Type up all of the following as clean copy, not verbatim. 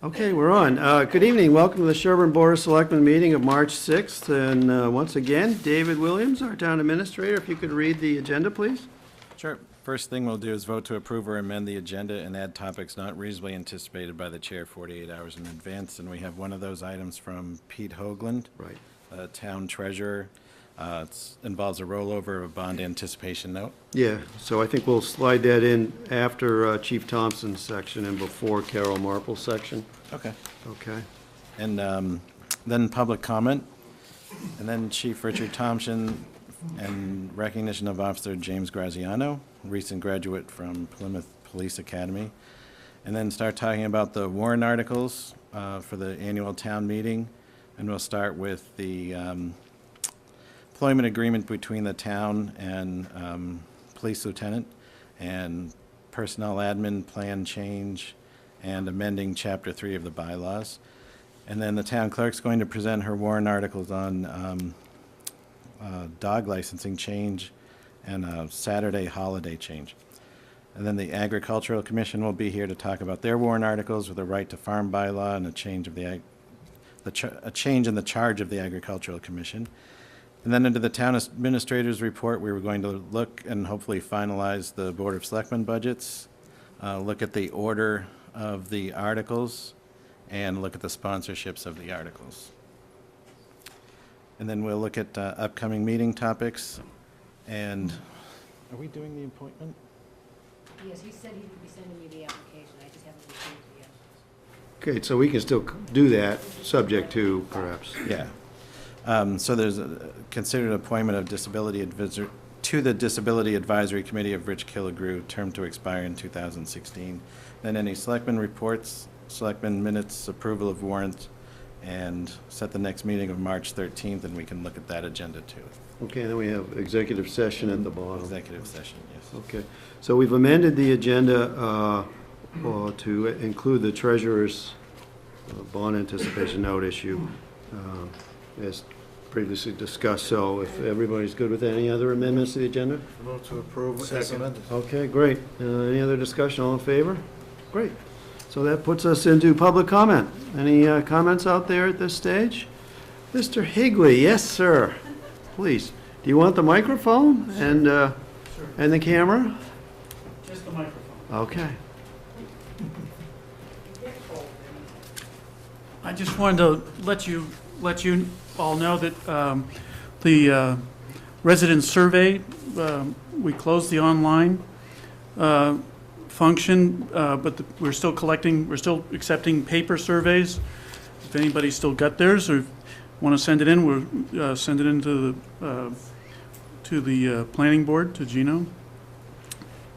Okay, we're on. Good evening. Welcome to the Sherborn Board of Selectmen meeting of March 6th. And once again, David Williams, our town administrator, if you could read the agenda, please. Sure. First thing we'll do is vote to approve or amend the agenda and add topics not reasonably anticipated by the chair 48 hours in advance. And we have one of those items from Pete Hoagland, Right. town treasurer. It involves a rollover of a bond anticipation note. Yeah, so I think we'll slide that in after Chief Thompson's section and before Carol Marple's section. Okay. Okay. And then public comment, and then Chief Richard Thompson, and recognition of Officer James Graziano, recent graduate from Plymouth Police Academy. And then start talking about the warrant articles for the annual town meeting. And we'll start with the employment agreement between the town and police lieutenant, and personnel admin plan change, and amending Chapter 3 of the bylaws. And then the town clerk's going to present her warrant articles on dog licensing change and a Saturday holiday change. And then the Agricultural Commission will be here to talk about their warrant articles with a right to farm bylaw and a change of a change in the charge of the Agricultural Commission. And then into the town administrator's report, we were going to look and hopefully finalize the Board of Selectmen budgets, look at the order of the articles, and look at the sponsorships of the articles. And then we'll look at upcoming meeting topics. And are we doing the appointment? Yes, he said he would be sending me the application. I just haven't received it yet. Okay, so we can still do that, subject to perhaps. Yeah. So there's considered appointment of disability advisor to the Disability Advisory Committee of Rich Killigrew, term to expire in 2016. Then any selectmen reports, selectmen minutes, approval of warrants, and set the next meeting of March 13th, and we can look at that agenda too. Okay, then we have executive session at the bottom. Executive session, yes. Okay, so we've amended the agenda to include the treasurer's bond anticipation note issue as previously discussed. So if everybody's good with any other amendments to the agenda? Vote to approve as amended. Okay, great. Any other discussion? All in favor? Great. So that puts us into public comment. Any comments out there at this stage? Mr. Higley, yes, sir. Please. Do you want the microphone and Sure. and the camera? Just the microphone. Okay. I just wanted to let you all know that the resident survey, we closed the online function, but we're still accepting paper surveys. If anybody's still got theirs or want to send it in, we'll send it into the planning board, to Gino.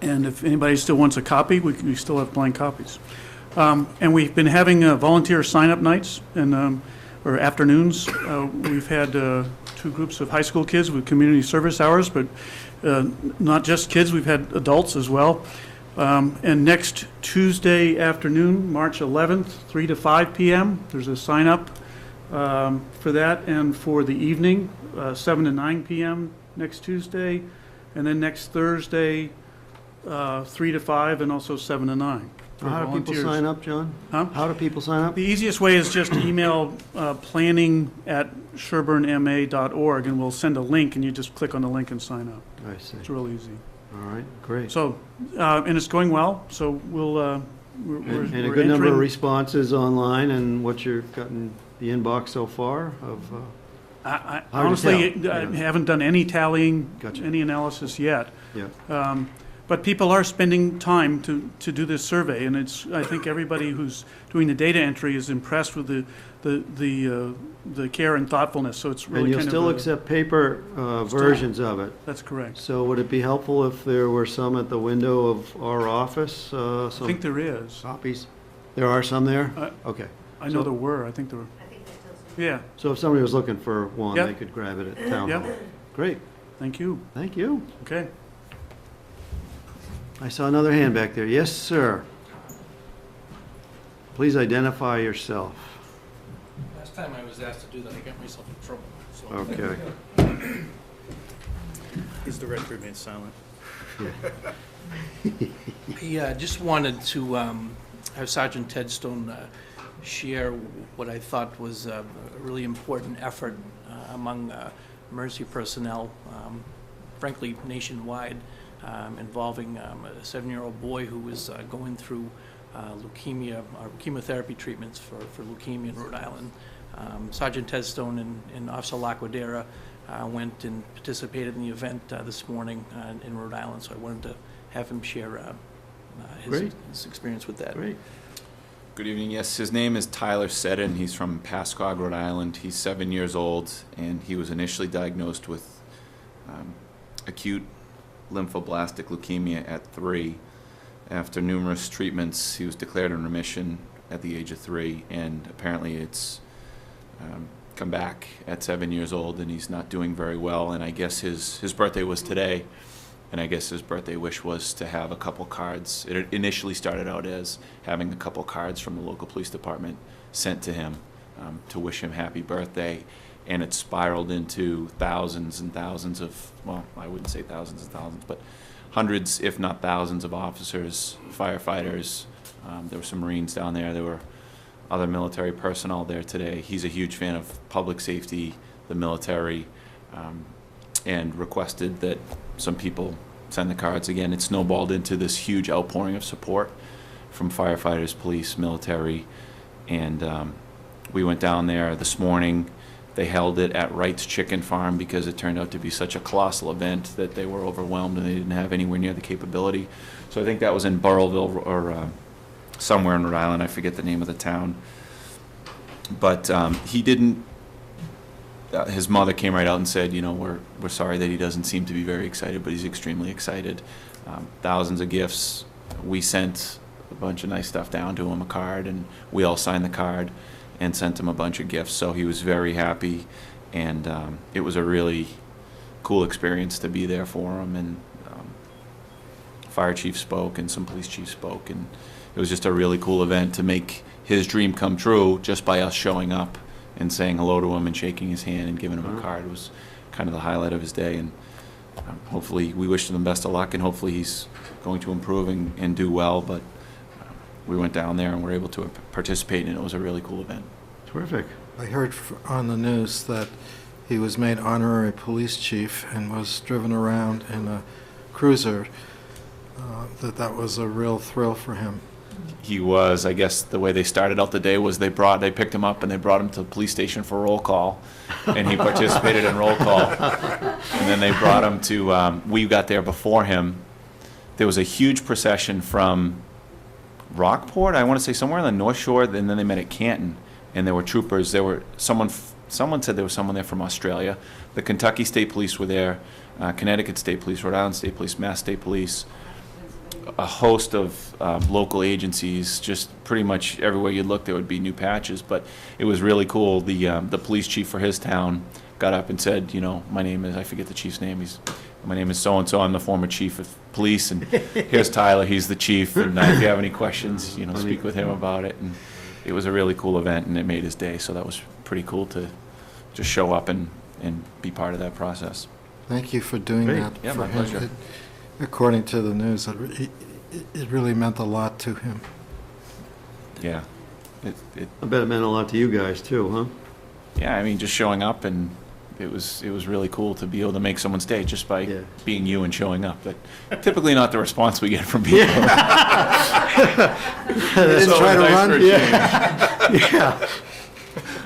And if anybody still wants a copy, we still have blank copies. And we've been having volunteer sign-up nights and or afternoons. We've had 2 groups of high school kids with community service hours, but not just kids, we've had adults as well. And next Tuesday afternoon, March 11th, 3 to 5 p.m., there's a sign-up for that, and for the evening, 7 to 9 p.m. next Tuesday, and then next Thursday, 3 to 5, and also 7 to 9. How do people sign up, John? Huh? How do people sign up? The easiest way is just email planning@sherburnma.org, and we'll send a link, and you just click on the link and sign up. I see. It's real easy. All right, great. So, and it's going well, so we'll, we're And a we're good number of entering- responses online, and what you've gotten the inbox so far of, I hard to honestly, tell, I yeah. haven't done any tallying, Gotcha. any analysis yet. yeah. But people are spending time to do this survey, and I think everybody who's doing the data entry is impressed with the care and thoughtfulness, so it's really And you'll kind still of accept paper versions of it. That's correct. So would it be helpful if there were some at the window of our office? I Some think there is. copies? There are some there? Okay. I know there were, I think there were, I think there's still some. yeah, So if somebody was looking for one, Yeah. they could grab it at Town Yeah. Hall. Great, thank you, thank you. okay. I saw another hand back there. Yes, sir. Please identify yourself. Last time I was asked to do that, I got myself in trouble, so. Okay. Is the record remain silent? I just wanted to have Sergeant Ted Stone share what I thought was a really important effort among emergency personnel, frankly nationwide, involving a 7-year-old boy who was going through leukemia, chemotherapy treatments for leukemia in Rhode Island. Sergeant Ted Stone and Officer Laquadera went and participated in the event this morning in Rhode Island, so I wanted to have him share his experience with that. Great. Good evening. Yes, his name is Tyler Seddon. He's from Pascagoula, Rhode Island. He's 7 years old, and he was initially diagnosed with acute lymphoblastic leukemia at 3. After numerous treatments, he was declared in remission at the age of 3, and apparently it's come back at 7 years old, and he's not doing very well. And I guess his birthday was today, and I guess his birthday wish was to have a couple cards. It initially started out as having a couple cards from the local police department sent to him to wish him happy birthday, and it spiraled into thousands and thousands of, well, I wouldn't say thousands and thousands, but hundreds, if not thousands of officers, firefighters. There were some Marines down there. There were other military personnel there today. He's a huge fan of public safety, the military, and requested that some people send the cards. Again, it snowballed into this huge outpouring of support from firefighters, police, military, and we went down there this morning. They held it at Wright's Chicken Farm because it turned out to be such a colossal event that they were overwhelmed and they didn't have anywhere near the capability. So I think that was in Burrillville or somewhere in Rhode Island. I forget the name of the town. But he didn't, his mother came right out and said, you know, we're sorry that he doesn't seem to be very excited, but he's extremely excited. Thousands of gifts. We sent a bunch of nice stuff down to him, a card, and we all signed the card and sent him a bunch of gifts. So he was very happy, and it was a really cool experience to be there for him. And fire chief spoke and some police chiefs spoke, and it was just a really cool event to make his dream come true just by us showing up and saying hello to him and shaking his hand and giving him a card. It was kind of the highlight of his day, and hopefully we wish him the best of luck, and hopefully he's going to improve and do well. But we went down there and were able to participate, and it was a really cool event. Terrific. I heard on the news that he was made honorary police chief and was driven around in a cruiser, that was a real thrill for him. He was, I guess the way they started out the day was they picked him up and they brought him to the police station for roll call, and he participated in roll call. And then they brought him to, we got there before him. There was a huge procession from Rockport, I want to say somewhere on the North Shore, and then they met at Canton, and there were troopers. There were someone said there was someone there from Australia. The Kentucky State Police were there, Connecticut State Police, Rhode Island State Police, Mass State Police, a host of local agencies. Just pretty much everywhere you look there would be new patches, but it was really cool. The police chief for his town got up and said, you know, my name is, I forget the chief's name, my name is so-and-so, I'm the former chief of police, and here's Tyler, he's the chief, and if you have any questions, you know, speak with him about it. And it was a really cool event, and it made his day, so that was pretty cool to just show up and be part of that process. Thank you for doing Great. that Yeah, for my him. pleasure. According to the news, it really meant a lot to him. Yeah. I bet it meant a lot to you guys too, huh? Yeah, I mean, just showing up, and it was really cool to be able to make someone's day just by being you and showing up. But typically not the response we get from people. He didn't try to run? Yeah.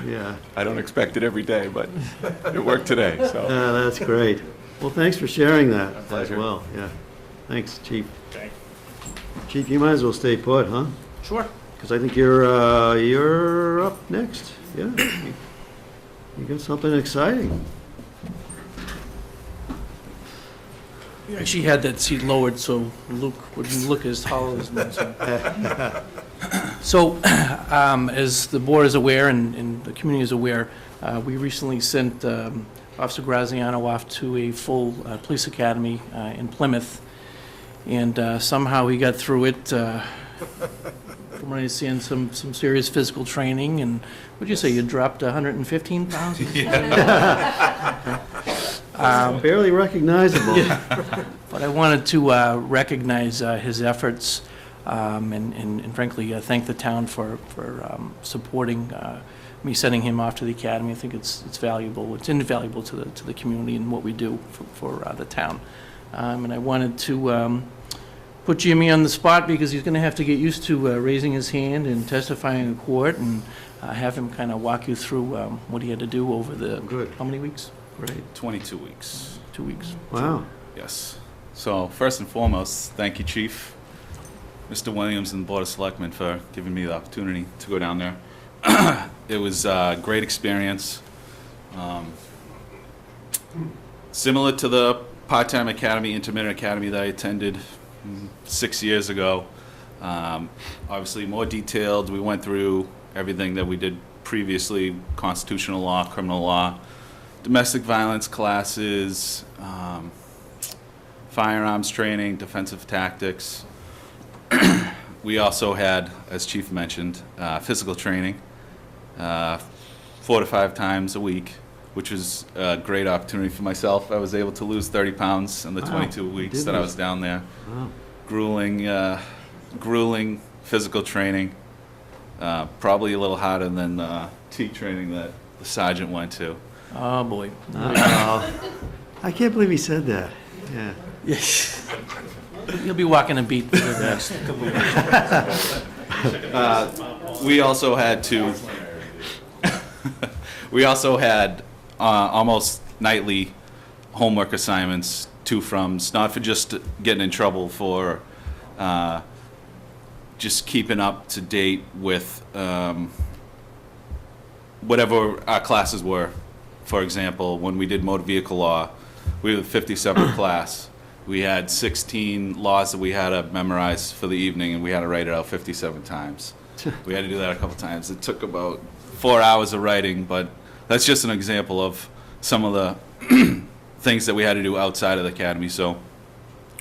Yeah. I don't expect it every day, but it worked today, so. That's great. Well, thanks for sharing that as pleasure. well. Yeah. Thanks, Chief. Okay. Chief, you might as well stay put, huh? Sure. Because I think you're up next. Yeah. You got something exciting. We actually had that seat lowered so Luke wouldn't look as tall as me. So, as the board is aware and the community is aware, we recently sent Officer Graziano off to a full police academy in Plymouth, and somehow he got through it. From what I understand, some serious physical training, and what'd you say, you dropped 115 pounds? Barely recognizable. But I wanted to recognize his efforts. and frankly, thank the town for supporting me sending him off to the academy. I think it's valuable. It's invaluable to the community and what we do for the town. And I wanted to put Jimmy on the spot because he's going to have to get used to raising his hand and testifying in court, and have him kind of walk you through what he had to do over the, Good. how many weeks? Right, 22 weeks. 2 weeks. Wow. Yes. So first and foremost, thank you, Chief, Mr. Williams, and the Board of Selectmen for giving me the opportunity to go down there. It was a great experience. Similar to the part-time academy, intermittent academy that I attended 6 years ago. Obviously more detailed. We went through everything that we did previously: constitutional law, criminal law, domestic violence classes, firearms training, defensive tactics. We also had, as Chief mentioned, physical training 4 to 5 times a week, which was a great opportunity for myself. I was able to lose 30 pounds in the 22 weeks that I was down there. Wow. Grueling physical training, probably a little harder than T training that the sergeant went to. Oh, boy. I can't believe he said that. Yeah. Yes. You'll be walking a beat for the next couple of weeks. We also had to. We also had almost nightly homework assignments, 2-froms, not for just getting in trouble, for just keeping up to date with whatever our classes were. For example, when we did motor vehicle law, we were the 57th class. We had 16 laws that we had to memorize for the evening, and we had to write it out 57 times. We had to do that a couple times. It took about 4 hours of writing, but that's just an example of some of the things that we had to do outside of the academy. So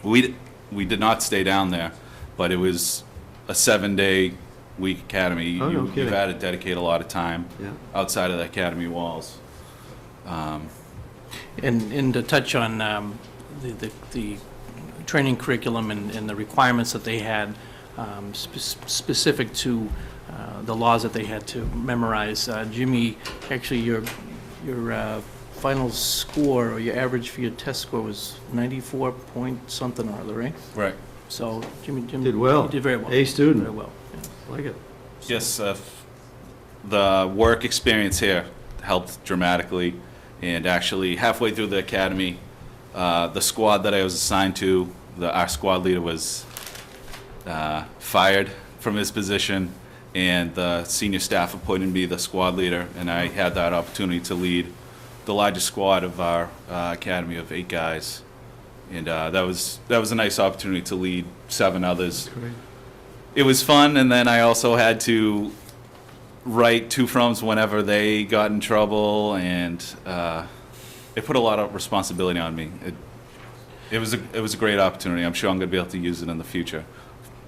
we did not stay down there, but it was a 7-day week academy. Oh, no You've kidding. had to dedicate a lot of time Yeah. outside of the academy walls. And to touch on the training curriculum and the requirements that they had specific to the laws that they had to memorize, Jimmy, actually your final score, or your average for your test score, was 94 point something or other, right? Right. So Jimmy Did well. You did very well. A student. Very well, yeah. Like it. Yes, the work experience here helped dramatically, and actually halfway through the academy, the squad that I was assigned to, our squad leader was fired from his position, and the senior staff appointed me the squad leader, and I had that opportunity to lead the largest squad of our academy of 8 guys, and that was a nice opportunity to lead 7 others. Great. It was fun, and then I also had to write 2-froms whenever they got in trouble, and it put a lot of responsibility on me. It was a great opportunity. I'm sure I'm going to be able to use it in the future.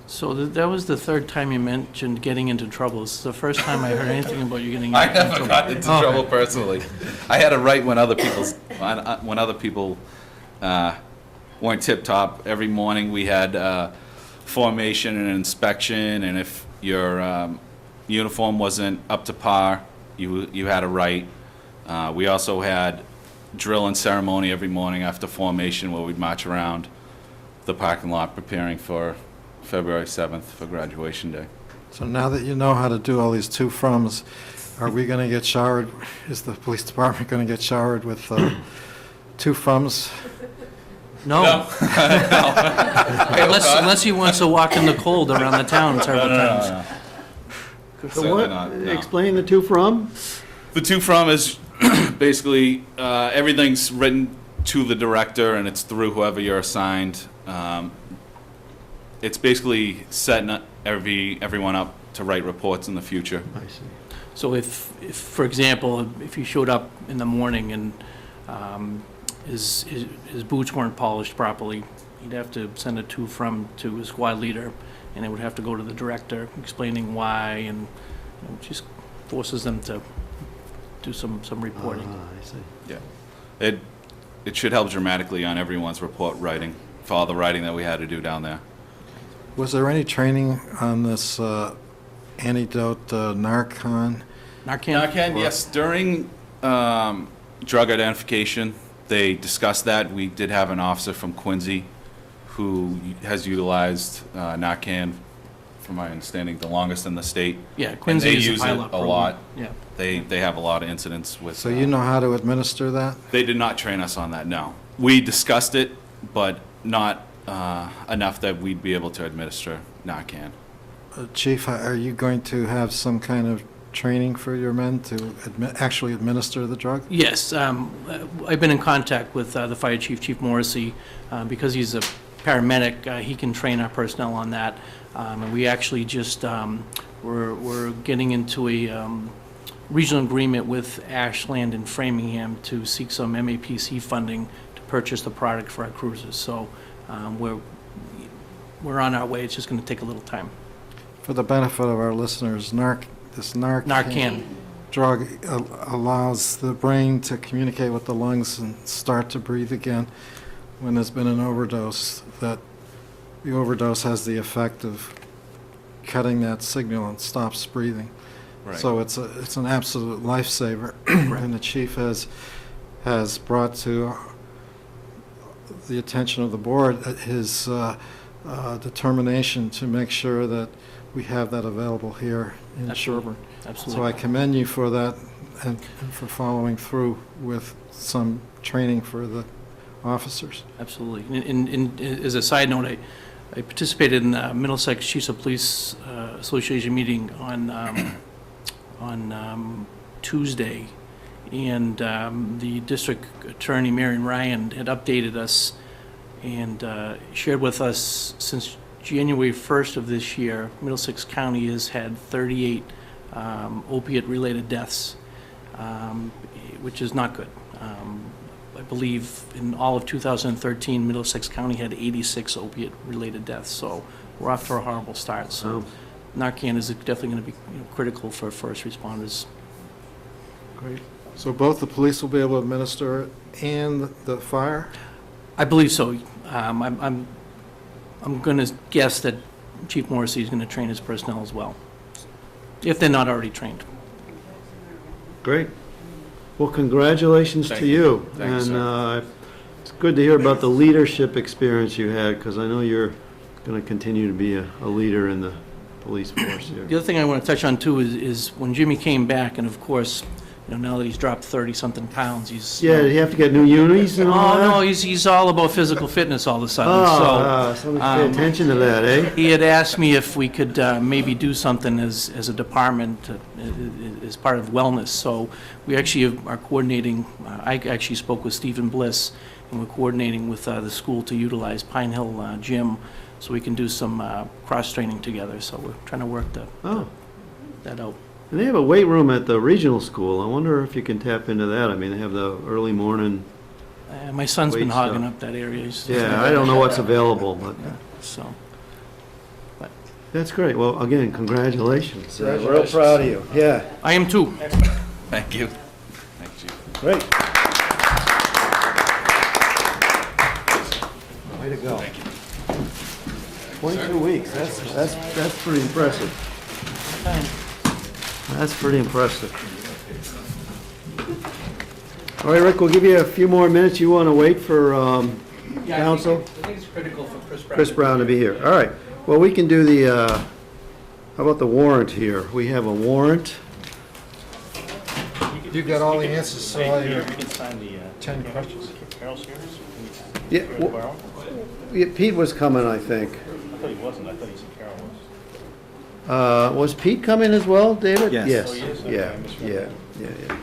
So that was the third time you mentioned getting into trouble. It's the first time I heard anything about you getting I into never trouble. got into trouble personally. I had to write when other people weren't tip top. Every morning we had formation and inspection, and if your uniform wasn't up to par, you had to write. We also had drill and ceremony every morning after formation, where we'd march around the parking lot preparing for February 7th for graduation day. So now that you know how to do all these 2-froms, are we going to get showered, is the police department going to get showered with 2-froms? No, unless he wants to walk in the cold around the town several times. So Certainly what, not, no. explain the 2-from? The 2-from is basically everything's written to the director, and it's through whoever you're assigned. It's basically setting everyone up to write reports in the future. I see. So if, for example, if he showed up in the morning and his boots weren't polished properly, he'd have to send a 2-from to his squad leader, and it would have to go to the director explaining why, and just forces them to do some reporting. I see. Yeah. It should help dramatically on everyone's report writing, for all the writing that we had to do down there. Was there any training on this antidote Narcan? Narcan, yes, during drug identification, they discussed that. We did have an officer from Quincy who has utilized Narcan, from my understanding, the longest in the state. Yeah, And Quincy they is a use it pilot a program. lot. Yeah. They have a lot of incidents with. So you know how to administer that? They did not train us on that, no. We discussed it, but not enough that we'd be able to administer Narcan. Chief, are you going to have some kind of training for your men to actually administer the drug? Yes, I've been in contact with the fire chief, Chief Morrissey, because he's a paramedic. He can train our personnel on that, and we actually just we're getting into a regional agreement with Ashland and Framingham to seek some MAPC funding to purchase the product for our cruisers. So we're on our way. It's just going to take a little time. For the benefit of our listeners, this Narcan. drug allows the brain to communicate with the lungs and start to breathe again when there's been an overdose, that the overdose has the effect of cutting that signal and stops breathing. Right. So it's an absolute lifesaver. And the chief has brought to the attention of the board his determination to make sure that we have that available here in Absolutely. Sherborn. Absolutely. So I commend you for that and for following through with some training for the officers. Absolutely. And as a side note, I participated in the Middlesex Chiefs of Police Association meeting on Tuesday, and the district attorney, Marion Ryan, had updated us and shared with us since January 1st of this year, Middlesex County has had 38 opiate-related deaths, which is not good. I believe in all of 2013, Middlesex County had 86 opiate-related deaths, so we're off to a horrible start. So Narcan is definitely going to be critical for first responders. Great. So both the police will be able to administer it and the fire? I believe so. I'm going to guess that Chief Morrissey is going to train his personnel as well, if they're not already trained. Great. Well, congratulations to you. Thank you, And it's good to hear about the leadership experience you had, because I know you're going to continue to be a leader in the police force here. The other thing I want to touch on too is when Jimmy came back, and of course, now that he's dropped 30-something pounds, he's... Yeah, did you have to get new unis and all that? Oh, no, he's all about physical fitness all of a sudden, Somebody pay attention to that, eh? He had asked me if we could maybe do something as a department as part of wellness. So we actually are coordinating. I actually spoke with Stephen Bliss, and we're coordinating with the school to utilize Pine Hill Gym so we can do some cross-training together. So we're trying to work that out. And they have a weight room at the regional school. I wonder if you can tap into that. I mean, they have the early morning. My son's been Weight hogging stuff. up that area. Yeah, I don't know what's available, but So, that's great. Well, again, congratulations. We're real proud of you. Yeah, I am too. Thank you. Thank you. great. Way to go. 22 weeks. That's pretty impressive. That's pretty impressive. All right, Rick, we'll give you a few more minutes. You want to wait for council? I think it's critical for Chris Brown to be here. All right. Well, we can do the, how about the warrant here? We have a warrant. You got all the answers, so all your We can sign the 10 questions. Carol's here. Yeah, yeah, Pete was coming, I think. I thought he wasn't. I thought he said Carol was. Was Pete coming as well, David? Yes. Oh, he is? Okay, Yeah, I misread yeah, that.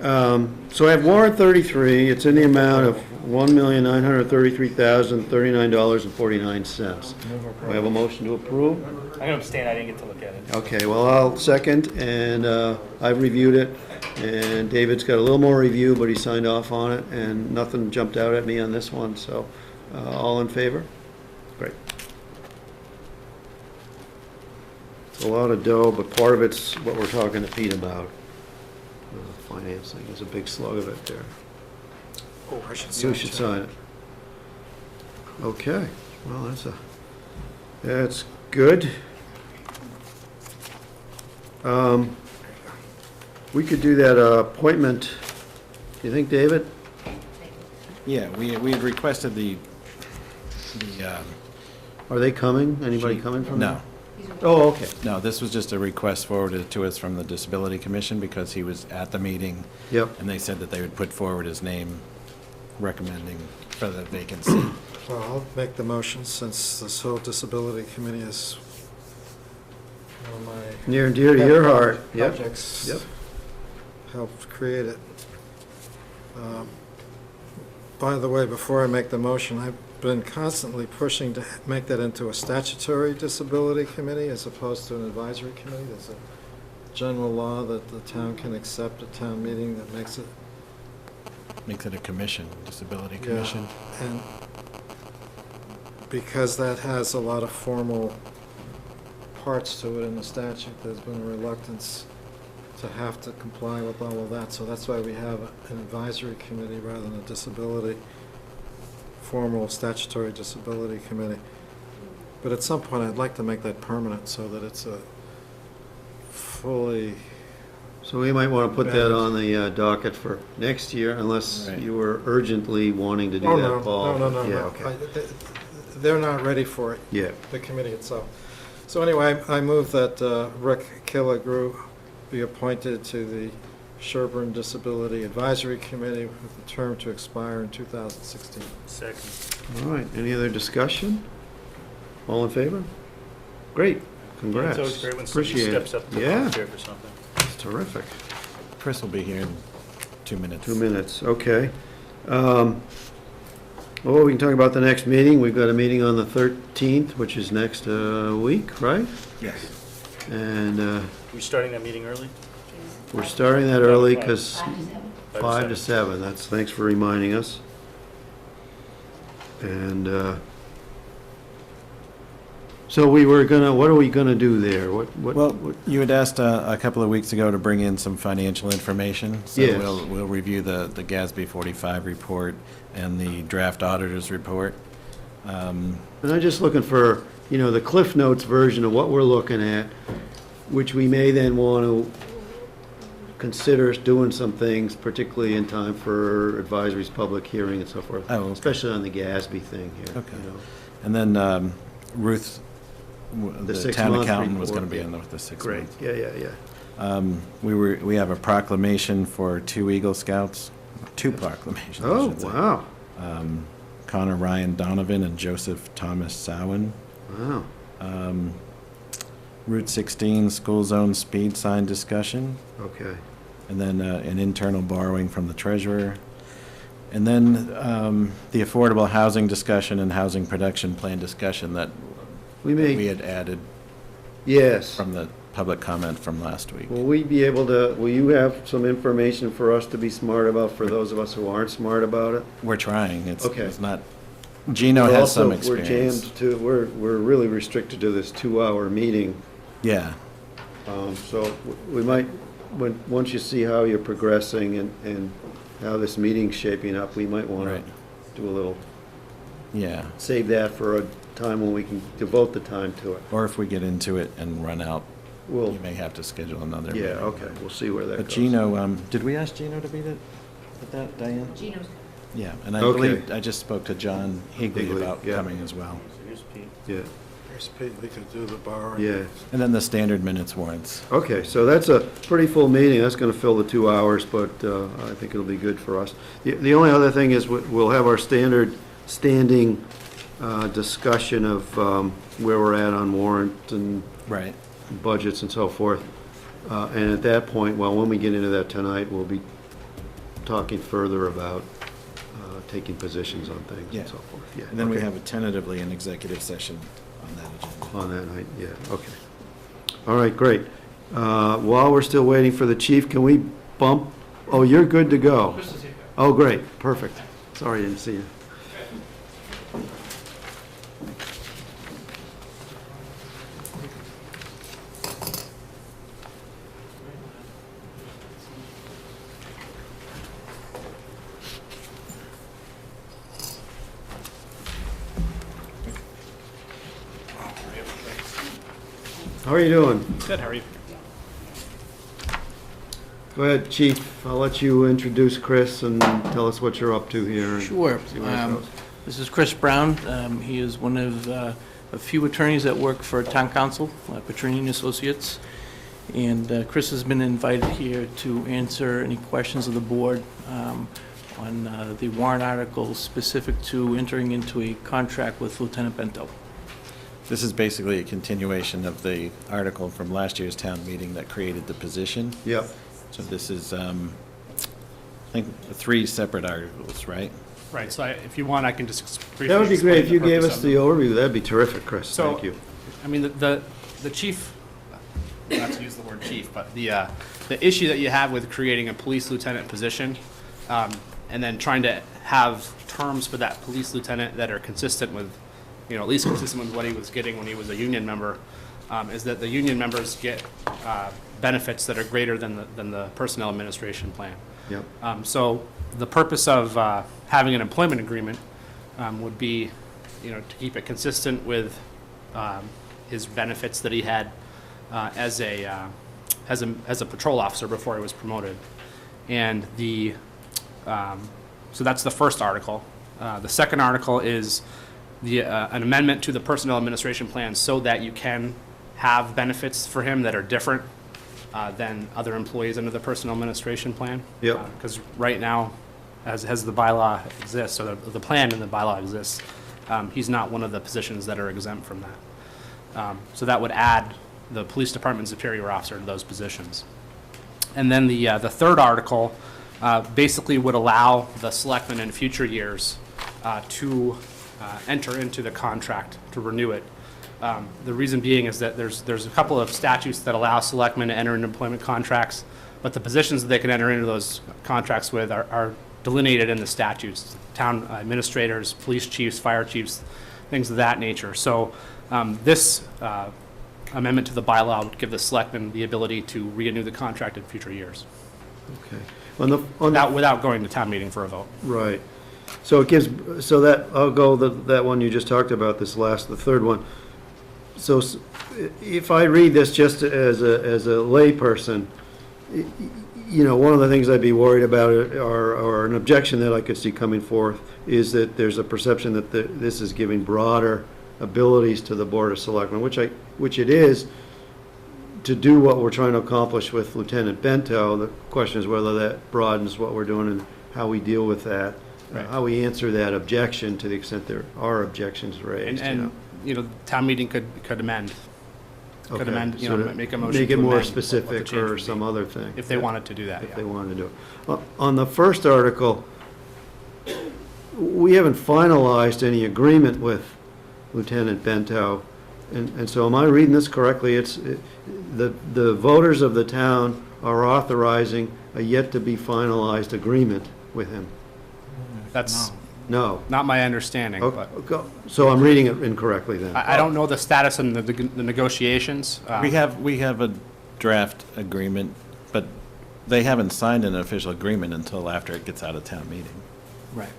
yeah. So I have warrant 33. It's in the amount of $1,933,039.49. Do I have a motion to approve? I'm going to abstain. I didn't get to look at it. Okay, well, I'll second, and I've reviewed it, and David's got a little more review, but he signed off on it, and nothing jumped out at me on this one, so all in favor? Great. It's a lot of dough, but part of it's what we're talking to Pete about. Financing is a big slug of it there. Oh, I should You should sign it. Okay, well, That's good. We could do that appointment, you think, David? Yeah, we had requested Are they coming? Anybody She- coming from no, there? Oh, okay. no, this was just a request forwarded to us from the Disability Commission because he was at the meeting, Yep. and they said that they would put forward his name recommending for the vacancy. Well, I'll make the motion since this whole disability committee is one of my Near and dear to your heart. Yep. projects. Yep. Helped create it. By the way, before I make the motion, I've been constantly pushing to make that into a statutory disability committee as opposed to an advisory committee. There's a general law that the town can accept at town meeting that makes it. Makes it a commission, disability Yeah, commission. and because that has a lot of formal parts to it in the statute, there's been a reluctance to have to comply with all of that. So that's why we have an advisory committee rather than a disability, formal statutory disability committee. But at some point, I'd like to make that permanent so that it's a fully, So we might want to put that on the docket for next year unless Right. you were urgently wanting to do oh, that, no, Paul. no, no, no, Yeah, no. okay. They're not ready for it. Yeah. The committee itself. So anyway, I move that Rick Killigrew be appointed to the Sherborn Disability Advisory Committee with a term to expire in 2016. Second. All right, any other discussion? All in favor? Great, congrats. It's always great when somebody Appreciate it. steps up to Yeah, volunteer for something. it's terrific. Chris will be here in 2 minutes. 2 minutes, okay. Well, we can talk about the next meeting. We've got a meeting on the 13th, which is next week, right? Yes. And We starting that meeting early? we're starting that early because 5 to 7. 5 to 7, that's, thanks for reminding us. And so we were gonna, what are we gonna do there? Well, you had asked a couple of weeks ago to bring in some financial information. So Yes. we'll review the GASB 45 report and the draft auditor's report. And I'm just looking for, the Cliff Notes version of what we're looking at, which we may then want to consider doing some things, particularly in time for advisories, public hearing and so forth. Oh, okay. Especially on the GASB thing here. Okay. you know. And then Ruth, The the 6 town month accountant, was report, going to be yeah. in with the 6 Great, months. yeah. We have a proclamation for 2 Eagle Scouts, 2 proclamations. I Oh, should say. wow, Connor Ryan Donovan and Joseph Thomas Sowen. wow. Route 16 school zone speed sign discussion, Okay. and then an internal borrowing from the treasurer. And then the affordable housing discussion and housing production plan discussion that We we may, had added yes. from the public comment from last week. Will we be able to, will you have some information for us to be smart about, for those of us who aren't smart about it? We're trying. Okay. It's not, Gino We're has some also- experience. We're jammed to, we're really restricted to this 2-hour meeting. Yeah, So we might, once you see how you're progressing and how this meeting's shaping up, we might want Right. to do a little, yeah. save that for a time when we can devote the time to it. Or if we get into it and run out, We'll, you may have to schedule another yeah, meeting. okay, we'll see where that But goes. Gino, did we ask Gino to be at that, Diane? Gino's Yeah, and I Okay. believe, I just spoke to John Higley Higley, about yeah. coming as well. So here's Pete. Yeah, Here's Pete, we could do the borrowing. yeah. And then the standard minutes warrants. Okay, so that's a pretty full meeting. That's going to fill the 2 hours, but I think it'll be good for us. The only other thing is we'll have our standing discussion of where we're at on warrant and Right. budgets and so forth. And at that point, well, when we get into that tonight, we'll be talking further about taking positions on things Yeah. and so forth. Yeah. And then we okay. have a tentatively an executive session on that agenda. On that night, yeah, okay. All right, great. While we're still waiting for the chief, can we bump, oh, you're good to go. Oh, great, perfect. Sorry, I didn't see you. How are you doing? Good, how are you? Go ahead, Chief. I'll let you introduce Chris and tell us what you're up to here. and Sure. see where it goes. This is Chris Brown. He is one of a few attorneys that work for Town Council, Petrini and Associates. And Chris has been invited here to answer any questions of the board on the warrant articles specific to entering into a contract with Lieutenant Bento. This is basically a continuation of the article from last year's town meeting that created the position. Yep. So this is, I think, 3 separate articles, right? Right, so if you want, I can just briefly That would be great. If you explain gave purpose us of the them. overview, that'd be terrific, Chris. So- Thank you. I mean, the chief, not to use the word chief, but the issue that you have with creating a police lieutenant position, and then trying to have terms for that police lieutenant that are consistent with, at least consistent with what he was getting when he was a union member, is that the union members get benefits that are greater than the personnel administration plan. Yep. So the purpose of having an employment agreement would be, to keep it consistent with his benefits that he had as a patrol officer before he was promoted. And so that's the first article. The second article is an amendment to the personnel administration plan so that you can have benefits for him that are different than other employees under the personnel administration plan. Yep. Because right now, as the bylaw exists, or the plan in the bylaw exists, he's not one of the positions that are exempt from that. So that would add the police department superior officer to those positions. And then the third article basically would allow the selectmen in future years to enter into the contract, to renew it. The reason being is that there's a couple of statutes that allow selectmen to enter into employment contracts, but the positions that they can enter into those contracts with are delineated in the statutes. Town administrators, police chiefs, fire chiefs, things of that nature. So this amendment to the bylaw would give the selectmen the ability to renew the contract in future years, Okay. On the without going to town meeting for a vote. Right. So it gives, so that, I'll go that one you just talked about, the third one. So if I read this just as a layperson, one of the things I'd be worried about or an objection that I could see coming forth is that there's a perception that this is giving broader abilities to the Board of Selectmen, which it is, to do what we're trying to accomplish with Lieutenant Bento. The question is whether that broadens what we're doing and how we deal with that, Right. how we answer that objection to the extent there are objections raised. And town meeting could amend, Okay. amend, So to make a motion make to it more amend what the specific change or would be, some other thing. if they wanted to do that, If yeah. they wanted to do it. On the first article, we haven't finalized any agreement with Lieutenant Bento. And so am I reading this correctly? The voters of the town are authorizing a yet-to-be-finalized agreement with him? That's No. not my understanding, but So I'm reading it incorrectly then? I don't know the status of the negotiations. We have a draft agreement, but they haven't signed an official agreement until after it gets out of town meeting.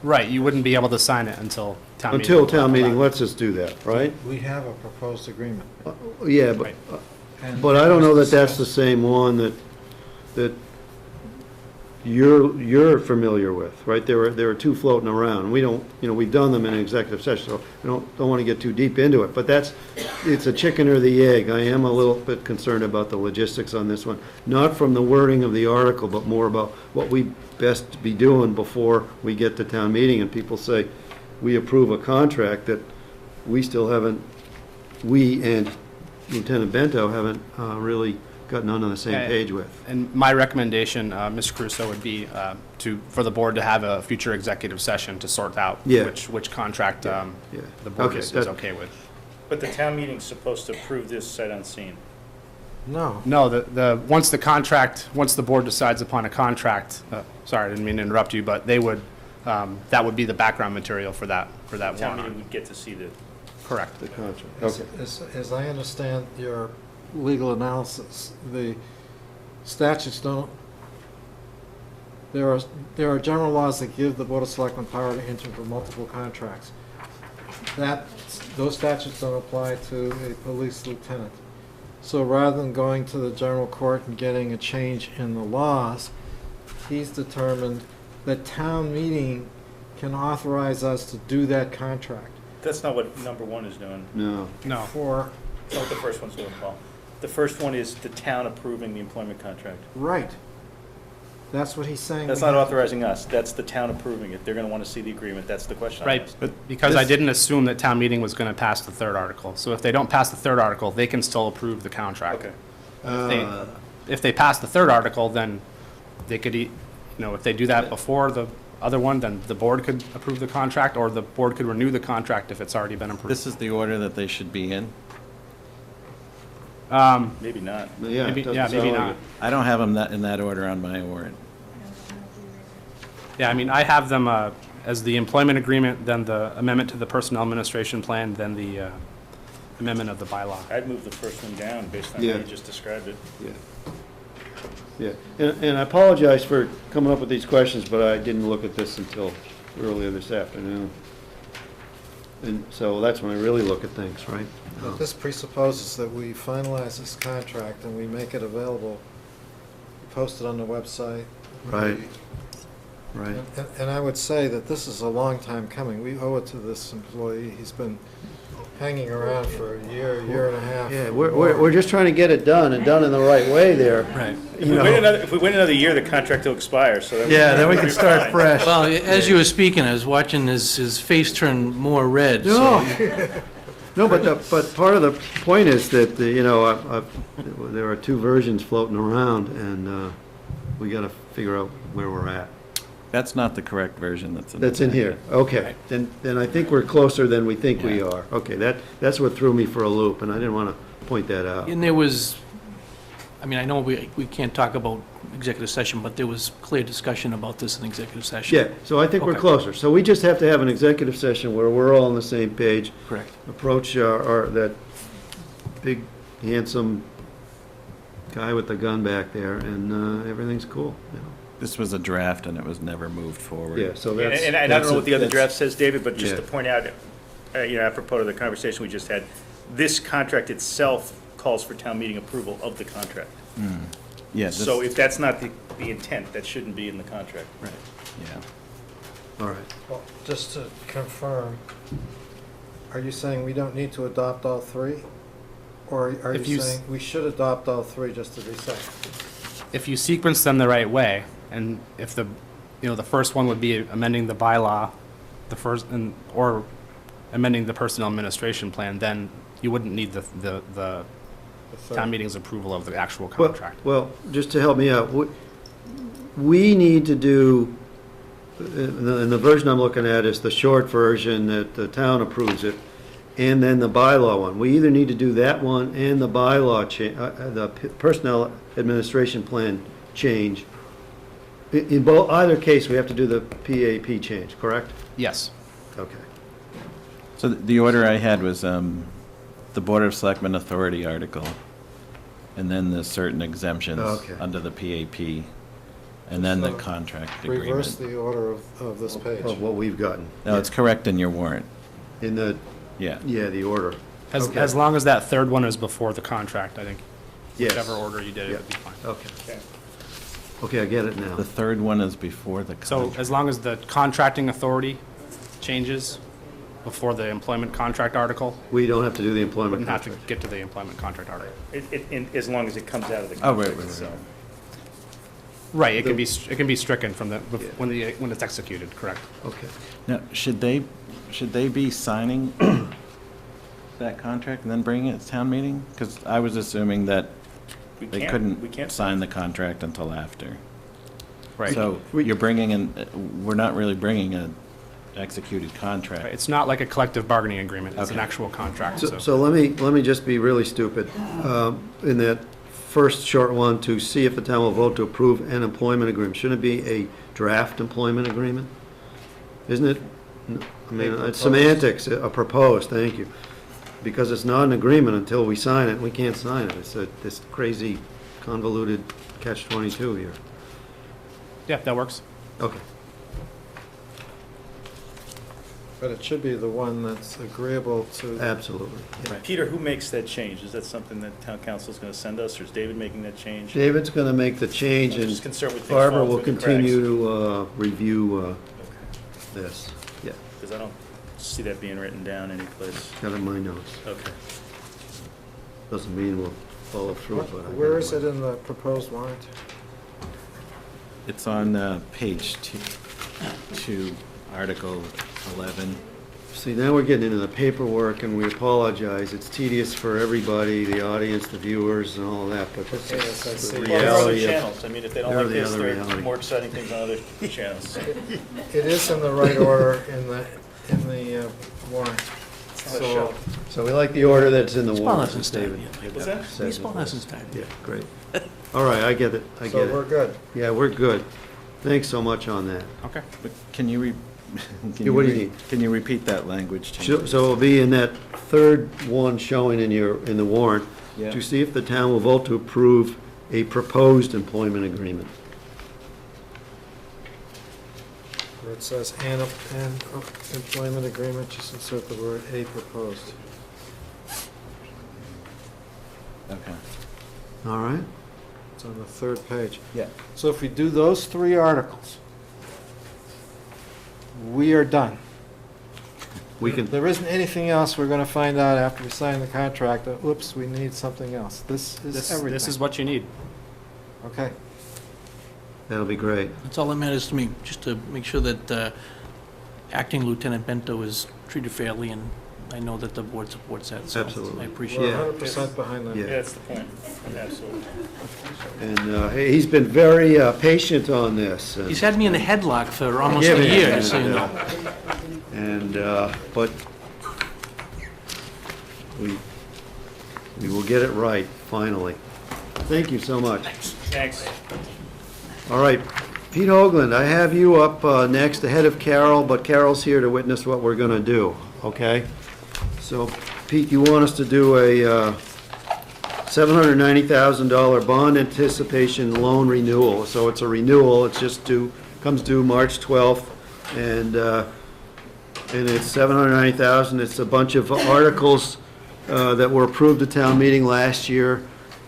Right, you wouldn't be able to sign it until town meeting. Until town meeting lets us do that, right? We have a proposed agreement. Yeah, Right. but I don't know that that's the same one that you're familiar with, right? There are two floating around. We don't, we've done them in an executive session, so I don't want to get too deep into it. But it's a chicken or the egg. I am a little bit concerned about the logistics on this one. Not from the wording of the article, but more about what we best be doing before we get to town meeting and people say, we approve a contract that we still haven't, we and Lieutenant Bento haven't really gotten on the same Okay. page with. And my recommendation, Mr. Crusoe, would be for the board to have a future executive session to sort out Yeah. which contract Yeah. the board Okay, is that- okay with. But the town meeting's supposed to approve this sight unseen. No. No, once the board decides upon a contract, sorry, I didn't mean to interrupt you, but they would, that would be the background material for that The town meeting warrant. would get to see the, Correct. The contract. As, Okay. as I understand your legal analysis, the statutes don't, there are general laws that give the Board of Selectmen power to enter into multiple contracts. Those statutes don't apply to a police lieutenant. So rather than going to the general court and getting a change in the laws, he's determined that town meeting can authorize us to do that contract That's not what number one is doing. No. No. for, That's not what the first one's doing, Paul. The first one is the town approving the employment contract. right. That's what he's saying. That's we not have- authorizing us, that's the town approving it. They're gonna wanna see the agreement, that's the question. I Right, asked. but because I this- didn't assume that town meeting was going to pass the third article. So if they don't pass the third article, they can still approve the contract. Okay. If they pass the third article, then they could, if they do that before the other one, then the board could approve the contract, or the board could renew the contract if it's already been approved. This is the order that they should be in? Maybe not. Yeah, it Maybe, doesn't yeah, maybe sound like not. it. I don't have them in that order on my warrant. Yeah, I mean, I have them as the employment agreement, then the amendment to the personnel administration plan, then the amendment of the bylaw. I'd move the first one down based on how Yeah. you just described it. Yeah, and I apologize for coming up with these questions, but I didn't look at this until earlier this afternoon. And so that's when I really look at things, right? But this presupposes that we finalize this contract and we make it available, post it on the website. Right. Right. And I would say that this is a long time coming. We owe it to this employee. He's been hanging around for a year and a half. Yeah, we're just trying to get it done and done in the right way there. Right. If we wait another year, the contract will expire, so. Yeah, then we can start fine. fresh. Well, as you were speaking, I was watching his face turn more red, so. No, no, but part of the point is that, there are two versions floating around, and we got to figure out where we're at. That's not the correct version that's in. That's in here, okay. Then I think we're closer than we think we are. Okay, that's what threw me for a loop, and I didn't want to point that out. And there was, I mean, I know we can't talk about executive session, but there was clear discussion about this in executive session. Yeah, so I think we're Okay. closer. So we just have to have an executive session where we're all on the same page, Correct. approach that big, handsome guy with the gun back there, and everything's cool, you know. This was a draft and it was never moved forward. Yeah, so And that's. and I don't know what the other that's- draft says, David, but just to Yeah. point out, apropos of the conversation we just had, this contract itself calls for town meeting approval of the contract. Yeah, So if that's not the intent, that shouldn't be in the contract. Right. yeah. All right. Well, just to confirm, are you saying we don't need to adopt all three? Or are If you you s- saying we should adopt all three just to be safe? If you sequence them the right way, and if the first one would be amending the bylaw, or amending the personnel administration plan, then you wouldn't need the The third? town meeting's approval of the actual Well, contract. well, just to help me out, we need to do, and the version I'm looking at is the short version that the town approves it, and then the bylaw one. We either need to do that one and the bylaw personnel administration plan change. In both, either case, we have to do the PAP change, correct? Yes. Okay. So the order I had was the Board of Selectmen Authority article, and then the certain exemptions Okay. under the PAP, and then the So, contract Reverse agreement. the order of this page. Of what we've gotten. No, it's correct in your warrant, In the, yeah. yeah, the order. Okay. As long as that third one is before the contract, I think. Yes. Whichever order you did, it Yeah. would be fine. Okay. Okay, I get it now. The third one is before the So contract. as long as the contracting authority changes before the employment contract article, We don't have to do the employment wouldn't have to contract. get to the employment contract article. As long as it comes out of the Oh, right, contract right, itself. Right, it can be stricken from when it's executed, correct? Okay. Now, should they be signing that contract and then bringing it to town meeting? Because I was assuming that We they can't- we couldn't can't sign the contract until after. Right. So you're bringing in, we're not really bringing a executed Right, contract. it's not like a collective bargaining agreement, it's an Okay. actual contract, So, so. so let me just be really stupid. In that first short one, to see if the town will vote to approve an employment agreement, shouldn't it be a draft employment agreement? Isn't it? I mean, it's semantics, a proposed, thank you. Because it's not an agreement until we sign it, we can't sign it. It's this crazy convoluted catch-22 here. Yeah, that works. Okay. But it should be the one that's agreeable to. Absolutely. yeah. Peter, who makes that change? Is that something that town council is going to send us, or is David making that change? David's going to make the change, I'm and just concerned with things Barbara falling will through the continue to review Okay. this. Yeah, Because I don't see that being written down anyplace. got in my notes. Okay. Doesn't mean we'll follow through, but I got Where is my- it in the proposed warrant? It's on page 2, Article 11. See, now we're getting into the paperwork, and we apologize. It's tedious for everybody, the audience, the viewers, and all that, but this Yes, I is see. the Well, there are other reality of... channels. I mean, if they don't There are like the this, other there are reality. more exciting things on other channels. It is in the right order in the warrant. So, So we like the order that's in the Baseball warrant, lessons as time, David yeah. What's that? says. Baseball lessons time. Yeah, great. All right, I get it, I so get we're it. good. Yeah, we're good. Thanks so much on that. Okay. But can you Yeah, what do you need? Can you repeat that language change? So it'll be in that third one showing in the warrant, Yeah. to see if the town will vote to approve a proposed employment agreement. Where it says an employment agreement, just insert the word "a" proposed. Okay. All right? It's on the third page. Yeah. So if we do those 3 articles, we are done. We can, There isn't anything else we're going to find out after we sign the contract that, whoops, we need something else. This is everything. This is what you need. Okay. that'll be great. That's all that matters to me, just to make sure that Acting Lieutenant Bento is treated fairly, and I know that the board supports that, so Absolutely. I appreciate We're it. 100% behind that. Yeah. Yeah, that's the point. Absolutely. And he's been very patient on this. He's had me in a headlock for almost Yeah, a man. year, just so you know. And, but we will get it right, finally. Thank you so much. Thanks. All right, Pete Hoagland, I have you up next, ahead of Carol, but Carol's here to witness what we're going to do, okay? So, Pete, you want us to do a $790,000 bond anticipation loan renewal. So it's a renewal, it's just due, comes due March 12th, and it's $790,000. It's a bunch of articles that were approved at town meeting last year,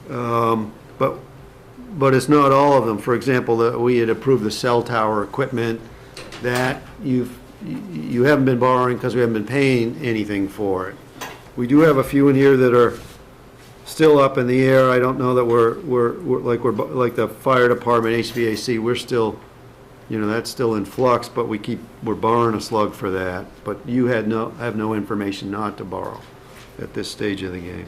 but it's not all of them. For example, we had approved the cell tower equipment that you haven't been borrowing because we haven't been paying anything for it. We do have a few in here that are still up in the air. I don't know that we're like the fire department, HVAC, we're still, that's still in flux, but we're borrowing a slug for that. But you have no information not to borrow at this stage of the game.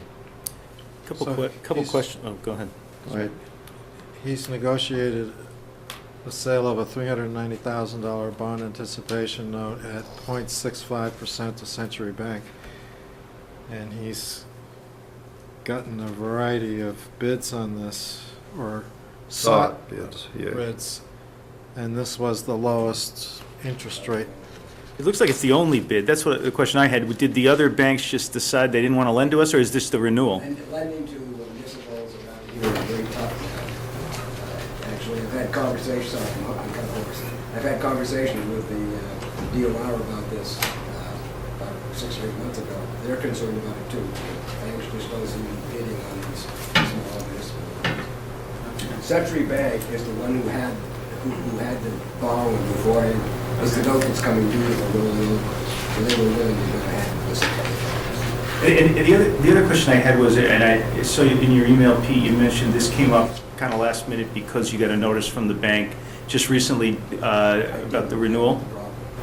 So Couple he's- questions. Oh, go ahead. All right. He's negotiated the sale of a $390,000 bond anticipation note at 0.65% to Century Bank. And he's gotten a variety of bids on this, or sought bids, yeah. bids, and this was the lowest interest rate. It looks like it's the only bid. That's what the question I had. Did the other banks just decide they didn't want to lend to us, or is this the renewal? And lending to municipals around here is very tough. Actually, I've had conversations, I've had conversations with the DOR about this about 6 or 8 months ago. They're concerned about it too. Banks just don't seem to be bidding on these small municipal. Century Bank is the one who had the borrowing beforehand. As the note was coming due, they were rolling over. So they were willing to go ahead with this. And the other question I had was, and I saw in your email, Pete, you mentioned this came up kind of last minute because you got a notice from the bank just recently about the renewal.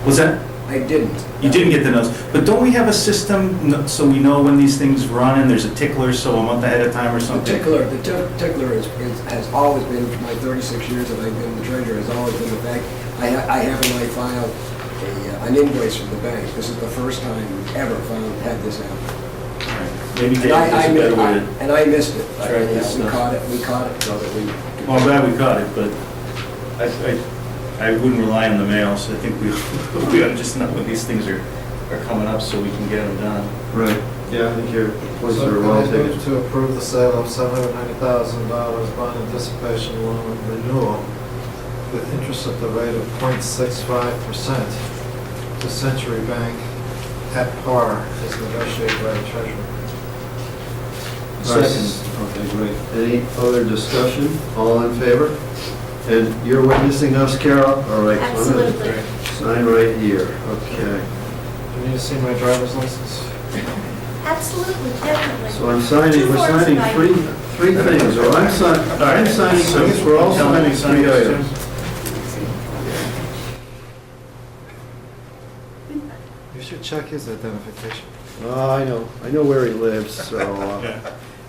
Was that? I didn't. You didn't get the notice, but don't we have a system so we know when these things run, and there's a tickler, so a month ahead of time or The something? tickler has always been, for my 36 years that I've been the treasurer, has always been the bank. I have in my file an invoice from the bank. This is the first time we've ever had this happen. Maybe And Dave is a better way to. and I missed it. Try this We stuff. caught it so that we. Well, I'm glad we caught it, but I wouldn't rely on the mail, so I think we ought to just know when these things are coming up so we can get them done. Right, yeah, I think your points So are can well I move taken. to approve the sale of $790,000 bond anticipation loan renewal with interest at the rate of 0.65%. to Century Bank at par as negotiated by the treasurer. Okay, great. Any other discussion? All in favor? And you're witnessing us, Carol? All right. so I'm gonna Absolutely. Sign right here, okay. You need to see my driver's license? Absolutely, definitely. So I'm signing, Two we're forms signing of three things, or I'm signing, I guess we're all signing three items. You should check his identification. I know where he lives, so, Yeah.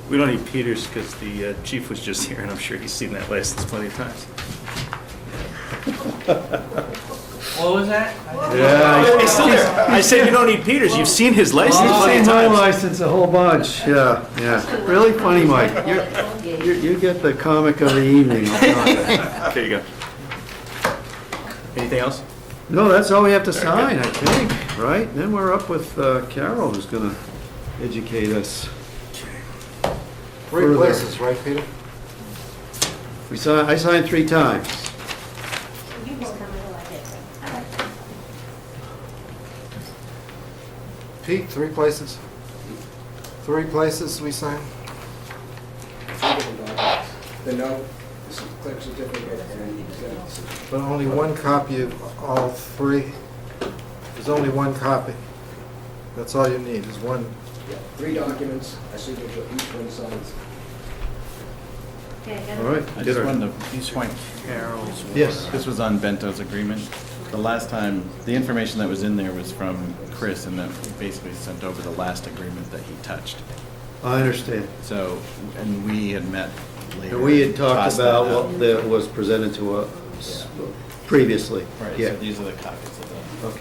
We don't need Peters because the chief was just here, and I'm sure he's seen that license plenty of times. What was that? yeah. It's still there. I said you don't need Peters. You've seen his license You've plenty seen of my times. license a whole bunch, yeah. Really funny, Mike. You get the comic of the evening. There you go. Anything else? No, that's all we have to sign, I think, right? Then we're up with Carol, who's gonna educate us. Three Further. places, right, Peter? I signed 3 times. You just come in like it. Pete, 3 places? 3 places we sign? Two different documents. The note, the clerk certificate, and the But only one copy of all 3. There's only one copy. That's all you need, is one. 3 documents, a signature, each one signs. Okay, I got All it. right. I did just our- wanted to point Carol. Yes. This was on Bento's agreement. The last time, the information that was in there was from Chris, and that he basically sent over the last agreement that he touched. I understand. So, and we had met later. And we had talked tossed that about out. what that was presented to us previously. Right, Yeah, so these are the copies of the. okay.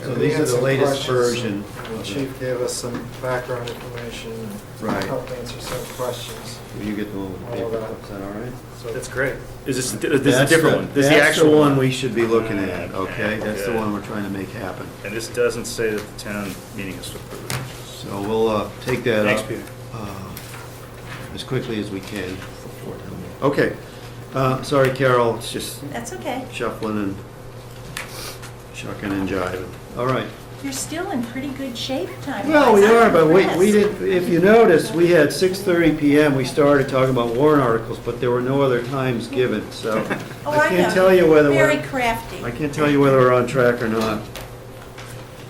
So And we these had are the some latest questions. version. The chief gave us some background information and Right. helped answer some questions. You get the little paper clip, is that all right? So That's great. Is this a That's different one? This is the That's actual the one we should be looking at, okay? That's the Yeah. one we're trying to make happen. And this doesn't say that the town meeting is approved. So we'll take that Thanks, up Peter. as quickly as we can. Okay. Sorry, Carol, it's just That's okay. shuffling and shucking and jiving. All right. You're still in pretty good shape time. Well, we are, but we did, if you notice, we had 6:30 PM, we started talking about warrant articles, but there were no other times given, so Oh, I can't know. tell you whether Very we're, crafty. I can't tell you whether we're on track or not.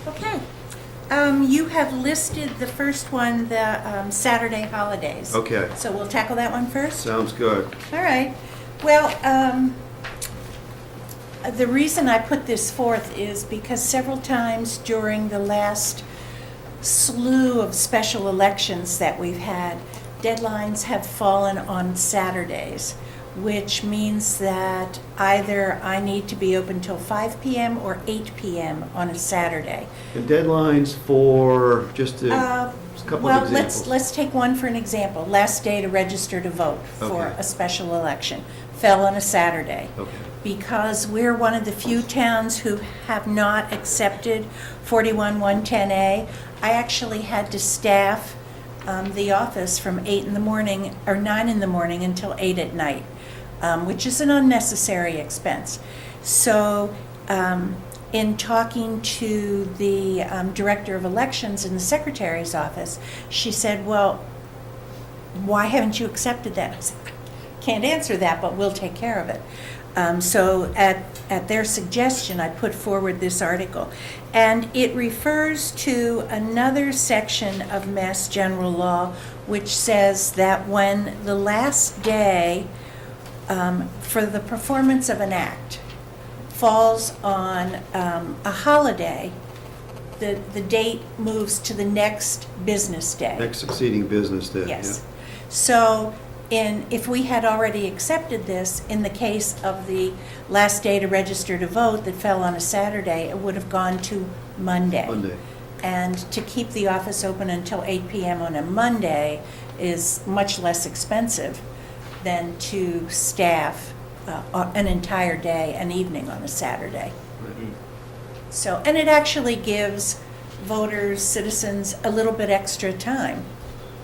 Okay. You have listed the first one, the Saturday holidays. Okay, So we'll tackle that one first? sounds good. All right. Well, the reason I put this forth is because several times during the last slew of special elections that we've had, deadlines have fallen on Saturdays, which means that either I need to be open till 5 PM or 8 PM on a Saturday. The deadlines for, just a couple Well, of examples. let's take one for an example. Last day to register to vote for Okay. a special election fell on a Saturday. Okay, Because we're one of the few towns who have not accepted 41-110A, I actually had to staff the office from 8 in the morning, or 9 in the morning until 8 at night, which is an unnecessary expense. So, in talking to the Director of Elections in the Secretary's office, she said, well, why haven't you accepted that? I said, I can't answer that, but we'll take care of it. So at their suggestion, I put forward this article. And it refers to another section of Mass General Law, which says that when the last day for the performance of an act falls on a holiday, the date moves to the next business day. next succeeding business day. Yes. So if we had already accepted this, in the case of the last day to register to vote that fell on a Saturday, it would have gone to Monday. Yeah, Monday. And to keep the office open until 8 PM on a Monday is much less expensive than to staff an entire day, an evening on a Saturday. So, and it actually gives voters, citizens, a little bit extra time.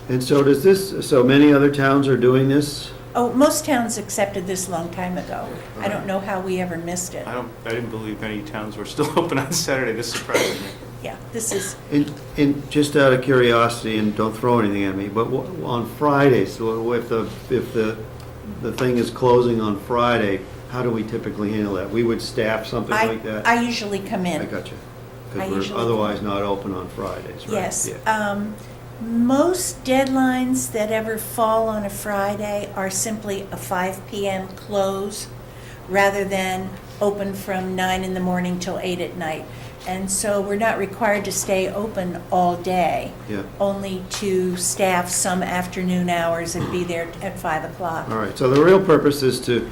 And so does this, so many other towns are doing this? Oh, most towns accepted this a long time ago. I don't know how we ever missed it. I didn't believe any towns were still open on Saturday. This surprised me. Yeah, this is, And just out of curiosity, and don't throw anything at me, but on Fridays, so if the thing is closing on Friday, how do we typically handle that? We would staff something like that? I usually come in. I got you. I Because we're usually- otherwise not open on Fridays, right? Yes. Yeah. Most deadlines that ever fall on a Friday are simply a 5 PM close rather than open from 9 in the morning till 8 at night. And so we're not required to stay open all day. Yeah. Only to staff some afternoon hours and be there at 5 o'clock. All right, so the real purpose is to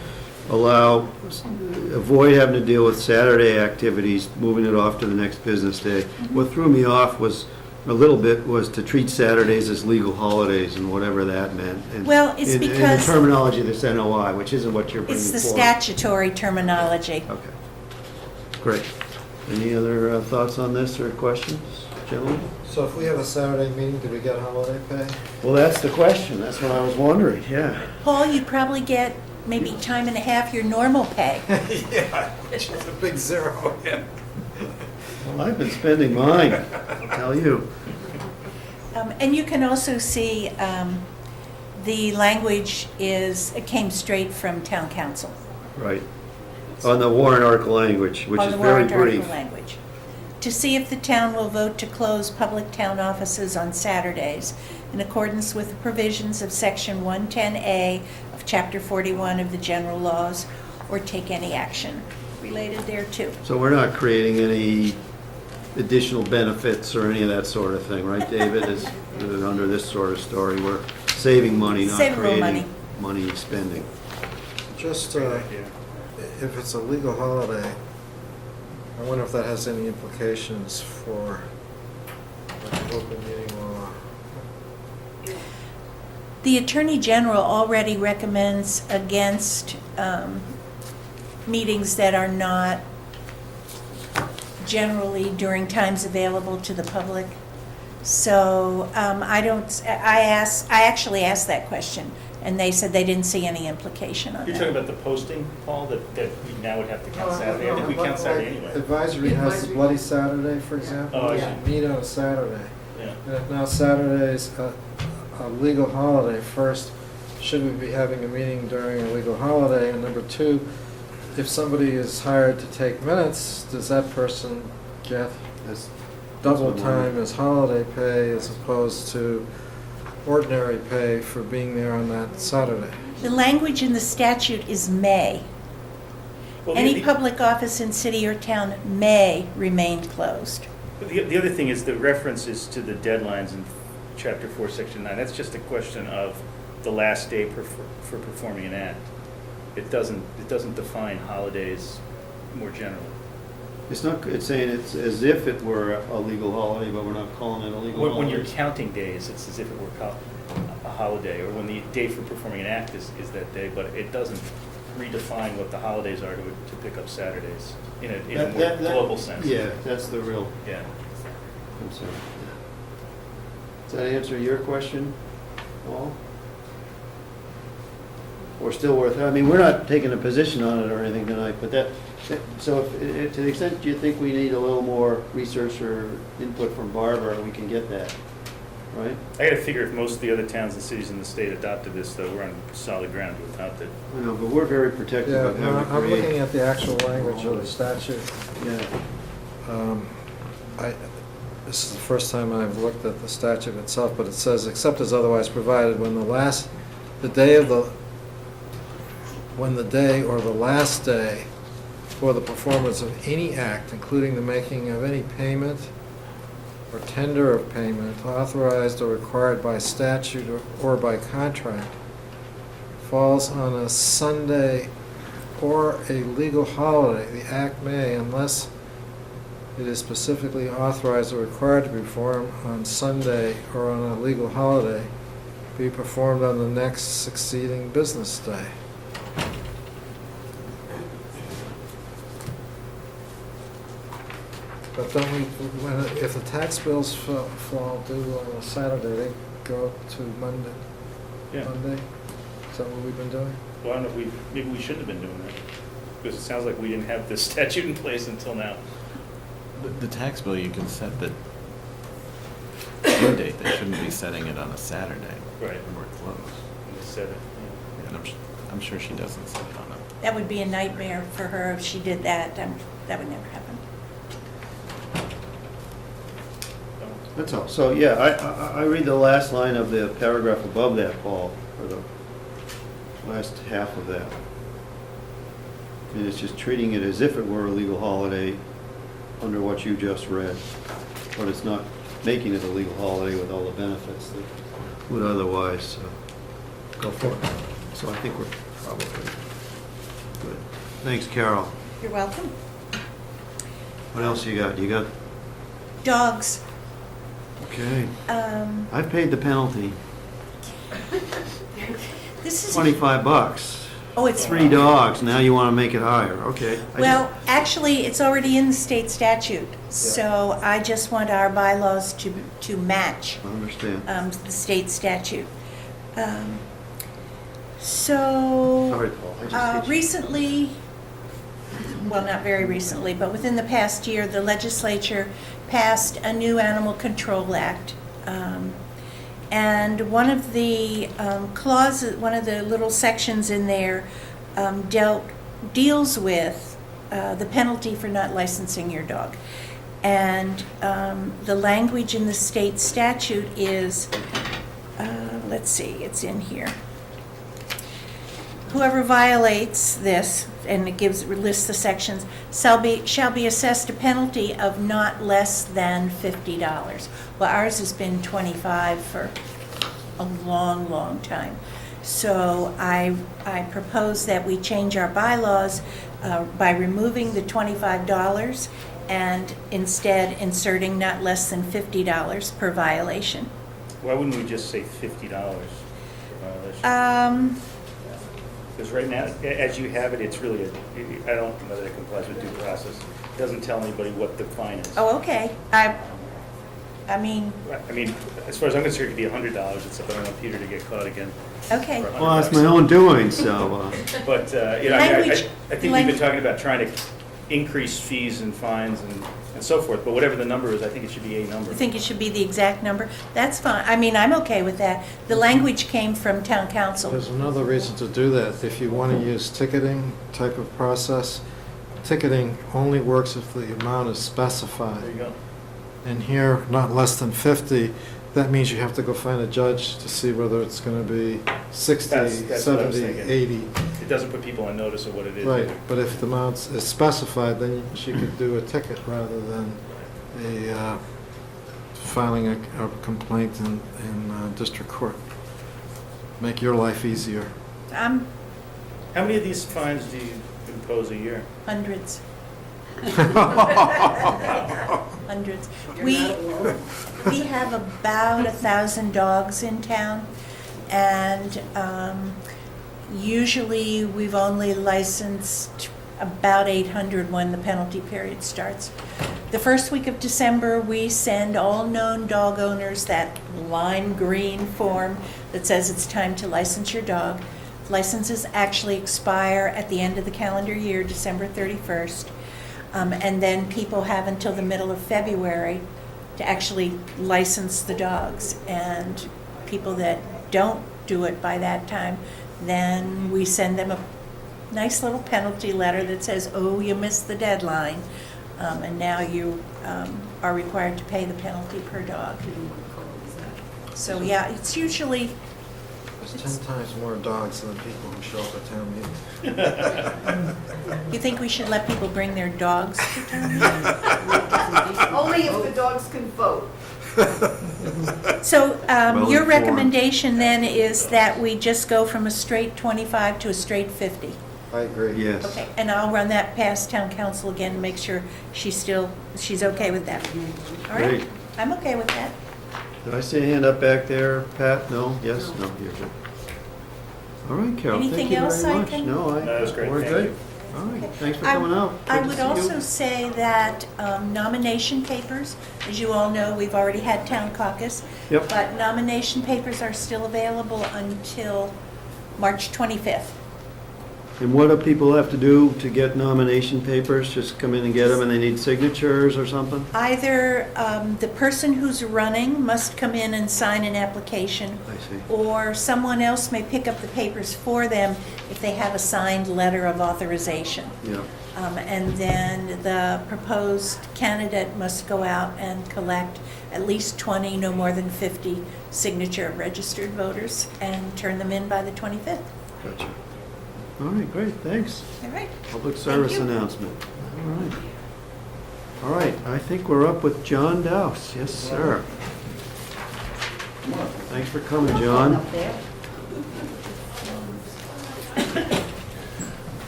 avoid having to deal with Saturday activities, moving it off to the next business day. What threw me off was to treat Saturdays as legal holidays and whatever that meant. And Well, it's in because- the terminology of this NOI, which isn't what you're bringing It's forward. the statutory terminology. Okay, great. Any other thoughts on this or questions, gentlemen? So if we have a Saturday meeting, do we get holiday pay? Well, that's the question, that's what I was wondering, yeah. Paul, you probably get maybe time and a half your normal pay. Yeah, it's a big zero, yeah. Well, I've been spending mine, I'll tell you. And you can also see the language it came straight from town council. Right. On the warrant article language, which On is the very warrant article brief. language. To see if the town will vote to close public town offices on Saturdays in accordance with the provisions of Section 110A of Chapter 41 of the general laws, or take any action related thereto. So we're not creating any additional benefits or any of that sort of thing, right, David? Is under this sort of story, we're saving money, not Save a little creating money spending. Just, if it's a legal holiday, I wonder if that has any implications for like, open meeting law. The Attorney General already recommends against meetings that are not generally during times available to the public. So I actually asked that question, and they said they didn't see any implication on You're talking that. about the posting, Paul, that we now would have to count Saturday? I think we count Saturday anyway. Advisory has Bloody Saturday, for example. Oh, I We see. meet on a Saturday. Yeah. And if now Saturday's a legal holiday, first, should we be having a meeting during a legal holiday? And number two, if somebody is hired to take minutes, does that person get That's double what I'm wondering. time as holiday pay as opposed to ordinary pay for being there on that Saturday? The language in the statute is may. Well, Any public office in city or town may remain closed. The other thing is the references to the deadlines in Chapter 4, Section 9. That's just a question of the last day for performing an act. It doesn't define holidays more generally. It's saying it's as if it were a legal holiday, but we're not calling it a legal holiday. When you're counting days, it's as if it were a holiday, or when the day for performing an act is that day, but it doesn't redefine what the holidays are to pick up Saturdays in a more global sense. Yeah, that's the real Yeah. concern. Does that answer your question, Paul? Or still worth, I mean, we're not taking a position on it or anything tonight, but so to the extent you think we need a little more research or input from Barbara, we can get that, right? I gotta figure if most of the other towns and cities in the state adopted this, though, we're on solid ground without it. I know, but we're very protective Yeah, of no, having to I'm looking create. at the actual language of the statute. Yeah, This is the first time I've looked at the statute itself, but it says, except as otherwise provided, when the day or the last day for the performance of any act, including the making of any payment or tender of payment authorized or required by statute or by contract, falls on a Sunday or a legal holiday, the act may, unless it is specifically authorized or required to be performed on Sunday or on a legal holiday, be performed on the next succeeding business day. But don't if the tax bills fall due on a Saturday, they go to Monday? Yeah. Monday? Is that what we've been doing? Well, I don't know if maybe we shouldn't have been doing that, because it sounds like we didn't have this statute in place until now. The tax bill, you can set the due date. They shouldn't be setting it on a Saturday. Right. When we're closed. We said it, yeah. And I'm sure she doesn't set it on a. That would be a nightmare for her if she did that. That would never happen. That's all. So, yeah, I read the last line of the paragraph above that, Paul, or the last half of that. And it's just treating it as if it were a legal holiday under what you just read. But it's not making it a legal holiday with all the benefits that would otherwise go for it. So I think we're probably good. Thanks, Carol. You're welcome. What else you got? You got, Dogs. okay. I've paid the penalty, This is, $25. oh, it's, 3 dogs, now you want to make it higher, okay. well, actually, it's already in the state statute. So I just want our bylaws to match I understand. the state statute. So. Sorry, Paul, I just hit you. Recently, well, not very recently, but within the past year, the legislature passed a new Animal Control Act. And one of the clauses, one of the little sections in there deals with the penalty for not licensing your dog. And the language in the state statute is, let's see, it's in here. Whoever violates this, and it lists the sections, shall be assessed a penalty of not less than $50. Well, ours has been $25 for a long, long time. So I propose that we change our bylaws by removing the $25 and instead inserting not less than $50 per violation. Why wouldn't we just say $50 for violation? Because right now, as you have it, it's really, I don't know that it complies with due process. It doesn't tell anybody what the fine is. Oh, okay. I mean, As far as I'm concerned, it could be $100. It's up, I don't want Peter to get caught again. okay. for $100. Well, that's my own doing, so, But, I Language- think we've been talking about trying to increase fees and fines and so forth, but whatever the number is, I think it should be a number. You think it should be the exact number? That's fine. I mean, I'm okay with that. The language came from town council. There's another reason to do that. If you want to use ticketing type of process, ticketing only works if the amount is specified. There you go. And here, not less than 50, that means you have to go find a judge to see whether it's going to be 60, That's what I was 70, thinking. 80. It doesn't put people on notice of what it is. Right, but if the amount is specified, then she could do a ticket rather than filing a complaint in district court. Make your life easier. How many of these fines do you impose a year? Hundreds. Hundreds. We have about 1,000 dogs in town, and usually we've only licensed about 800 when the penalty period starts. The first week of December, we send all known dog owners that lime green form that says it's time to license your dog. Licenses actually expire at the end of the calendar year, December 31st. And then people have until the middle of February to actually license the dogs. And people that don't do it by that time, then we send them a nice little penalty letter that says, oh, you missed the deadline. And now you are required to pay the penalty per dog. So, yeah, it's usually, There's 10 times more dogs than people who show up at town meetings. you think we should let people bring their dogs to town meeting? Only if the dogs can vote. So Well your informed. recommendation then is that we just go from a straight 25 to a straight 50? I agree. yes. Okay, and I'll run that past town council again, and make sure she's okay with that. All right, Great. I'm okay with that. Did I see a hand up back there, Pat? No? Yes? No, you're good. All right, Carol, thank Anything you else very I much. can- No, That was great, we're thank good. you. All right, thanks for I- coming out. I Good to would see you. also say that nomination papers, as you all know, we've already had town caucus. Yep. But nomination papers are still available until March 25th. And what do people have to do to get nomination papers? Just come in and get them, and they need signatures or something? Either the person who's running must come in and sign an application, I see. or someone else may pick up the papers for them if they have a signed letter of authorization. Yeah. And then the proposed candidate must go out and collect at least 20, no more than 50 signature registered voters and turn them in by the 25th. Gotcha. All right, great, thanks. All right. Public service you. announcement. All right. All right, I think we're up with John Dowse. Yes, sir. Thanks for coming, John.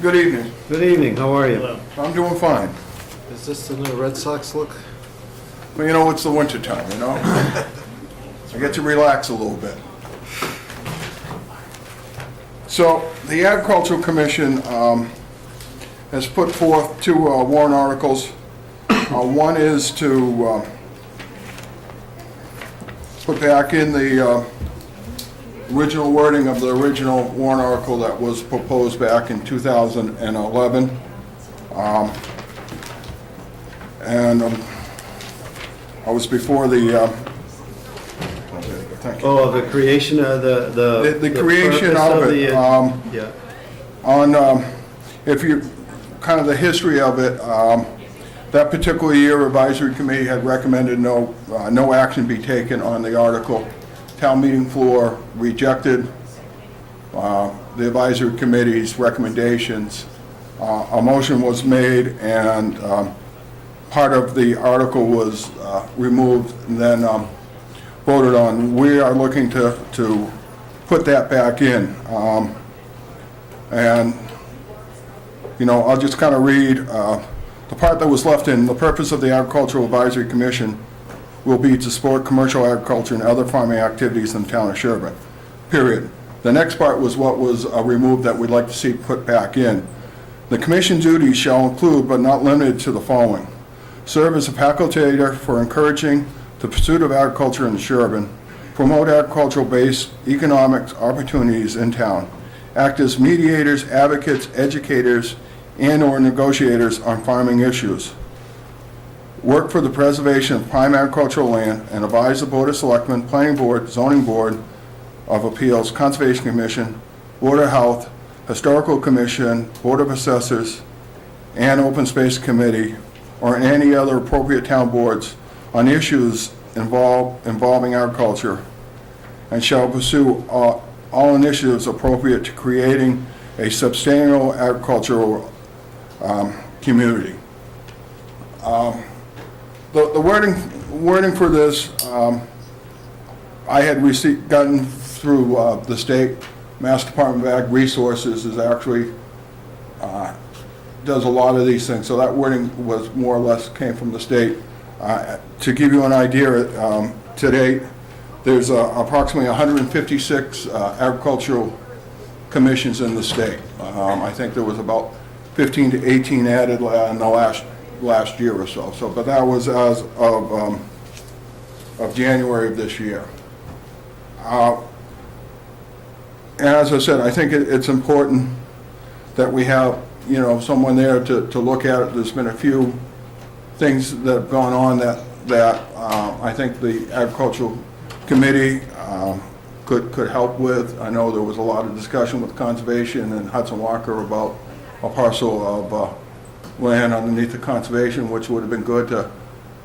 Good evening. Good evening, how are you? I'm doing fine. Is this the new Red Sox look? Well, you know, it's the winter time, you know? I get to relax a little bit. So, the Agricultural Commission has put forth two warrant articles. One is to put back in the original wording of the original warrant article that was proposed back in 2011. I was before the, thank you. Oh, the creation of The creation purpose of it, yeah. on, if you, kind of the history of it, that particular year, advisory committee had recommended no action be taken on the article. Town meeting floor rejected the advisory committee's recommendations. A motion was made, and part of the article was removed and then voted on. We are looking to put that back in. And, you know, I'll just kind of read the part that was left in. The purpose of the Agricultural Advisory Commission will be to support commercial agriculture and other farming activities in the town of Sherborn, period. The next part was what was removed that we'd like to see put back in. The commission duties shall include, but not limited to, the following: serve as a facilitator for encouraging the pursuit of agriculture in Sherborn, promote agricultural-based economic opportunities in town, act as mediators, advocates, educators, and/or negotiators on farming issues, work for the preservation of prime agricultural land, and advise the Board of Selectmen, Planning Board, Zoning Board of Appeals, Conservation Commission, Board of Health, Historical Commission, Board of Assessors, and Open Space Committee, or any other appropriate town boards on issues involving agriculture, and shall pursue all initiatives appropriate to creating a sustainable agricultural community. The wording for this, I had gotten through the state. Mass Department of Ag Resources is actually does a lot of these things, so that wording was more or less came from the state. To give you an idea, to date, there's approximately 156 agricultural commissions in the state. I think there was about 15 to 18 added in the last year or so. But that was as of January of this year. And as I said, I think it's important that we have, you know, someone there to look at it. There's been a few things that have gone on that I think the Agricultural Committee could help with. I know there was a lot of discussion with Conservation and Hudson Walker about a parcel of land underneath the Conservation, which would have been good to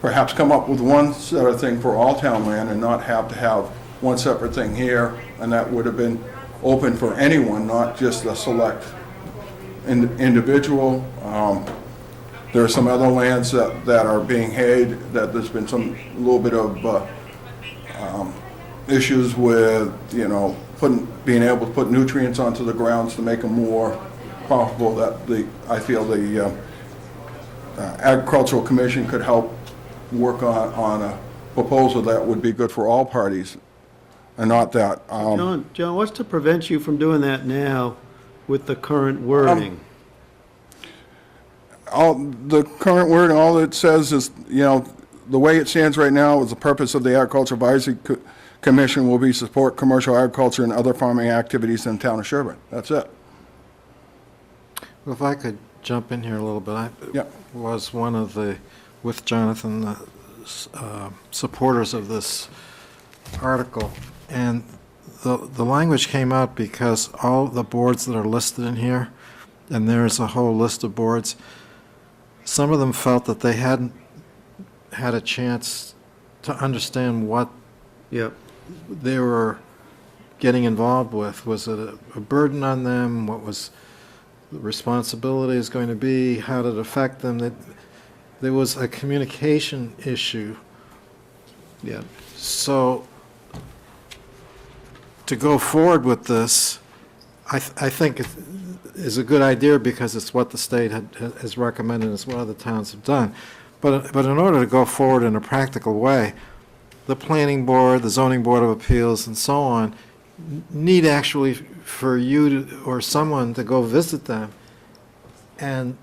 perhaps come up with one set of thing for all town land and not have to have one separate thing here, and that would have been open for anyone, not just a select individual. There are some other lands that are being hayed, that there's been some little bit of issues with, you know, being able to put nutrients onto the grounds to make them more profitable. That I feel the Agricultural Commission could help work on a proposal that would be good for all parties, and not that. John, what's to prevent you from doing that now with the current wording? The current wording, all it says is, you know, the way it stands right now is the purpose of the Agricultural Advisory commission will be support commercial agriculture and other farming activities in the town of Sherborn. That's it. Well, if I could jump in here a little bit, I Yep. was one of the, with Jonathan, the supporters of this article, and the language came out because all the boards that are listed in here, and there's a whole list of boards, some of them felt that they hadn't had a chance to understand what Yep. they were getting involved with. Was it a burden on them? What was the responsibility is going to be? How did it affect them? That there was a communication issue. Yeah. So to go forward with this, I think it is a good idea because it's what the state has recommended, it's what other towns have done. But in order to go forward in a practical way, the planning board, the zoning board of appeals, and so on, need actually for you to, or someone to go visit them and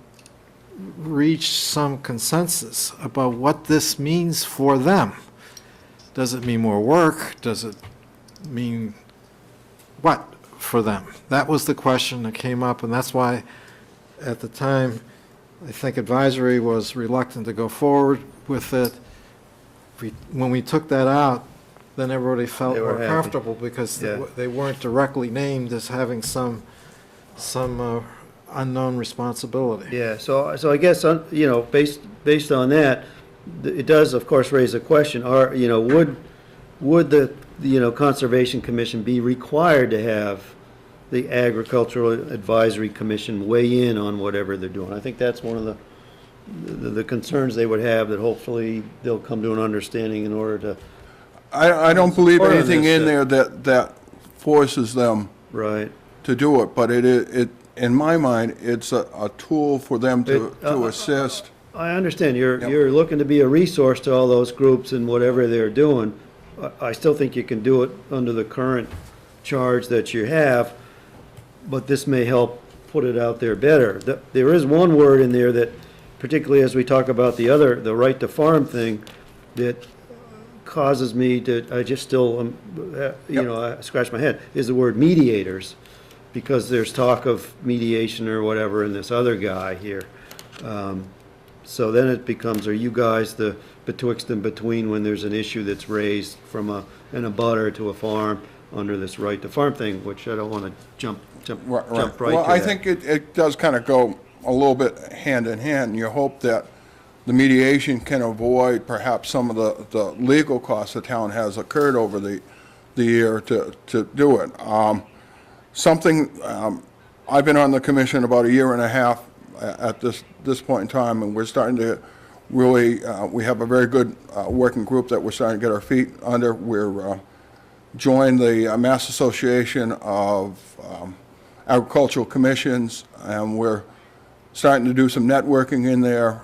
reach some consensus about what this means for them. Does it mean more work? Does it mean what for them? That was the question that came up, and that's why at the time I think advisory was reluctant to go forward with it. When we took that out, then everybody felt They were more happy. comfortable because Yeah. they weren't directly named as having some unknown responsibility. Yeah, so I guess, you know, based on that, it does, of course, raise a question, would the, Conservation Commission be required to have the Agricultural Advisory Commission weigh in on whatever they're doing? I think that's one of the concerns they would have, that hopefully they'll come to an understanding in order to, I don't believe Support on anything this, in there that forces them right? to do it, but it in my mind, it's a tool for them to assist. I understand, Yep. you're looking to be a resource to all those groups and whatever they're doing. I still think you can do it under the current charge that you have, but this may help put it out there better. There is one word in there that, particularly as we talk about the right to farm thing, that causes me to, I just still, I scratch my head, is the word mediators, because there's talk of mediation or whatever in this other guy here. So then it becomes, are you guys the betwixt and between when there's an issue that's raised from an abutter to a farm under this right to farm thing, which I don't want to jump right to that. Well, I think it does kind of go a little bit hand in hand. You hope that the mediation can avoid perhaps some of the legal costs the town has occurred over the year to do it. I've been on the commission about a year and a half at this point in time, and we're starting to really, we have a very good working group that we're starting to get our feet under. We're joined the Mass Association of Agricultural Commissions, and we're starting to do some networking in there.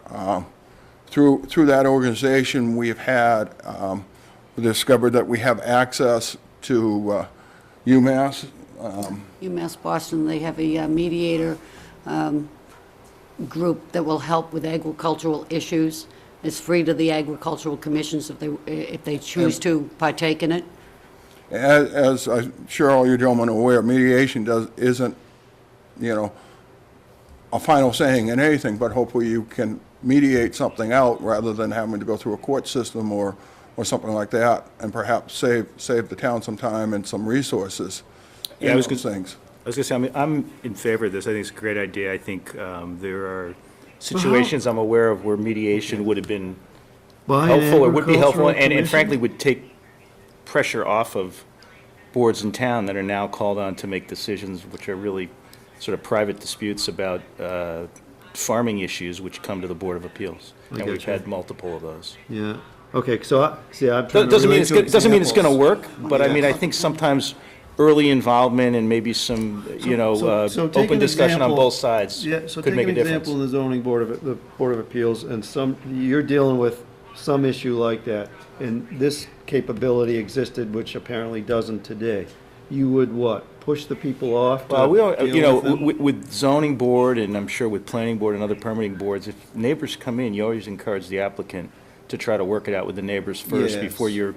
Through that organization, we've had, we discovered that we have access to UMass. UMass Boston, they have a mediator group that will help with agricultural issues. It's free to the agricultural commissions if they choose to partake in it. As I'm sure all you gentlemen are aware, mediation isn't, a final saying in anything, but hopefully you can mediate something out rather than having to go through a court system or something like that, and perhaps save the town some time and some resources. Yeah, I was those gonna- things. I was going to say, I'm in favor of this. I think it's a great idea. I think there are situations I'm aware of where mediation would have been By an helpful, or would be helpful, agricultural and commission? frankly would take pressure off of boards in town that are now called on to make decisions which are really sort of private disputes about farming issues which come to the Board of Appeals. I And we've gotcha. had multiple of those. Yeah, okay, so, I'm trying to Doesn't mean relate it's to good, doesn't mean it's going to examples. work, but I mean, I think sometimes early involvement and maybe some, So take open an discussion on example- both sides Yeah, so could take make an a difference. example in the zoning board the Board of Appeals, and you're dealing with some issue like that, and this capability existed, which apparently doesn't today. You would what? Push the people off to Well, we are, deal with them? with zoning board, and I'm sure with planning board and other permitting boards, if neighbors come in, you always encourage the applicant to try to work it out with the neighbors first Yes. before you're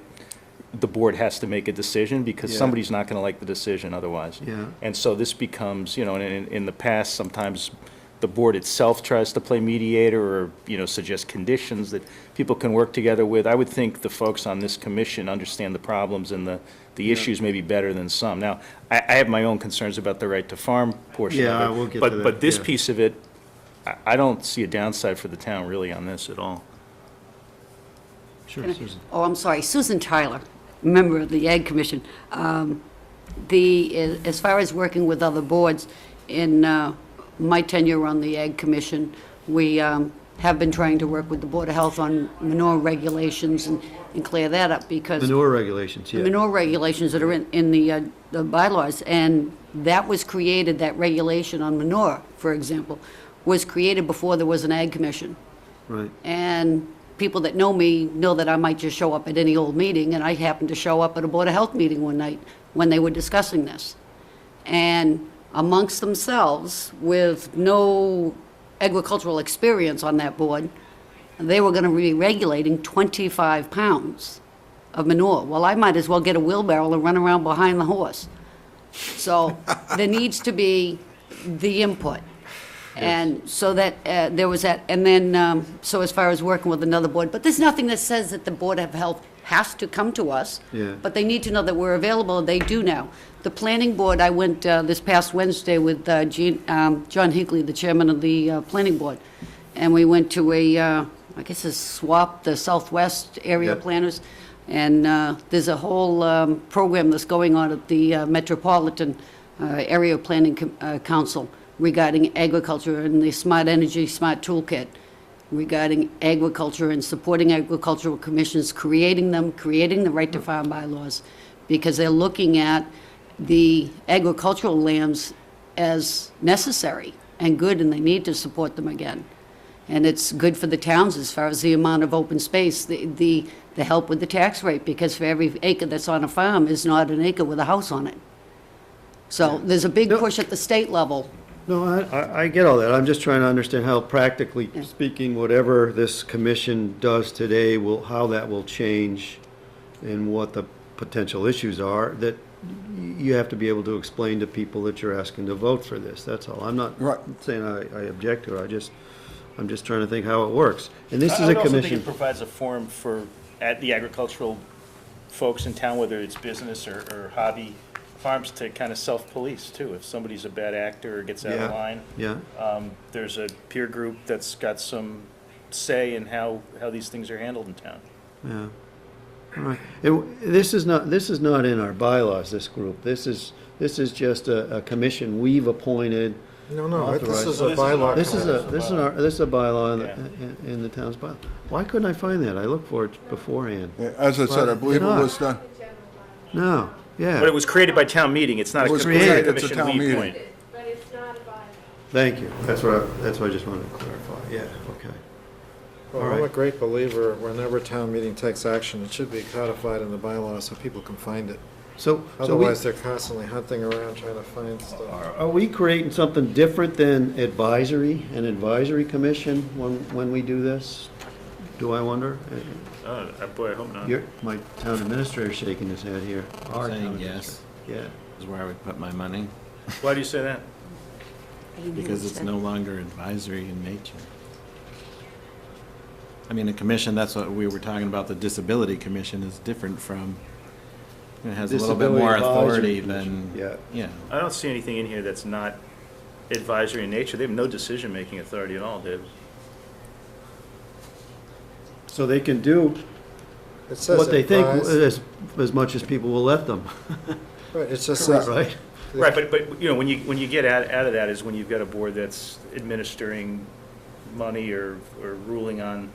the board has to make a decision, because Yeah. somebody's not going to like the decision otherwise. Yeah. And so this becomes, in the past, sometimes the board itself tries to play mediator or, suggest conditions that people can work together with. I would think the folks on this commission understand the problems and the issues maybe better than some. Now, I have my own concerns about the right to farm portion of it. Yeah, we'll get to that, But this yeah. piece of it, I don't see a downside for the town really on this at all. Sure, Susan. Oh, I'm sorry, Susan Tyler, member of the Ag Commission. As far as working with other boards, in my tenure on the Ag Commission, we have been trying to work with the Board of Health on manure regulations and clear that up, because Manure regulations, yeah. manure regulations that are in the bylaws, and that was created, that regulation on manure, for example, was created before there was an Ag Commission. Right. And people that know me know that I might just show up at any old meeting, and I happened to show up at a Board of Health meeting one night when they were discussing this. And amongst themselves, with no agricultural experience on that board, they were going to be regulating 25 pounds of manure. Well, I might as well get a wheelbarrow and run around behind the horse. So there needs to be the input. And so that, there was that, and then, so as far as working with another board, but there's nothing that says that the Board of Health has to come to us. Yeah. But they need to know that we're available, and they do now. The Planning Board, I went this past Wednesday with John Hinckley, the chairman of the Planning Board, and we went to I guess a swap, the Southwest area Yep. planners, and there's a whole program that's going on at the Metropolitan Area Planning Council regarding agriculture and the Smart Energy Smart Toolkit, regarding agriculture and supporting agricultural commissions, creating the right to farm bylaws, because they're looking at the agricultural lands as necessary and good, and they need to support them again. And it's good for the towns as far as the amount of open space, the help with the tax rate, because for every acre that's on a farm is not an acre with a house on it. So there's a big push at the state level. No, I get all that. I'm just trying to understand how, practically speaking, whatever this commission does today, how that will change and what the potential issues are, that you have to be able to explain to people that you're asking to vote for this. That's all. I'm not Right. saying I object to it. I'm just trying to think how it works. And this is I a would also think commission. it provides a forum for the agricultural folks in town, whether it's business or hobby farms, to kind of self-police too. If somebody's a bad actor or gets out of Yeah. line, Yeah, there's a peer group that's got some say in how these things are handled in town. yeah. All right. This is not in our bylaws, this group. This is just a commission we've appointed. No, this Authorized. is a bylaw. This is a bylaw Yeah. in the town's bylaw. Why couldn't I find that? I looked for it beforehand. Yeah, as I said, I believe it You're not. was done. No, yeah. But it was created by town meeting. It's not It a was commission created. It's a commission town we meeting. appoint. Thank you. That's what I just wanted to clarify. Yeah, okay. Well, All I'm a right. great believer, whenever town meeting takes action, it should be codified in the bylaws so people can find it. So Otherwise, they're constantly hunting around trying to find stuff. are we creating something different than an advisory commission when we do this? Do I wonder? Oh, boy, I hope not. My town administrator's shaking his head here. Our town Saying yes administrator. is where I would put my money, Why do you say that? because it's no longer advisory in nature. I mean, a commission, that's what we were talking about, the Disability Commission is different from, it has a little bit Disability more Advisory authority Commission, than, yeah. I don't see anything in here that's not advisory in nature. They have no decision-making authority at all, Dave. So they can do It says what they think advise. as much as people will let them, Right, it just Correct. says, right? Right, but when you get out of that is when you've got a board that's administering money or ruling on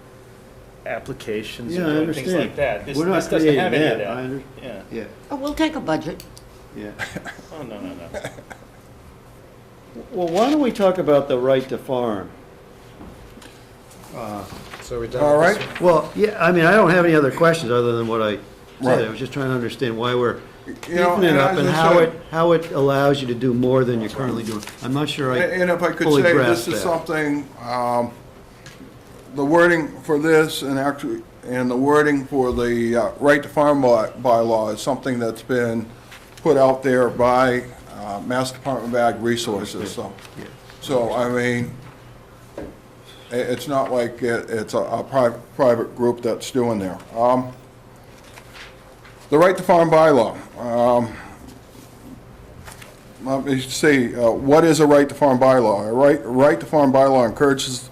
applications Yeah, I or things understand. like that. This We're not doesn't have creating any of that. that. Yeah. Yeah, Oh, we'll take a budget. yeah. Oh, no. Well, why don't we talk about the right to farm? so we done. All with this right. one? Well, yeah, I mean, I don't have any other questions other than what I said. Right. I was just trying to understand why we're You know, beefing it up as and I said- how it allows you to do more than you're currently doing. I'm not sure And if I could fully say, grasp this is that. something, the wording for this, and actually, and the wording for the right to farm bylaw is something that's been put out there by Mass Department of Ag Resources. So I mean, it's not like it's a private group that's doing there. The right to farm bylaw. Let me see, what is a right to farm bylaw? A right to farm bylaw encourages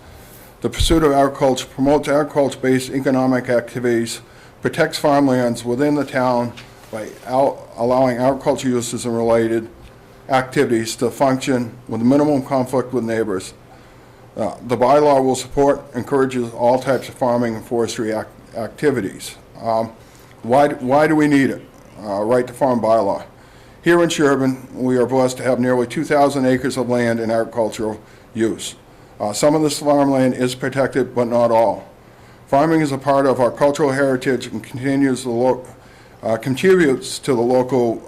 the pursuit of agriculture, promotes agriculture-based economic activities, protects farmlands within the town by allowing agriculture uses and related activities to function with minimum conflict with neighbors. The bylaw will support, encourages all types of farming and forestry activities. Why do we need it? Right to farm bylaw. Here in Sherborn, we are blessed to have nearly 2,000 acres of land in agricultural use. Some of this farmland is protected, but not all. Farming is a part of our cultural heritage and contributes to the local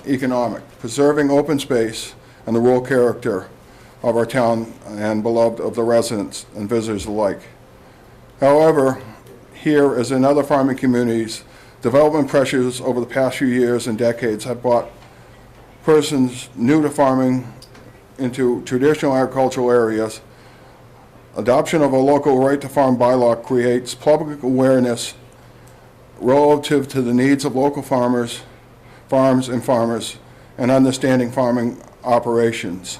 economic, preserving open space and the rural character of our town and beloved of the residents and visitors alike. However, here, as in other farming communities, development pressures over the past few years and decades have brought persons new to farming into traditional agricultural areas. Adoption of a local right to farm bylaw creates public awareness relative to the needs of local farms and farmers, and understanding farming operations.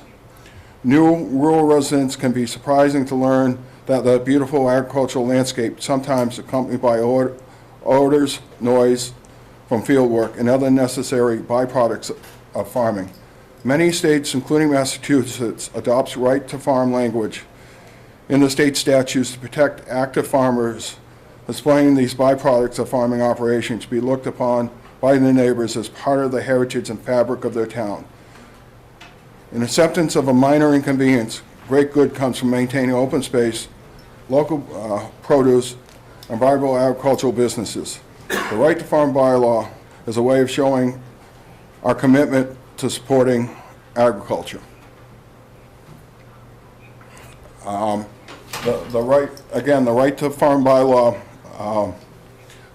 New rural residents can be surprising to learn that the beautiful agricultural landscape, sometimes accompanied by odors, noise from fieldwork, and other necessary byproducts of farming. Many states, including Massachusetts, adopts right to farm language in the state statutes to protect active farmers, displaying these byproducts of farming operations to be looked upon by the neighbors as part of the heritage and fabric of their town. In acceptance of a minor inconvenience, great good comes from maintaining open space, local produce, and viable agricultural businesses. The right to farm bylaw is a way of showing our commitment to supporting agriculture. The right to farm bylaw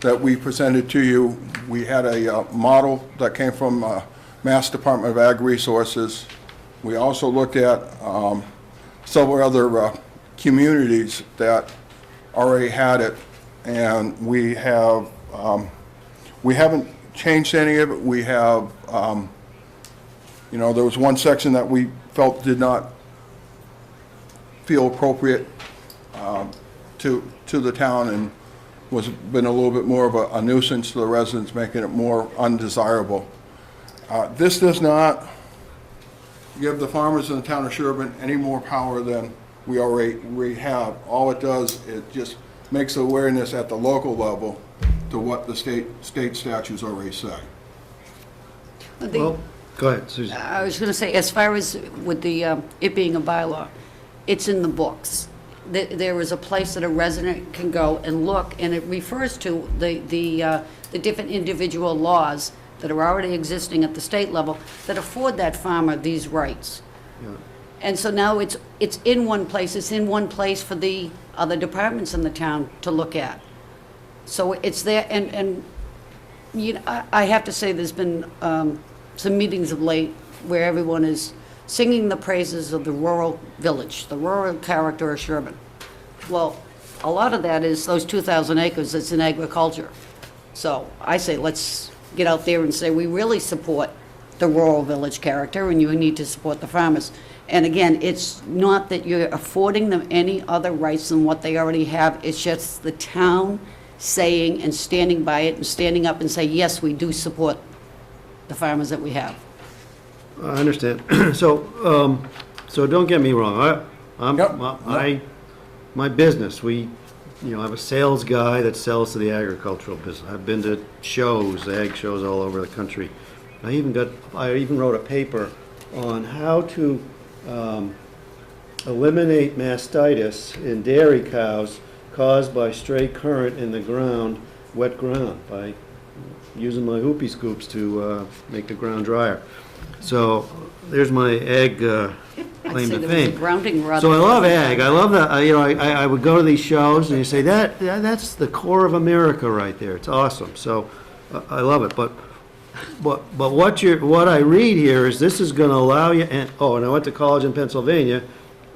that we presented to you, we had a model that came from Mass Department of Ag Resources. We also looked at several other communities that already had it, and we haven't changed any of it. We have, there was one section that we felt did not feel appropriate to the town and been a little bit more of a nuisance to the residents, making it more undesirable. This does not give the farmers in the town of Sherborn any more power than we already have. All it does, it just makes awareness at the local level to what the state statutes already say. Well, go ahead, Susan. I was going to say, as far as with the it being a bylaw, it's in the books. There is a place that a resident can go and look, and it refers to the different individual laws that are already existing at the state level that afford that farmer these rights. Yeah. And so now it's in one place. It's in one place for the other departments in the town to look at. So it's there, and I have to say there's been some meetings of late where everyone is singing the praises of the rural village, the rural character of Sherborn. Well, a lot of that is those 2,000 acres that's in agriculture. So I say let's get out there and say we really support the rural village character, and you need to support the farmers. And again, it's not that you're affording them any other rights than what they already have. It's just the town saying and standing by it and standing up and say, yes, we do support the farmers that we have. I understand. So don't get me wrong. My business, I have a sales guy that sells to the agricultural business. I've been to shows, ag shows all over the country. I even wrote a paper on how to eliminate mastitis in dairy cows caused by stray current in the ground, wet ground, by using my hoopy scoops to make the ground drier. So there's my ag claim say to there was a fame. grounding rod. So I love ag. I love that. You know, I would go to these shows and you say that's the core of America right there. It's awesome. So I love it. But what I read here is this is going to allow you. And I went to college in Pennsylvania,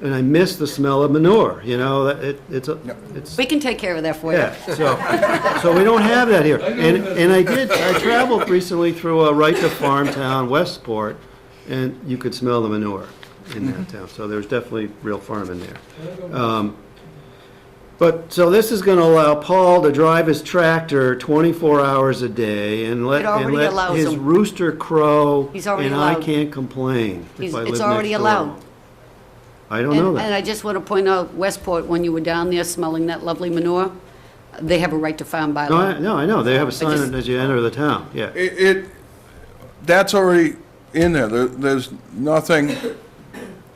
and I miss the smell of manure. You know, it's. We can take care of that for you. Yeah, so we don't have that here. And I traveled recently through a right to farm town, Westport, and you could smell the manure in that town. So there's definitely real farming there. So this is going to allow Paul to drive his tractor 24 hours a day and let It already allows his him. rooster crow, He's already and I allowed. can't complain if I live It's next already door. allowed. I don't know And that. I just want to point out, Westport, when you were down there smelling that lovely manure, they have a right to farm bylaw. No, I know. They have a sign just- as you enter the town, yeah. That's already in there. There's nothing,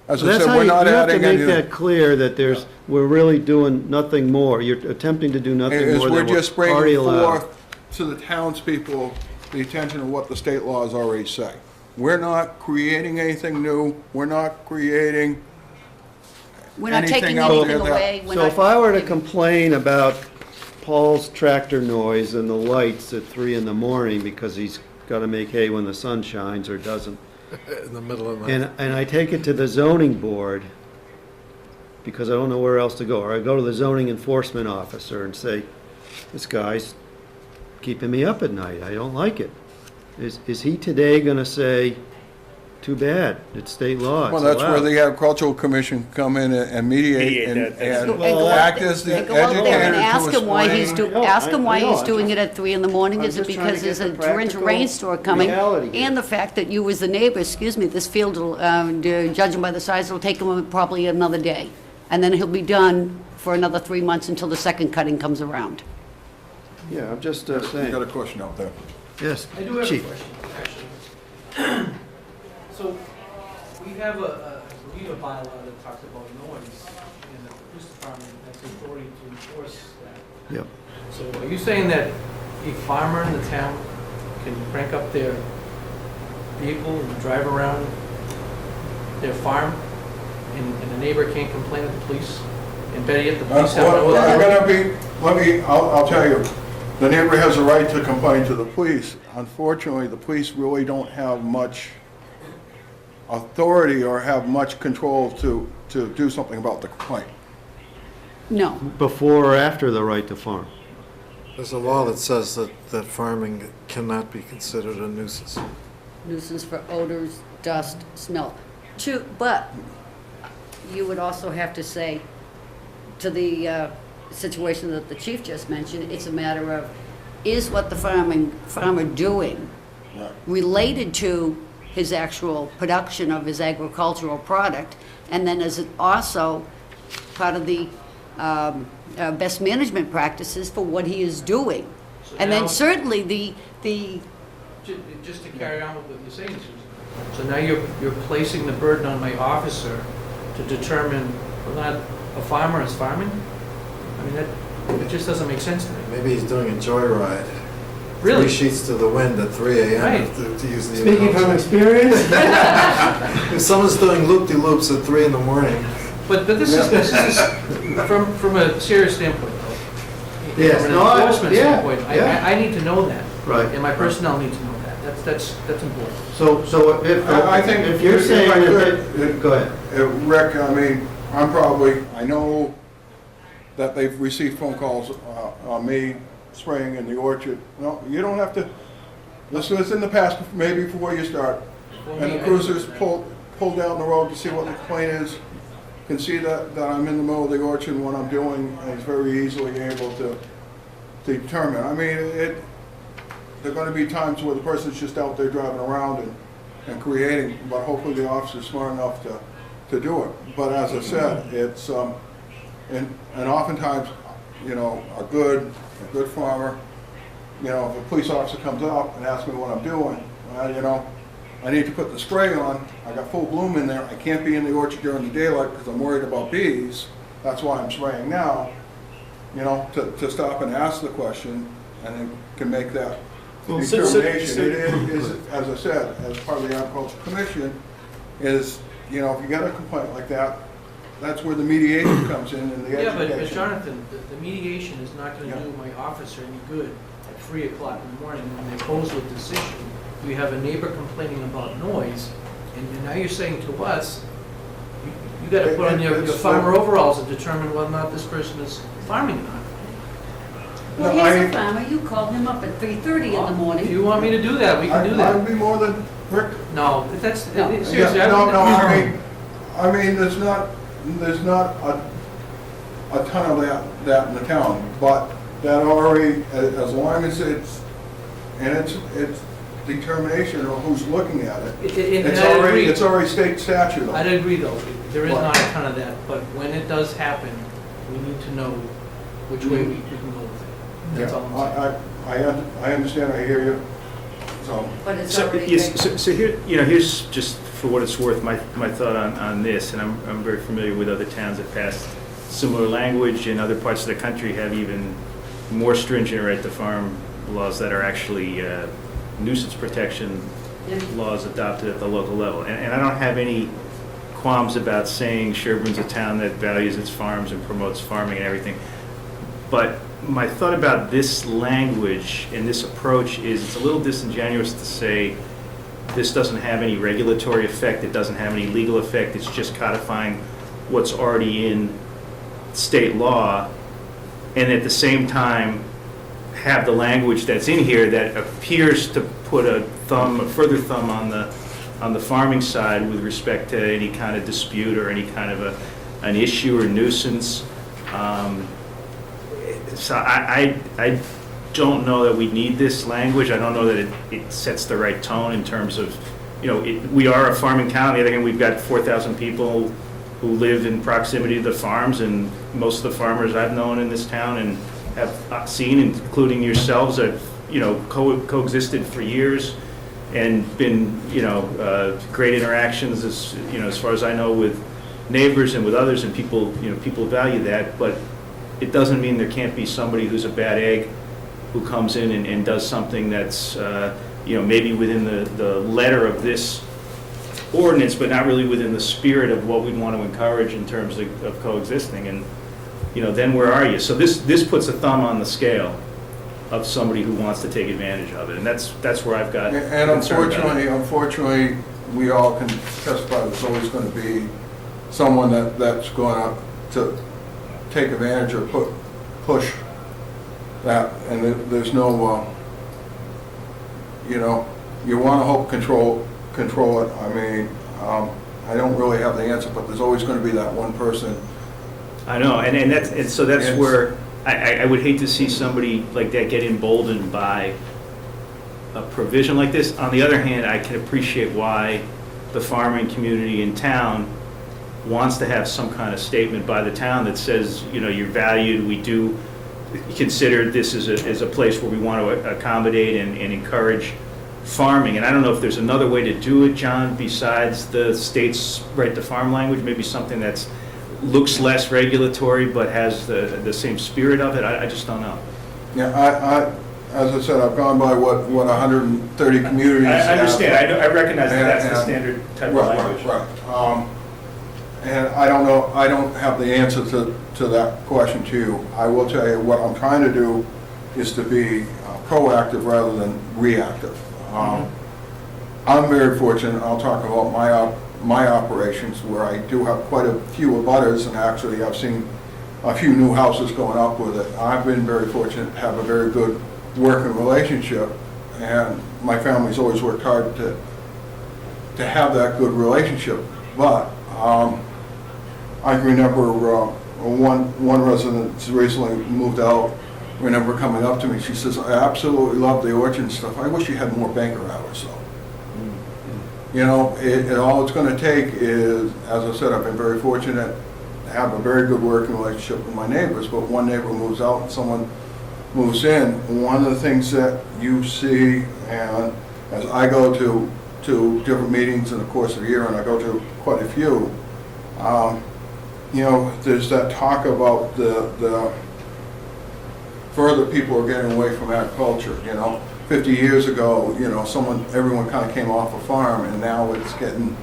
as I That's said, how we're you not have to adding make anything. that clear, that we're really doing nothing more. You're attempting to do nothing Is more we're than just what's already bringing allowed. forth to the townspeople the attention of what the state laws already say. We're not creating anything new. We're not creating We're not anything taking out anything there that- away. We're So not- if I were to complain about Paul's tractor noise and the lights at 3 in the morning because he's got to make hay when the sun shines or doesn't, In the middle of the night. and I take it to the zoning board because I don't know where else to go, or I go to the zoning enforcement officer and say, this guy's keeping me up at night, I don't like it. Is he today going to say, too bad, it's state law, Well, it's that's where allowed? the agricultural commission come in and mediate and Mediate that. and act as the And go out there and educator ask him why he's to explain. ask him why I know, he's I'm doing just- it at 3 in the morning. I'm Is it just trying to because there's a get the torrential practical rainstorm coming? reality here. And the fact that you as the neighbor, this field, will, judging by the size, will take him probably another day. And then he'll be done for another 3 months until the second cutting comes around. Yeah, I'm just You saying. got a question out there? Yes, I do have a Chief. question, actually. So, we have a bylaw that talks about noise, and the police department has the authority to enforce that. Yep. So are you saying that a farmer in the town can crank up their vehicle and drive around their farm, and the neighbor can't complain at the police? And better yet, the police have no Well, authority? I'll tell you, the neighbor has a right to complain to the police. Unfortunately, the police really don't have much authority or have much control to do something about the complaint. No. Before or after the right to farm? There's a law that says that farming cannot be considered a nuisance. Nuisance for odors, dust, smell. But you would also have to say, to the situation that the chief just mentioned, it's a matter of, is what the farmer doing Right. related to his actual production of his agricultural product? And then is it also part of the best management practices for what he is doing? So And now- then certainly the Just to carry on with what you're saying, Susan. So now you're placing the burden on my officer to determine whether or not a farmer is farming? I mean, that just doesn't make sense to me. Maybe he's doing a joyride. Really? 3 sheets to the wind at 3 a.m. Right. to use the Speaking from analogy. experience? If someone's doing loop-de-loops at 3 in the morning, But this is from a serious standpoint, though. Yes, From no, an I- enforcement yeah, standpoint, yeah. I need to know that. Right. And my personnel need to know that. That's important. So I think if you're if saying I that, could, go ahead. Rick, I mean, I know that they've received phone calls on me spraying in the orchard. No, you don't have to, this was in the past, maybe before you start. And the cruisers pull down the road to see what the complaint is, can see that I'm in the middle of the orchard and what I'm doing, and is very easily able to determine. I mean, there are going to be times where the person's just out there driving around and creating, but hopefully the officer's smart enough to do it. But as I said, it's, and oftentimes, you know, a good farmer, you know, if a police officer comes up and asks me what I'm doing, well, you know, I need to put the spray on, I got full bloom in there, I can't be in the orchard during the daylight because I'm worried about bees, that's why I'm spraying now, you know, to stop and ask the question, and then can make that Well, determination. It is, as I said, as part of the agricultural commission, is you know, if you got a complaint like that, that's where the mediation comes in and the Yeah, but education. Jonathan, the mediation is not gonna Yeah. do my officer any good at 3 o'clock in the morning when they pose with this issue. We have a neighbor complaining about noise, and now you're saying to us, you gotta put on your farmer overalls and determine whether or not this person is farming or not. Well, No, he's a farmer, you called him up at 3:30 in the If morning. you want me to do that, we can do I'd that. be more than, Rick, No, that's, No. seriously, yeah, I no, would. no, I mean, there's not a ton of that in the town, but that already, as long as it's determination of who's looking at it, And I agree. it's already state statute. I'd agree, though, there is What? not a ton of that, but when it does happen, we need to know which way we can go with it. That's all I'm saying. I understand, I hear you, so. But it's So, already. yes, so here, you know, here's just for what it's worth, my thought on this, and I'm very familiar with other towns that passed similar language, and other parts of the country have even more stringent right to farm laws that are actually nuisance protection Yeah. laws adopted at the local level. And I don't have any qualms about saying Sherborne's a town that values its farms and promotes farming and everything. But my thought about this language and this approach is it's a little disingenuous to say this doesn't have any regulatory effect, it doesn't have any legal effect, it's just codifying what's already in state law, and at the same time have the language that's in here that appears to put a further thumb on the farming side with respect to any kind of dispute or any kind of an issue or nuisance. So I don't know that we need this language. I don't know that it sets the right tone in terms of, you know, we are a farming town. On the other hand, we've got 4,000 people who live in proximity to the farms, and most of the farmers I've known in this town and have seen, including yourselves, have, you know, coexisted for years and been, you know, great interactions, as, you know, as far as I know, with neighbors and with others, and people, you know, people value that, but it doesn't mean there can't be somebody who's a bad egg who comes in and does something that's, you know, maybe within the letter of this ordinance, but not really within the spirit of what we'd want to encourage in terms of coexisting. And, you know, then where are you? So this puts a thumb on the scale of somebody who wants to take advantage of it, and that's where I've got And concern about it. unfortunately, we all can testify there's always going to be someone that's going to take advantage or push that, and there's no, you know, you want to hope control it. I mean, I don't really have the answer, but there's always going to be that one person. I know, and so that's Yes. where I would hate to see somebody like that get emboldened by a provision like this. On the other hand, I can appreciate why the farming community in town wants to have some kind of statement by the town that says, you know, you're valued, we do consider this as a place where we want to accommodate and encourage farming. And I don't know if there's another way to do it, John, besides the state's right to farm language, maybe something that's looks less regulatory but has the same spirit of it. I just don't know. Yeah, as I said, I've gone by what 130 communities I have. understand, I recognize that that's the And- standard type of Right, language. right. And I don't know, I don't have the answer to that question to you. I will tell you, what I'm trying to do is to be proactive rather than reactive. I'm very fortunate, I'll talk about my operations, where I do have quite a few abutters, and actually I've seen a few new houses going up with it. I've been very fortunate to have a very good working relationship, and my family's always worked hard to have that good relationship. But I remember one resident that's recently moved out, remember coming up to me, she says, I absolutely love the orchard and stuff, I wish you had more banker hours though. You know, all it's going to take is, as I said, I've been very fortunate to have a very good working relationship with my neighbors, but one neighbor moves out and someone moves in. One of the things that you see, and as I go to different meetings in the course of the year, and I go to quite a few, you know, there's that talk about the further people are getting away from agriculture, you know. 50 years ago, you know, everyone kind of came off a farm, and now it's getting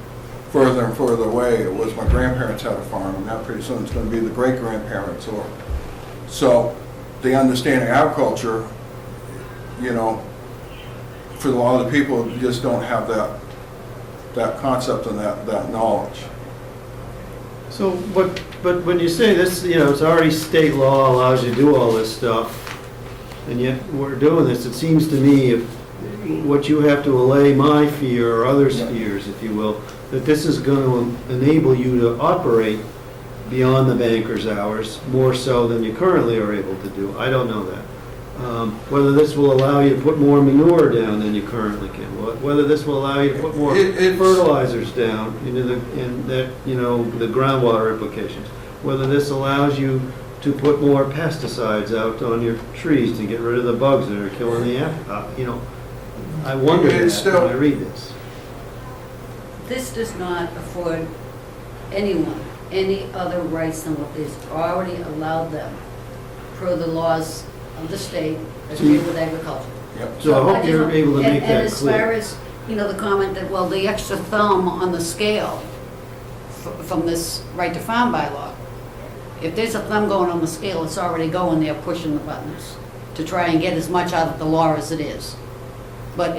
further and further away. It was my grandparents had a farm, and now pretty soon it's going to be the great-grandparents. So the understanding agriculture, you know, for a lot of the people who just don't have that concept and that knowledge. So, but when you say this, you know, it's already state law allows you to do all this stuff, and yet we're doing this, it seems to me, if what you have to allay my fear or others' fears, if you will, that this is going to enable you to operate beyond the banker's hours more so than you currently are able to do. I don't know that. Whether this will allow you to put more manure down than you currently can, whether this will allow you to put more fertilizers down into the groundwater implications, whether this allows you to put more pesticides out on your trees to get rid of the bugs that are killing the I wonder that when I read this. This does not afford anyone any other rights than what is already allowed them per the laws of the state that deal with agriculture. Yep. So I hope you're able to make that And as far clear. as, the comment that, well, the extra thumb on the scale from this right to farm bylaw, if there's a thumb going on the scale, it's already going there pushing the buttons to try and get as much out of the law as it is. But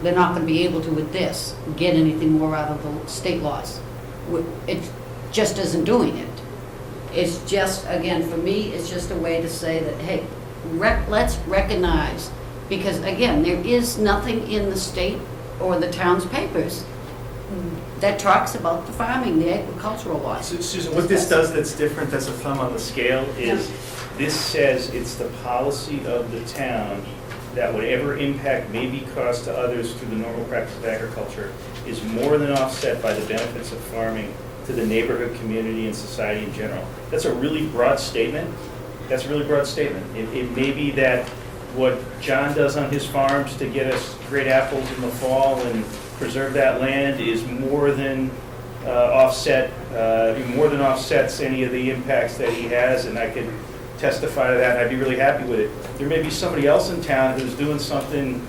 they're not going to be able to with this get anything more out of the state laws. It just isn't doing it. It's just, again, for me, it's just a way to say that, hey, let's recognize, because again, there is nothing in the state or the town's papers that talks about the farming, the agricultural laws. Susan, what this does that's different, that's a thumb on the scale, is this says it's the policy of the town that whatever impact may be caused to others through the normal practice of agriculture is more than offset by the benefits of farming to the neighborhood, community, and society in general. That's a really broad statement. That's a really broad statement. It may be that what John does on his farms to get us great apples in the fall and preserve that land is more than offsets any of the impacts that he has, and I could testify to that, and I'd be really happy with it. There may be somebody else in town who's doing something,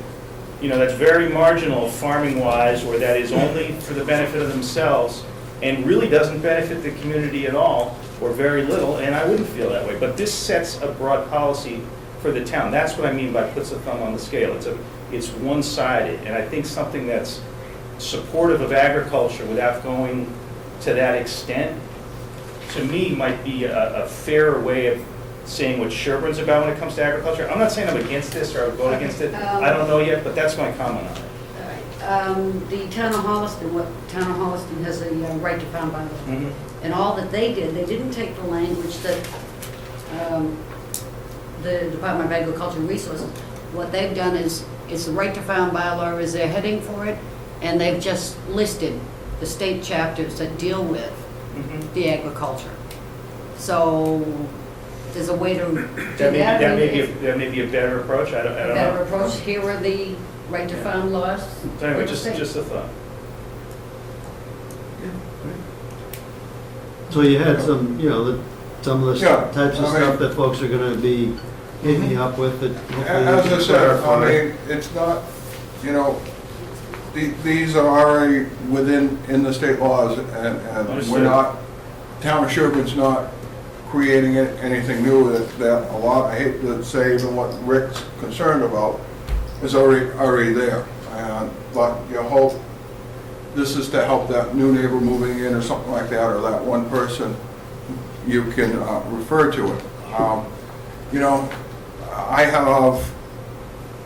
that's very marginal farming-wise, or that is only for the benefit of themselves, and really doesn't benefit the community at all, or very little, and I wouldn't feel that way. But this sets a broad policy for the town. That's what I mean by puts a thumb on the scale. It's one-sided, and I think something that's supportive of agriculture without going to that extent, to me, might be a fairer way of saying what Sherborn's about when it comes to agriculture. I'm not saying I'm against this or I would vote against it. I don't know yet, but that's my comment on it. The town of Holliston, has a right to farm bylaw. Mhm. And all that they didn't take the language that the Department of Agriculture and Resources, what they've done is, it's the right to farm bylaw is their heading for it, and they've just listed the state chapters that deal with the agriculture. So there's a way to do that. That may be a better approach. I don't know. Better approach. Here are the right to farm laws. So anyway, just a thought. So you had some, some of the types of stuff that folks are going to be hitting you up with that hopefully you As I can said, clarify. it's not, these are already in the state laws, and we're Understood. not, town of Sherborn's not creating anything new that a lot, I hate to say even what Rick's concerned about, is already there. But you hope this is to help that new neighbor moving in or something like that, or that one person you can refer to it. I have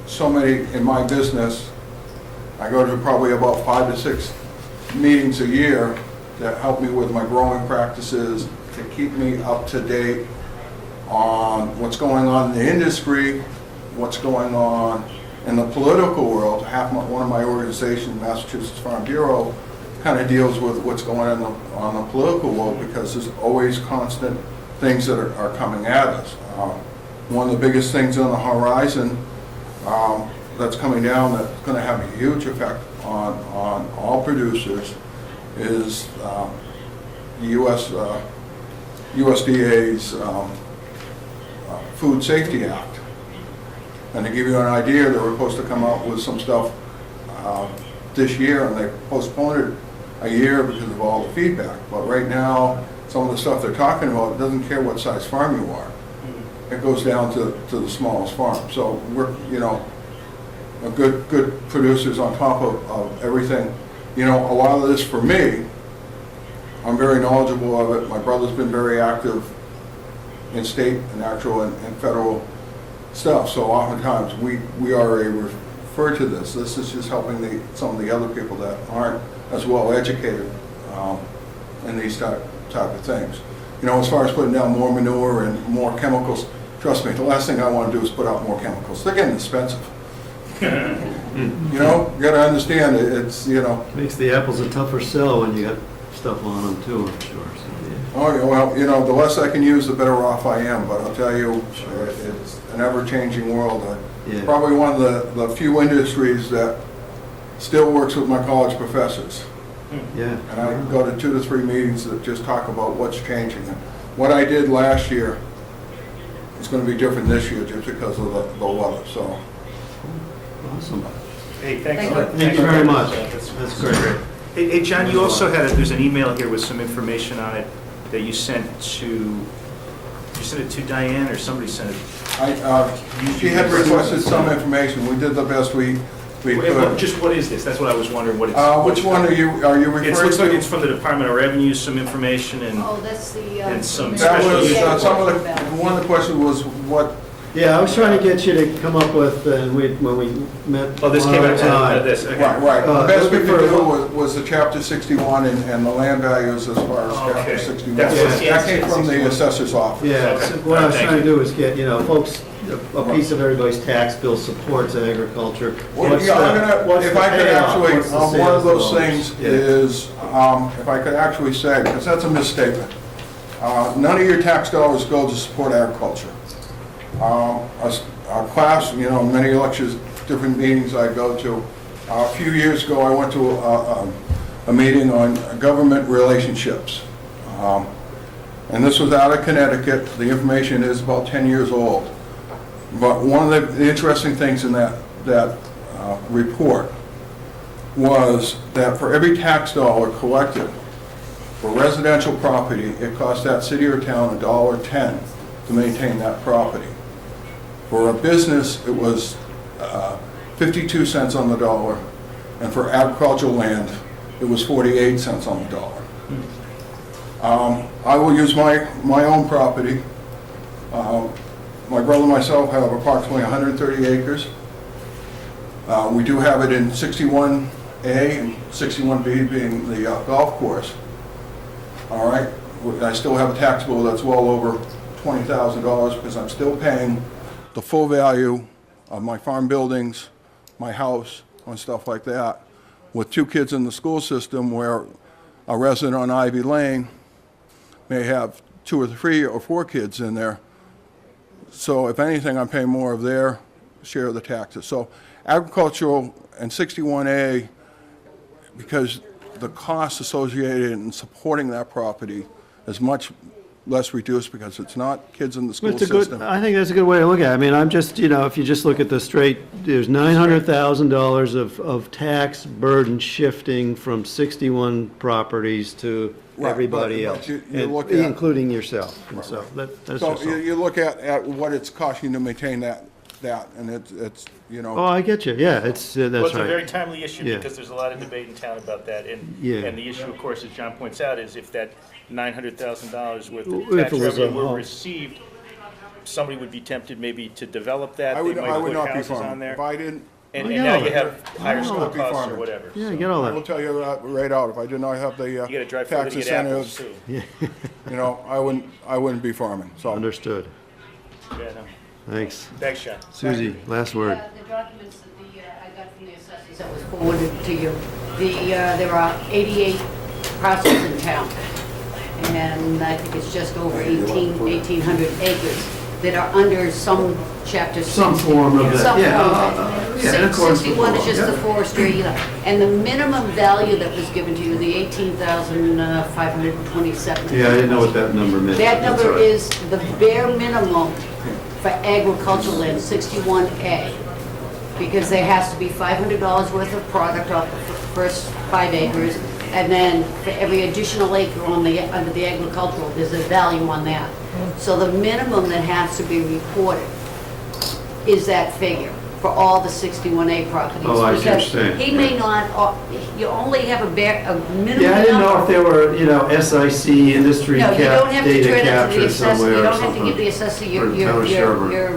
so many in my business. I go to probably about 5 to 6 meetings a year that help me with my growing practices, to keep me up to date on what's going on in the industry, what's going on in the political world. One of my organizations, Massachusetts Farm Bureau, kind of deals with what's going on the political world, because there's always constant things that are coming at us. One of the biggest things on the horizon that's coming down that's going to have a huge effect on all producers is the USDA's Food Safety Act. And to give you an idea, they were supposed to come out with some stuff this year, and they postponed it a year because of all the feedback. But right now, some of the stuff they're talking about doesn't care what size farm you are. It goes down to the smallest farm. So we're, you know, a good producers on top of everything. You know, a lot of this for me, I'm very knowledgeable of it. My brother's been very active in state and actual and federal stuff. So oftentimes we are referred to this. This is just helping some of the other people that aren't as well educated in these type of things. You know, as far as putting down more manure and more chemicals, trust me, the last thing I want to do is put out more chemicals. They're getting expensive. You know, you got to understand it's, you know. Makes the apples a tougher sell when you got stuff on them too, I'm sure. So, yeah. Oh, yeah, well, you know, the less I can use, the better off I am. But I'll tell you, it's an ever-changing world. Yeah. Probably one of the few industries that still works with my college professors. Yeah. And I go to 2 to 3 meetings that just talk about what's changing. And what I did last year is going to be different this year just because of the weather. So. Awesome. Hey, thanks. Thank you very much. That's great. Hey, John, you also had, there's an email here with some information on it that you sent to Diane, or somebody sent it? She had requested some information. We did the best we could. Just what is this? That's what I was wondering, what it's. Which one are you referring to? It looks like it's from the Department of Revenue, some information and. Oh, that's the... And some That was, special. some of the, one of the questions was what. Yeah, I was trying to get you to come up with, and when we met. Oh, this came out time. of this, okay. Right. The best we looking could for do was the chapter 61 and the land values as far as chapter Okay. 61. That's That came from the assessor's office. Yeah, Okay. so what I was Thank trying to you. do is get, you know, folks, a piece of everybody's tax bill supports agriculture. Well, What's yeah, I'm the- gonna, what's if the I could payoff? actually, What's the one of sales those dollars? things Yeah. is, if I could actually say, because that's a misstatement, none of your tax dollars go to support agriculture. A class, you know, many lectures, different meetings I go to. A few years ago, I went to a meeting on government relationships. And this was out of Connecticut. The information is about 10 years old. But one of the interesting things in that report was that for every tax dollar collected for residential property, it cost that city or town $1.10 to maintain that property. For a business, it was 52 cents on the dollar, and for agricultural land, it was 48 cents on the dollar. I will use my own property. My brother and myself have approximately 130 acres. We do have it in 61A and 61B being the golf course. All right, I still have a tax bill that's well over $20,000 because I'm still paying the full value of my farm buildings, my house, and stuff like that. With 2 kids in the school system where a resident on Ivy Lane may have 2 or 3 or 4 kids in there. So if anything, I'm paying more of their share of the taxes. So agricultural and 61A, because the cost associated in supporting that property is much less reduced because it's not kids in the school system. I think that's a good way to look at it. I mean, I'm just, you know, if you just look at the straight, there's $900,000 of tax burden shifting from 61 properties to Right, everybody but else, you and look at- including yourself. And so that's So just all. you look at what it's costing to maintain that, and it's, you know. Oh, I get you. Yeah, it's, Well, that's it's a very right. timely issue Yeah. because there's a lot of debate in town about that. Yeah. And the issue, of course, as John points out, is if that $900,000 worth If of it tax was a revenue were home. received, somebody would be tempted maybe to develop that. I They would might put not be houses on farming. there. If I didn't, And I and get now all you that. have higher I school would be costs or farming. whatever. Yeah, I so. get all I will that. tell you that right out, if I did not have the You gotta drive further tax to get apples incentives, too. you know, I wouldn't be farming, so. Understood. Yeah, no. Thanks. Thanks, John. Susie, last word. The documents that I got from the assessors that was forwarded to you, there are 88 parcels in town, and I think it's just over 1,800 acres that are under some chapter. Some form of that, Some yeah. form. Yeah, in accordance with 61 is law, just yeah. the forestry, and the minimum value that was given to you, the 18,527. Yeah, I didn't know what that number meant. That That's number all right. is the bare minimum for agricultural land, 61A, because there has to be $500 worth of product off the first 5 acres, And then for every additional acre on the, under the agricultural, there's a value on that. So the minimum that has to be reported is that figure for all the 61A properties. Oh, I see what you're Because saying. he may not, you only have a minimum. Yeah, I didn't know if number. there were, SIC, industry No, you don't have to data turn it to the capture assessor, somewhere you or don't have to give something. the assessor for the town of Sherborn. your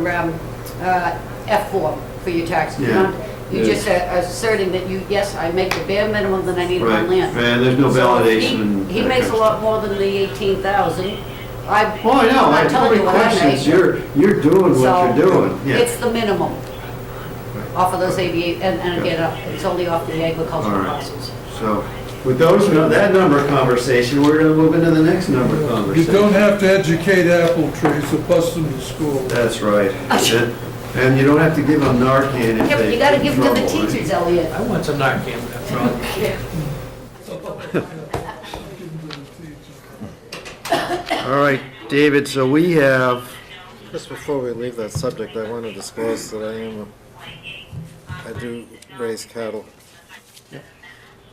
F form for your taxes. You Yeah. don't- You're just asserting that you, yes, I make the bare minimum that I need on Right, land. and there's no So if validation. and He that makes kind a of lot more than the 18,000. Oh, I know, I'm I not have telling no you what I questions, make. you're doing what So, you're doing, yeah. It's the minimum off of those 88, and again, it's only off the All agricultural right. parcels. So, with those, that number conversation, we're gonna move into the next number You conversation. don't have to educate apple trees or bust them to school. That's right. And you don't have to give them Narcan if Yeah, but they you gotta get in give them to the trouble, right? teachers, Elliot. I want some Narcan, that's all. All right, David, so we have, Just before we leave that subject, I want to disclose that I do raise cattle.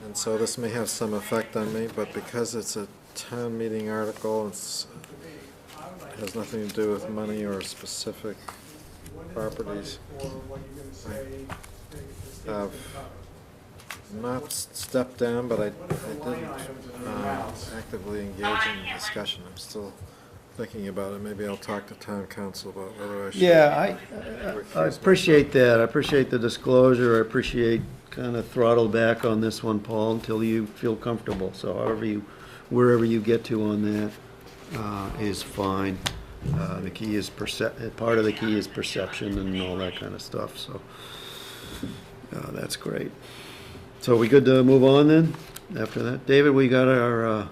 And so this may have some effect on me, but because it's a town meeting article, it has nothing to do with money or specific properties. I have not stepped down, but I didn't actively engage in the discussion. I'm still thinking about it. Maybe I'll talk to town council about whether I should. yeah, I appreciate that. I appreciate the disclosure. I appreciate kind of throttle back on this one, Paul, until you feel comfortable. So wherever you get to on that is fine. The key is part of the key is perception and all that kind of stuff, so that's great. So we good to move on then, after that? David, we got our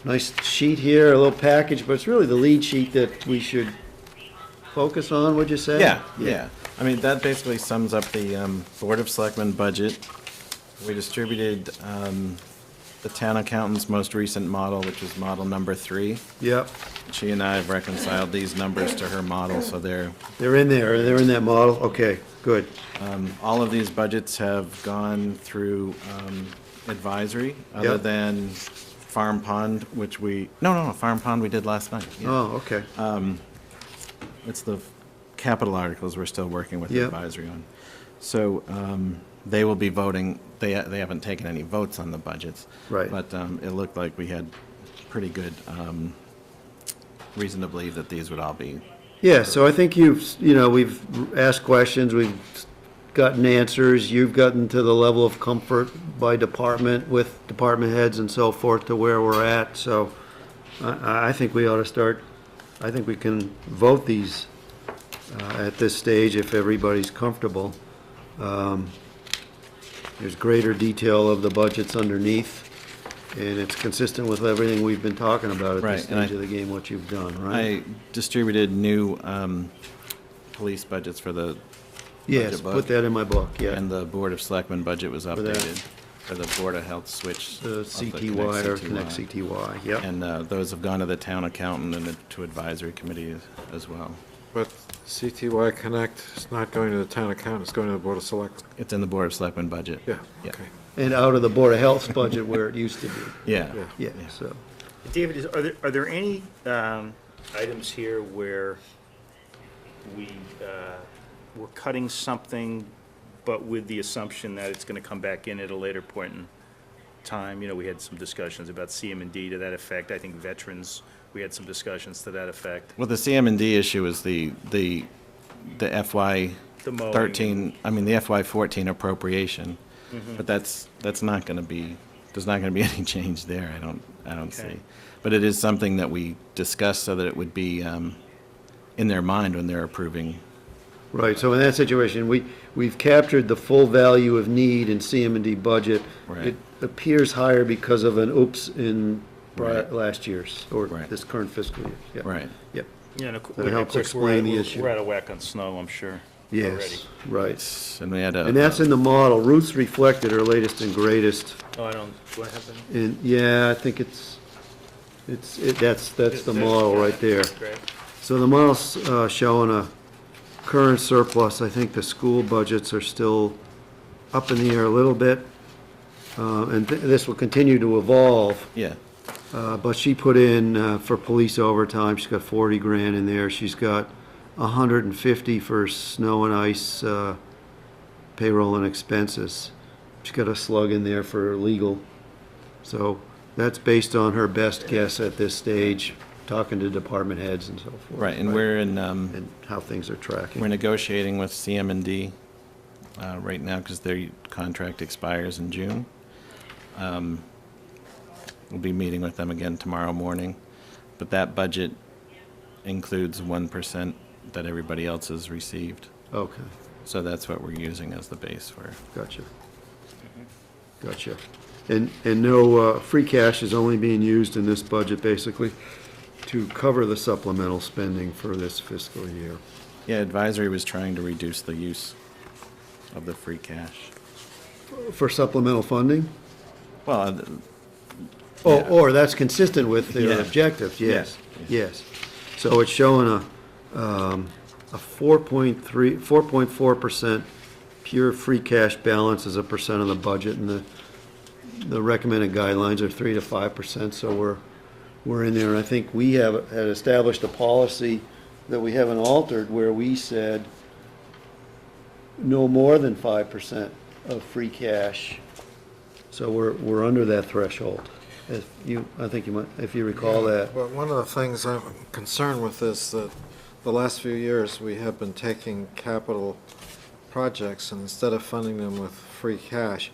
nice sheet here, a little package, but it's really the lead sheet that we should focus on, would you say? Yeah. I mean, that basically sums up the Board of Selectmen budget. We distributed the town accountant's most recent model, which is model number 3. Yep, She and I have reconciled these numbers to her model, so they're, they're in there, they're in that model, okay, good. all of these budgets have gone through advisory, other Yep. than Farm Pond, which no, Farm Pond we did last night. Yeah. Oh, okay, It's the capital articles we're still working with Yep. advisory on. So they will be voting, they haven't taken any votes on the budgets. Right. But it looked like we had pretty good reason to believe that these would all be. yeah, so I think we've asked questions, we've gotten answers, you've gotten to the level of comfort by department, with department heads and so forth, to where we're at, so I think we ought to start, I think we can vote these at this stage if everybody's comfortable. There's greater detail of the budgets underneath, and it's consistent with everything we've been talking about at Right, this and I- stage of the game, what you've done, right? I distributed new police budgets for the Yes, budget book. put that in my book, yeah. And the Board of Selectmen budget was that. updated for the Board of Health switch. The of CTY or Connect CTY, yep. And those have gone to the town accountant and to advisory committee as well. But CTY Connect is not going to the town account, it's going to the Board of Select. It's in the Board of Selectmen budget. Yeah, Yeah. okay. And out of the Board of Health's budget where it used to be, Yeah. yeah, so. David, are there any items here where we're cutting something, but with the assumption that it's going to come back in at a later point in time? We had some discussions about CM&D to that effect. I think veterans, we had some discussions to that effect. Well, the CM&D issue is the FY The mowing. 13, I mean, the FY 14 appropriation. But that's not going to be, there's not going to be any change there, I don't see. But it is something that we discussed so that it would be in their mind when they're approving. Right, so in that situation, we've captured the full value of need in CM&D budget. Right. It appears higher because of an oops in Right. last year's, or Right. this current fiscal year. Yep. Right. Yep, Yeah, and That helps explain the issue. We're out of whack on snow, I'm sure, already. yes, right. And we had a. And that's in the model. Ruth's reflected her latest and greatest. Oh, do I have that? And, yeah, I think that's the model right there. Great. So the model's showing a current surplus. I think the school budgets are still up in the air a little bit. and this will continue to evolve. Yeah. But she put in, for police overtime, she's got 40 grand in there. She's got 150 for snow and ice, payroll and expenses. She's got a slug in there for legal. So that's based on her best guess at this stage, talking to department heads and so forth. Right, and we're in, And how things are tracking. we're negotiating with CM&D right now because their contract expires in June. We'll be meeting with them again tomorrow morning, but that budget includes 1% that everybody else has received. Okay, So that's what we're using as the base for. gotcha. Gotcha. And no, free cash is only being used in this budget basically to cover the supplemental spending for this fiscal year. Yeah, advisory was trying to reduce the use of the free cash. For supplemental funding? Well, Oh, yeah. or that's consistent with their Yeah. objectives, yes, Yeah. yes. So it's showing a 4.4% pure free cash balance as a percent of the budget, and the recommended guidelines are 3 to 5%, so we're in there. I think we had established a policy that we haven't altered where we said no more than 5% of free cash. So we're under that threshold. I think you might, if you recall that. But one of the things I'm concerned with is that the last few years, we have been taking capital projects, and instead of funding them with free cash,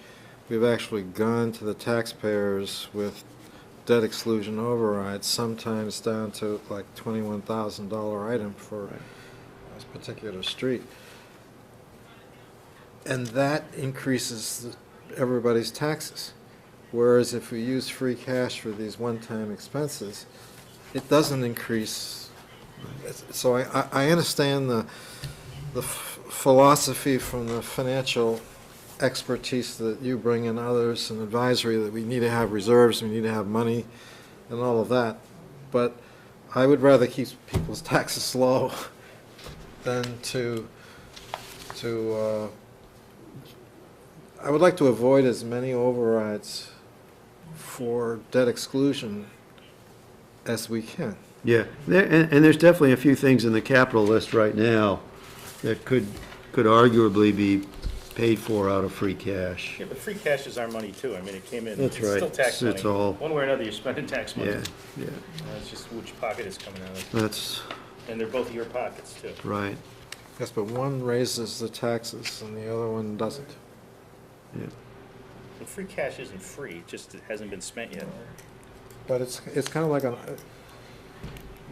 we've actually gone to the taxpayers with debt exclusion overrides, sometimes down to like $21,000 item for a particular street. And that increases everybody's taxes. Whereas if we use free cash for these one-time expenses, it doesn't increase. So I understand the philosophy from the financial expertise that you bring and others and advisory, that we need to have reserves, we need to have money and all of that. But I would rather keep people's taxes low than I would like to avoid as many overrides for debt exclusion as we can. Yeah, and there's definitely a few things in the capital list right now that could arguably be paid for out of free cash. Yeah, but free cash is our money too. I mean, it came in. That's It's right. still tax money. It's all- One way or another, you're spending tax money. Yeah, It's just which pocket it's coming out of. that's And they're both your pockets too. right, Yes, but one raises the taxes and the other one doesn't. yeah. And free cash isn't free, it just hasn't been spent yet. But it's kind of like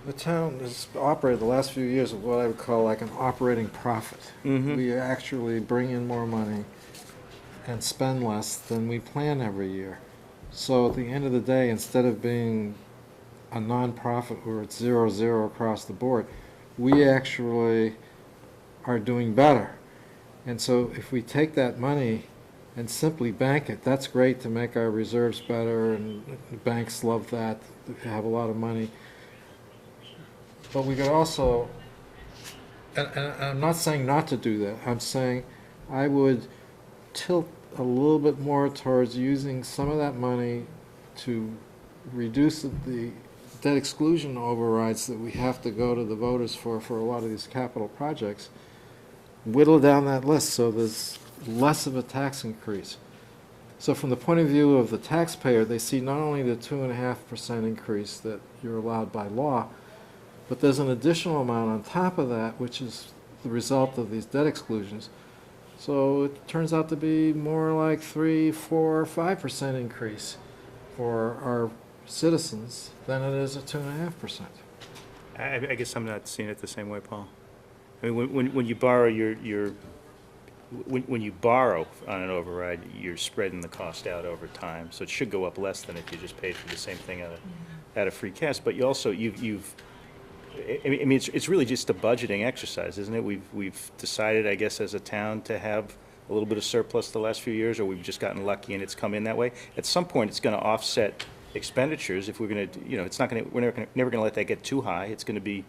the town has operated the last few years of what I would call like an operating profit. We actually bring in more money and spend less than we plan every year. So at the end of the day, instead of being a nonprofit where it's 0-0 across the board, we actually are doing better. And so if we take that money and simply bank it, that's great to make our reserves better, and the banks love that, they have a lot of money. But we could also, and I'm not saying not to do that, I'm saying I would tilt a little bit more towards using some of that money to reduce the debt exclusion overrides that we have to go to the voters for a lot of these capital projects. Whittle down that list so there's less of a tax increase. So from the point of view of the taxpayer, they see not only the 2.5% increase that you're allowed by law, but there's an additional amount on top of that, which is the result of these debt exclusions. So it turns out to be more like 3, 4, 5% increase for our citizens than it is a 2.5%. I guess I'm not seeing it the same way, Paul. I mean, when you borrow when you borrow on an override, you're spreading the cost out over time. So it should go up less than if you just paid for the same thing out of free cash. But you also, I mean, it's really just a budgeting exercise, isn't it? We've decided, I guess, as a town to have a little bit of surplus the last few years, or we've just gotten lucky and it's come in that way. At some point, it's going to offset expenditures. If we're going to, it's not going to, we're never going to let that get too high. It's going to be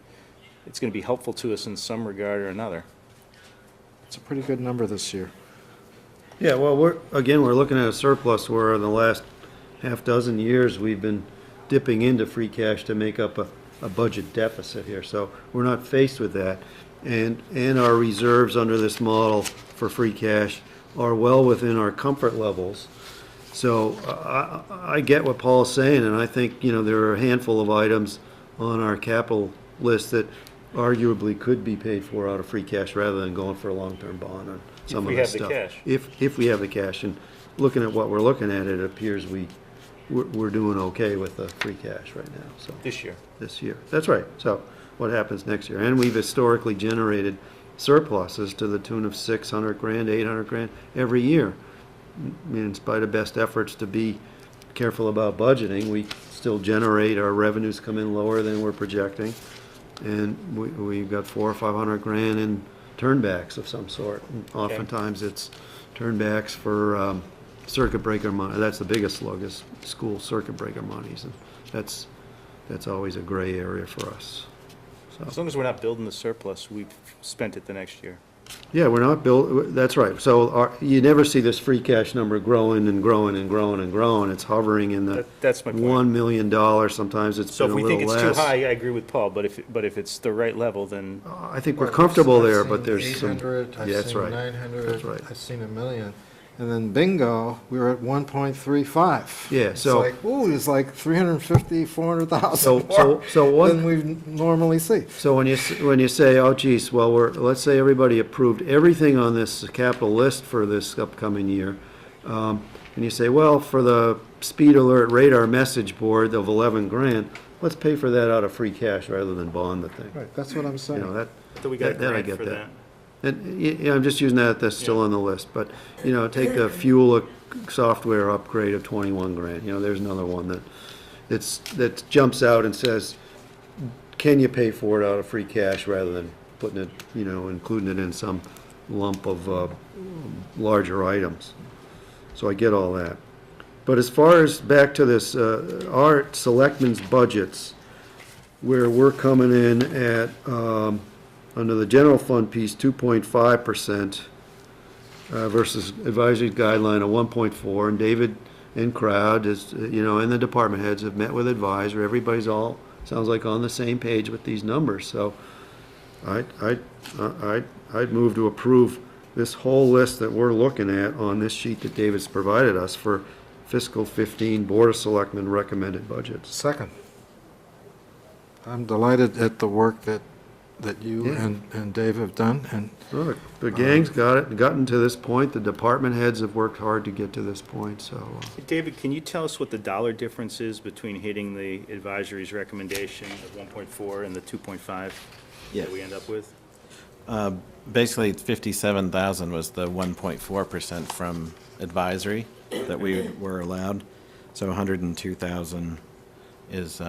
helpful to us in some regard or another. It's a pretty good number this year. Yeah, well, we're looking at a surplus where in the last half dozen years, we've been dipping into free cash to make up a budget deficit here. So we're not faced with that. And our reserves under this model for free cash are well within our comfort levels. So I get what Paul's saying, and I think, there are a handful of items on our capital list that arguably could be paid for out of free cash rather than going for a long-term bond on some of this stuff. If we have the cash. And looking at what we're looking at, it appears we're doing okay with the free cash right now, so. This year. This year, that's right. So what happens next year? And we've historically generated surpluses to the tune of 600 grand, 800 grand every year. In spite of best efforts to be careful about budgeting, we still generate, our revenues come in lower than we're projecting. And we've got 400 or 500 grand in turnbacks of some sort. And oftentimes it's turnbacks for circuit breaker money. That's the biggest slug, is school circuit breaker monies. And that's always a gray area for us. So. As long as we're not building the surplus, we've spent it the next year. Yeah, we're not built, that's right. So you never see this free cash number growing and growing and growing and growing. It's hovering in the That's my point. $1 million. Sometimes it's been a little less. So if we think it's too high, I agree with Paul, but if it's the right level, then. I think we're comfortable there, but there's some. 800, Yeah, I've that's seen right. 900, That's right. I've seen 1 million. And then bingo, we were at 1.35. Yeah, so- It's like 350, 400,000 So what? than we normally see. So when you say, oh geez, well, let's say everybody approved everything on this capital list for this upcoming year, and you say, well, for the speed alert radar message board of 11 grand, let's pay for that out of free cash rather than bond the thing. Right, that's what I'm saying. So we got a that I grant get for that. And, I'm just using that's still on the list, but, take the fuel software upgrade of 21 grand, there's another one that jumps out and says, can you pay for it out of free cash rather than putting it, including it in some lump of larger items. So I get all that. But as far as back to this, our selectmen's budgets, where we're coming in at, under the general fund piece, 2.5% versus advisory guideline of 1.4, and David and crowd is, and the department heads have met with advisor. Everybody's all, sounds like, on the same page with these numbers. So I'd move to approve this whole list that we're looking at on this sheet that David's provided us for fiscal 15 Board of Selectmen recommended budgets. Second. I'm delighted at the work that you Yeah. and Dave have done, and Look, the gang's gotten to this point. The department heads have worked hard to get to this point, so. David, can you tell us what the dollar difference is between hitting the advisory's recommendation of 1.4 and the 2.5 that we end up with? Basically, 57,000 was the 1.4% from advisory that we were allowed. So 102,000 is,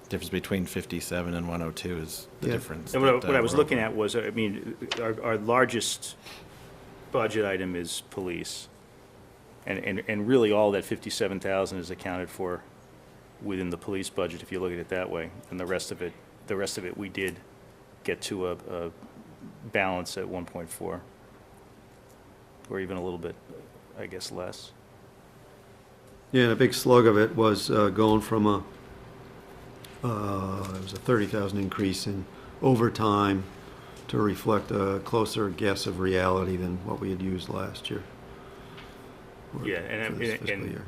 difference between 57 and 102 is the Yeah. difference. And that, what I was we're looking over. at was, our largest budget item is police. And really all that 57,000 is accounted for within the police budget, if you look at it that way. And the rest of it, we did get to a balance at 1.4. Or even a little bit, I guess, less. Yeah, and a big slug of it was going from it was a 30,000 increase in overtime to reflect a closer guess of reality than what we had used last year. Yeah, For this fiscal year.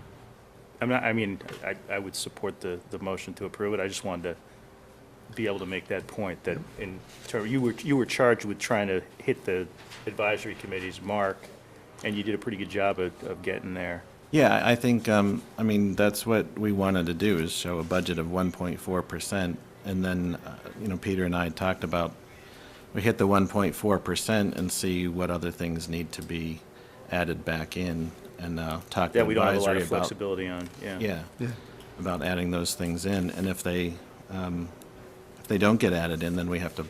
I would support the motion to approve it. I just wanted to be able to make that point, that you were charged with trying to hit the advisory committee's mark, and you did a pretty good job of getting there. Yeah, I think, that's what we wanted to do, is show a budget of 1.4%. And then, Peter and I talked about, we hit the 1.4% and see what other things need to be added back in, and talk to That we don't have a lot advisory of about. flexibility on, yeah. Yeah, about adding those things in. And if they don't get added in, then we have to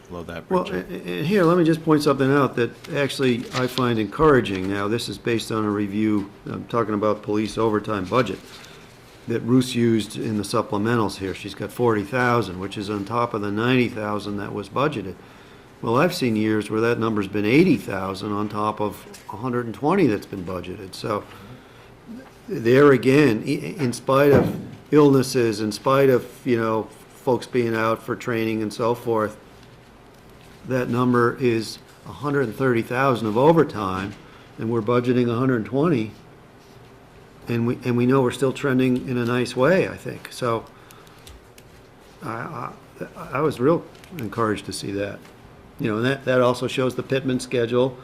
blow that Well, bridge up. and here, let me just point something out that actually I find encouraging. Now, this is based on a review, I'm talking about police overtime budget, that Ruth used in the supplementals here. She's got 40,000, which is on top of the 90,000 that was budgeted. Well, I've seen years where that number's been 80,000 on top of 120 that's been budgeted. So there again, in spite of illnesses, in spite of, folks being out for training and so forth, that number is 130,000 of overtime, and we're budgeting 120, and we know we're still trending in a nice way, I think. So I was real encouraged to see that. And that also shows the Pittman schedule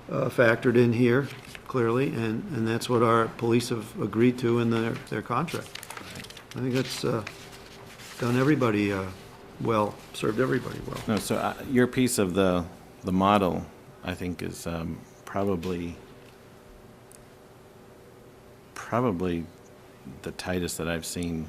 factored in here clearly, and that's what our police have agreed to in their contract. I think that's done everybody well, served everybody well. No, so your piece of the model, I think, is probably the tightest that I've seen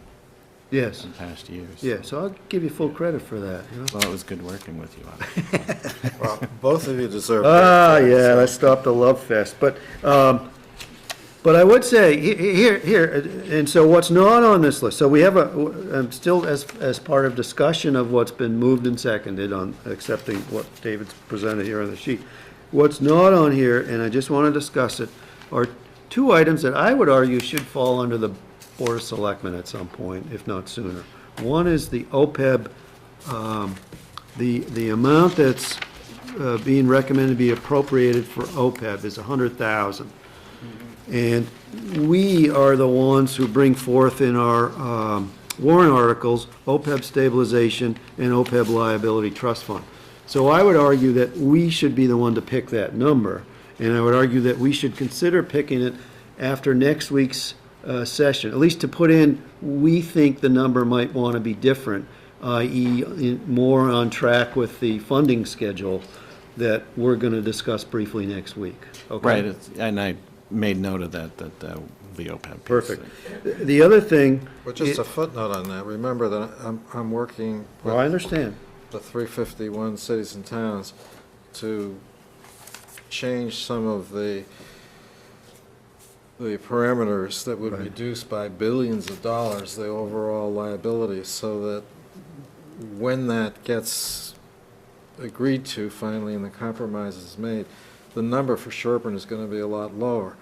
Yes. in past years. Yeah, so I'll give you full credit for that. Well, it was good working with you on it. Well, both of you deserve. Yeah, let's stop the love fest. But I would say, here, and so what's not on this list, so we have still as part of discussion of what's been moved and seconded on accepting what David's presented here on the sheet. What's not on here, and I just want to discuss it, are two items that I would argue should fall under the Board of Selectmen at some point, if not sooner. One is the OPEB, the amount that's being recommended to be appropriated for OPEB is $100,000. And we are the ones who bring forth in our warrant articles OPEB stabilization and OPEB liability trust fund. So I would argue that we should be the one to pick that number, and I would argue that we should consider picking it after next week's session, at least to put in, we think the number might want to be different, i.e. more on track with the funding schedule that we're going to discuss briefly next week. Okay? Right, and I made note of that the OPEB piece. Perfect. The other thing... But just a footnote on that, remember that I'm working Well, I understand. the 351 cities and towns to change some of the parameters that would reduce by billions of dollars the overall liability, so that when that gets agreed to finally and the compromise is made, the number for Sherborn is going to be a lot lower.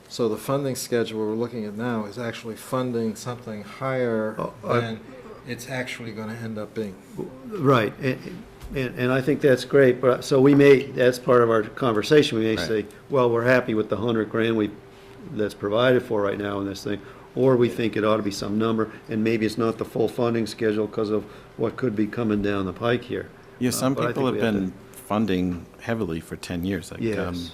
So the funding schedule we're looking at now is actually funding something higher than it's actually going to end up being. Right, and I think that's great, but, so we may, that's part of our conversation, we may say, well, we're happy with the 100 grand that's provided for right now in this thing, or we think it ought to be some number, and maybe it's not the full funding schedule because of what could be coming down the pike here. Yeah, some But I people think have we been funding heavily for 10 years, like Yes.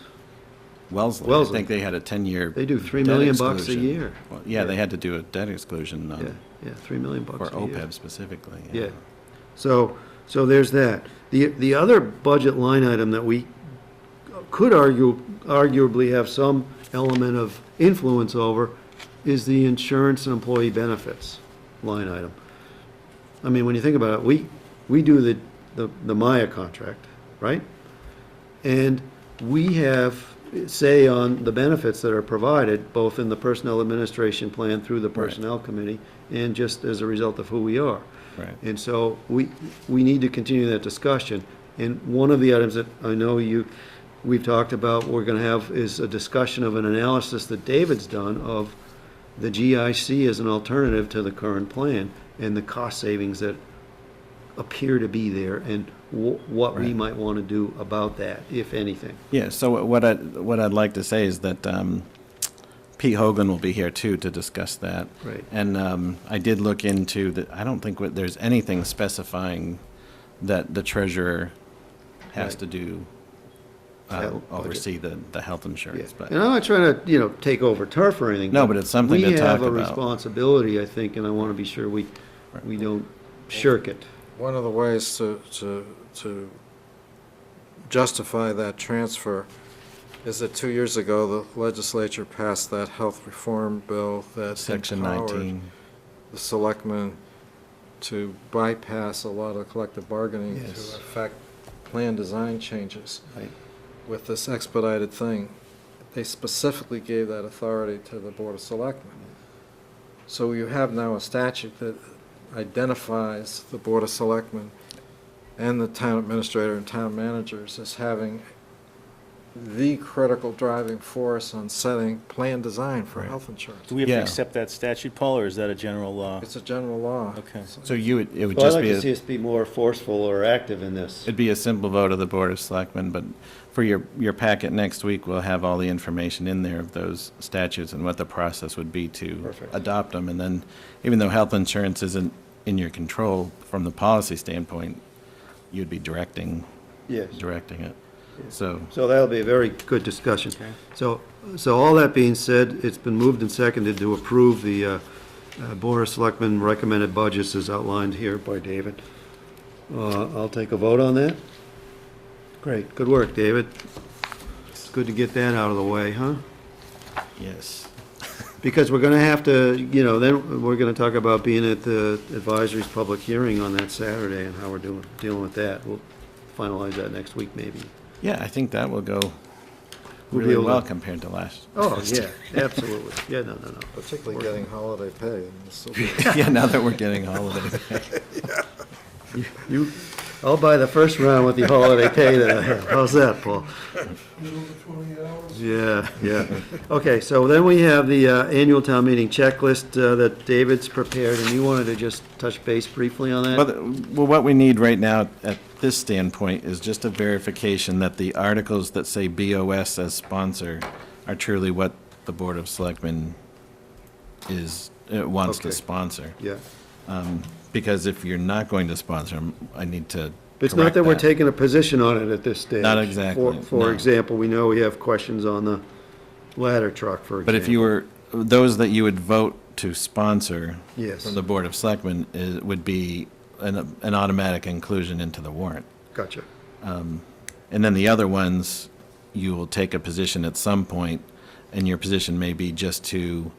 Wellesley. I think they had a 10-year. They do $3 debt million exclusion. a year. Well, yeah, they had to do a debt exclusion Yeah, $3 million for a year. OPEB specifically. Yeah, so there's that. The other budget line item that we could arguably have some element of influence over is the insurance and employee benefits line item. I mean, when you think about it, we do the Maya contract, right? And we have say on the benefits that are provided, both in the Personnel Administration Plan through the Personnel Committee, and just as a result of who we are. Right. And so we need to continue that discussion. And one of the items that I know we've talked about, we're going to have, is a discussion of an analysis that David's done of the GIC as an alternative to the current plan and the cost savings that appear to be there, and what we might want to do about that, if anything. Yeah, so what I'd like to say is that Pete Hogan will be here too to discuss that. Right. And I did look into that. I don't think there's anything specifying that the treasurer has to do, oversee the health insurance. But And I'm not trying to, take over turf or anything. No, but it's something to talk We have a about. responsibility, I think, and I want to be sure we don't shirk it. One of the ways to justify that transfer is that 2 years ago, the legislature passed that health reform bill that Section empowered 19. the selectmen to bypass a lot of collective bargaining Yes. to affect plan design changes. Right. With this expedited thing, they specifically gave that authority to the Board of Selectmen. So you have now a statute that identifies the Board of Selectmen and the town administrator and town managers as having the critical driving force on setting plan design for health insurance. Do we have to Yeah. accept that statute, Paul, or is that a general law? It's a general law. Okay. So it would Well, I'd just like be, to see us be more forceful or active in this. it'd be a simple vote of the Board of Selectmen, but for your packet next week, we'll have all the information in there of those statutes and what the process would be to Perfect. adopt them. And then, even though health insurance isn't in your control from the policy standpoint, you'd be directing Yes. it. So, So that'll be a very good discussion. So all that being said, it's been moved and seconded to approve the Board of Selectmen recommended budgets as outlined here by David. I'll take a vote on that. Great, good work, David. It's good to get that out of the way, huh? yes. Because we're gonna have to, then we're gonna talk about being at the advisory's public hearing on that Saturday and how we're dealing with that. We'll finalize that next week, maybe. Yeah, I think that will go We'll be really able to- well compared to last. Oh, yeah, absolutely. Yeah, no. Particularly getting holiday pay. And this will be- Yeah, now that we're getting holiday pay. I'll buy the first round with the holiday pay that I have. How's that, Paul? Yeah. Okay, so then we have the annual town meeting checklist that David's prepared, and you wanted to just touch base briefly on that? Well, what we need right now at this standpoint is just a verification that the articles that say BOS as sponsor are truly what the Board of Selectmen wants to Okay. sponsor. Yeah. Because if you're not going to sponsor them, I need to It's not correct that we're taking a position on it at this stage. Not exactly, For no. example, we know we have questions on the ladder truck, for example. But if you were, those that you would vote to sponsor Yes. from the Board of Selectmen would be an automatic inclusion into the warrant. Gotcha. And then the other ones, you will take a position at some point, and your position may be just to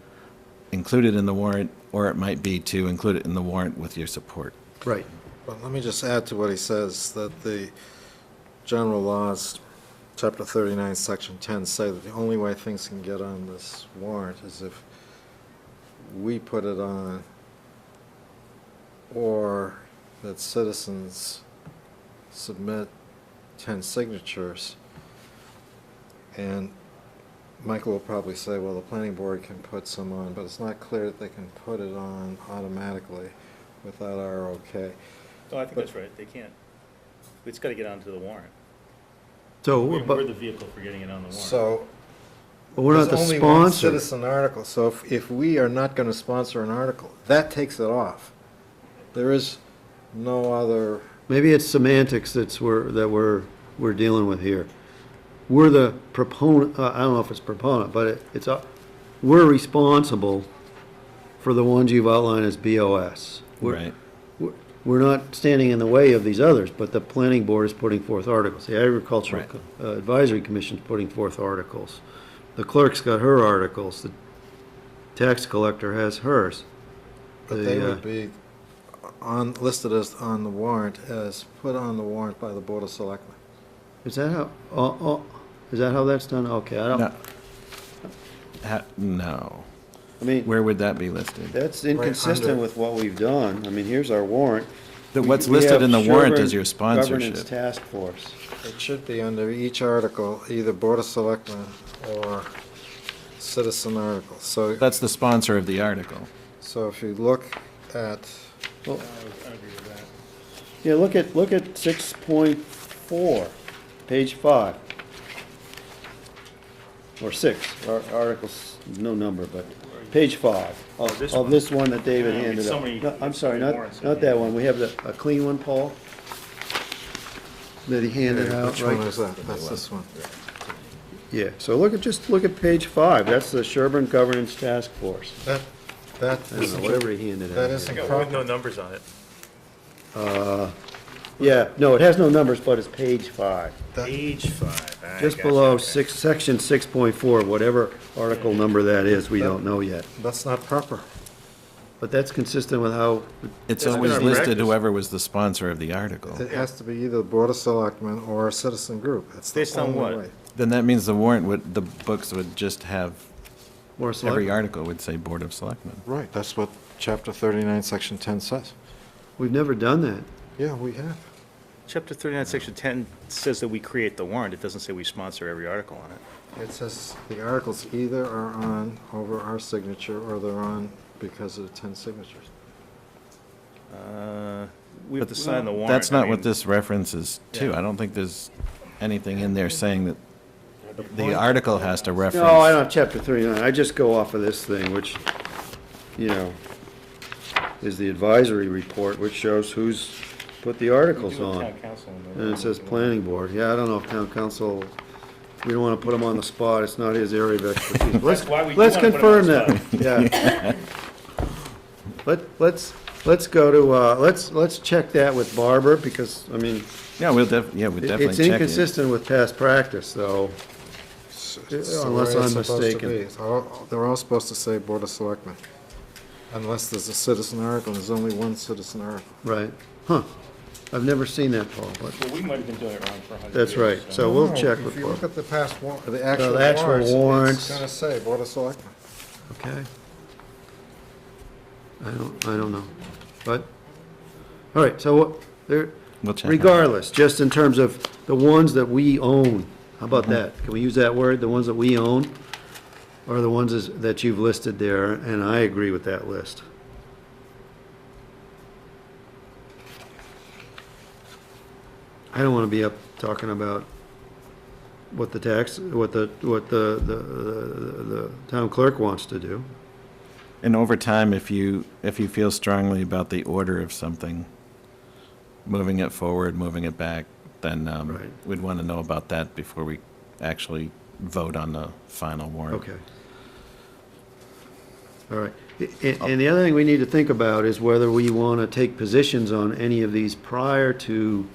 include it in the warrant, or it might be to include it in the warrant with your support. Right. But let me just add to what he says, that the general laws, Chapter 39, Section 10, say that the only way things can get on this warrant is if we put it on, or that citizens submit 10 signatures. And Michael will probably say, well, the planning board can put some on, but it's not clear that they can put it on automatically without our okay. Oh, I think that's right, they can't. It's gotta get onto the warrant. So, We're but the vehicle for getting it on the warrant. So we're not the there's only one sponsor. citizen article, so if we are not going to sponsor an article, that takes it off. There is no other, Maybe it's semantics that we're dealing with here. We're the proponent, I don't know if it's proponent, but we're responsible for the ones you've outlined as BOS. Right. We're not standing in the way of these others, but the planning board is putting forth articles. The agricultural advisory commission's putting forth articles. The clerk's got her articles. The tax collector has hers. but they would be listed as on the warrant, as put on the warrant by the Board of Selectmen. Is that how that's done? Okay, I don't, No. I mean, Where would that be listed? that's inconsistent under- with what we've done. I mean, here's our warrant. What's We listed have in the warrant Sherborn is your Governance sponsorship. Task Force. It should be under each article, either Board of Selectmen or citizen article. So That's the sponsor of the article. if you look at, Well, yeah, look at 6.4, page 5. Or 6, articles, no number, but page 5 this of one? this one that David Yeah, I mean, handed so out. many- No, I'm sorry, so many warrants in not that here. one. We have a clean one, Paul, that he handed out, which one right? is that? That's this one. Yeah, so just look at page 5. That's the Sherborn Governance Task Force. That I don't know, whatever he handed out. That isn't proper. numbers on it. Yeah, no, it has no numbers, but it's page 5. Page 5. Just below section 6.4, whatever article number that is, we don't know yet. That's not proper. But that's consistent with how, It's That's always been our listed practice. whoever was the sponsor of the article. It has to be either the Board of Selectmen or a citizen group. It's the Based on only what? way. Then that means the books would just have, or every select, article would say Board of Selectmen. Right, that's what Chapter 39, Section 10 says. we've never done that. Yeah, we have. Chapter 39, Section 10 says that we create the warrant. It doesn't say we sponsor every article on it. It says the articles either are on over our signature or they're on because of the 10 signatures. We have to sign the warrant. That's I not what mean, this references to. Yeah. I don't think there's anything in there saying that the article has to reference. No, I don't have chapter 39. I just go off of this thing, which, you know, is the advisory report, which shows who's put the articles we do have on. town council in there. And it says planning board. Yeah, I don't know if town council, we don't want to put him on the spot. It's not his area of expertise. That's why we do Let's wanna put him on confirm the that. Yeah. Let's go to, let's check that with Barbara, because, I mean, Yeah, we'll definitely it's check it. inconsistent with past practice, though. It's the Unless way I'm it's supposed to mistaken. be. They're all supposed to say Board of Selectmen. Unless there's a citizen article, and there's only one citizen article. Right. Huh. I've never seen that, Paul, but Well, we might have been doing it wrong for 100 years. that's right. So we'll No, check with If you look Barbara. at the past, the the actual actual warrants, warrants. it's gonna say Board of Selectmen. Okay. I don't know. But, all right, so what, there, We'll check on it. regardless, just in terms of the ones that we own, how about that? Can we use that word, the ones that we own? Or the ones that you've listed there, and I agree with that list. I don't want to be up talking about what the town clerk wants to do. And over time, if you feel strongly about the order of something, moving it forward, moving it back, then Right. we'd want to know about that before we actually vote on the final warrant. Okay. All right. And the other thing we need to think about is whether we want to take positions on any of these prior to,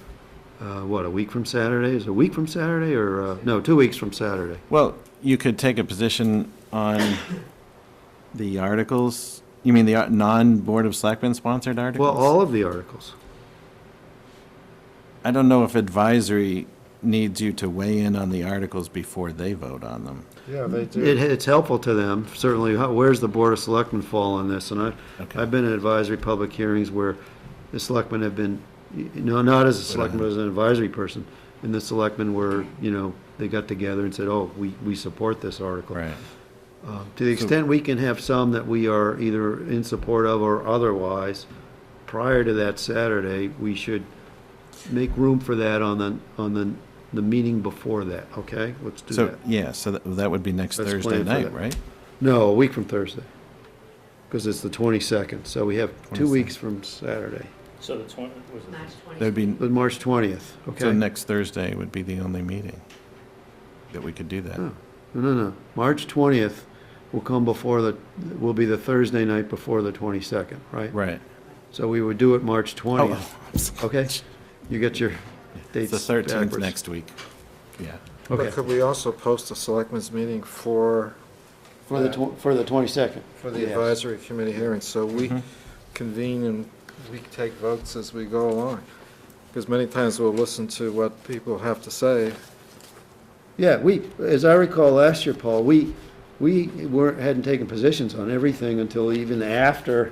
what, a week from Saturday? Is it a week from Saturday or, no, 2 weeks from Saturday? Well, you could take a position on the articles. You mean the non-Board of Selectmen sponsored articles? Well, all of the articles. I don't know if advisory needs you to weigh in on the articles before they vote on them. Yeah, they do. It's helpful to them, certainly. Where's the Board of Selectmen fall on this? And Okay. I've been in advisory public hearings where the selectmen have been, not as a selectman, but as an advisory person. And the selectmen were, they got together and said, oh, we support this article. Right. To the extent we can have some that we are either in support of or otherwise, prior to that Saturday, we should make room for that on the meeting before that, okay? Let's do So, that. yeah, so that would be next Let's Thursday plan for night, that. right? No, a week from Thursday, because it's the 22nd, so we have 2 22nd. weeks from Saturday, So the 20, was it? That'd be, the March 20th, okay? so next Thursday would be the only meeting that we could do that. No, no. March 20th will come will be the Thursday night before the 22nd, right? Right. So we would do it March 20th, okay? You get your It's dates the 13th backwards. next week. Yeah. But Okay, could we also post a selectmen's meeting for for the 22nd. the Yes. advisory committee hearing? So we Mhm. convene and we take votes as we go along. Because many times we'll listen to what people have to say. Yeah, as I recall last year, Paul, we hadn't taken positions on everything until even after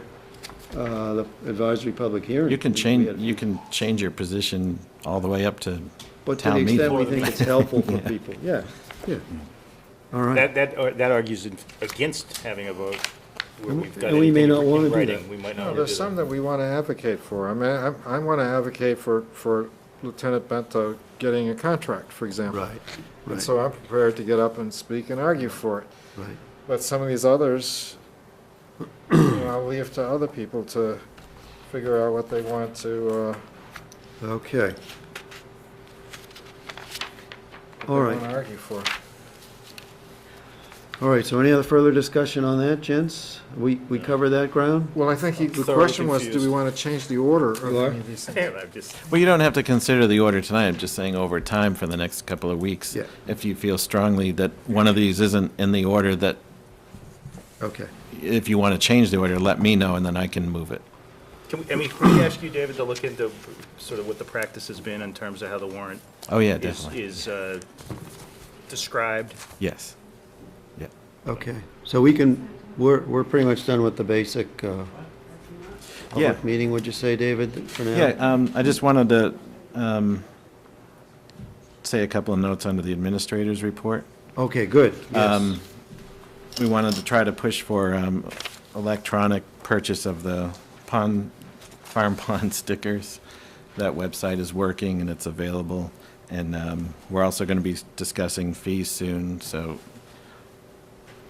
the advisory public hearing. You can We had- change your position all the way up to But to the town extent meeting. we think it's helpful for Yeah. people, yeah. All right. That argues against having a vote where And we've got we may anything not wanna in do writing. that. We might not No, want to do there's that. some that we want to advocate for. I mean, I want to advocate for Lieutenant Bento getting a contract, for example. Right, And right, so I'm prepared to get up and speak and argue for it. right. But some of these others, I'll leave to other people to figure out what they want to, Okay, what All they right. want to argue for. all right, so any other further discussion on that, gents? We covered that ground? Well, I think the thoroughly question was, do we confused. want to change the order of You are? any of these things? Yeah, I'm just, Well, you don't have to consider the order tonight. I'm just saying over time for the next couple of weeks. Yeah. If you feel strongly that one of these isn't in the order that, Okay. if you want to change the order, let me know and then I can move it. can we ask you, David, to look into sort of what the practice has been in terms of how the warrant Oh, yeah, is, definitely. is described? Yes. Yeah. Okay, so we're pretty much done with the basic Yeah. public meeting, would you say, David, for now? Yeah, I just wanted to say a couple of notes under the administrator's report. Okay, good. Yes. We wanted to try to push for electronic purchase of the farm pond stickers. That website is working and it's available. And we're also going to be discussing fees soon, so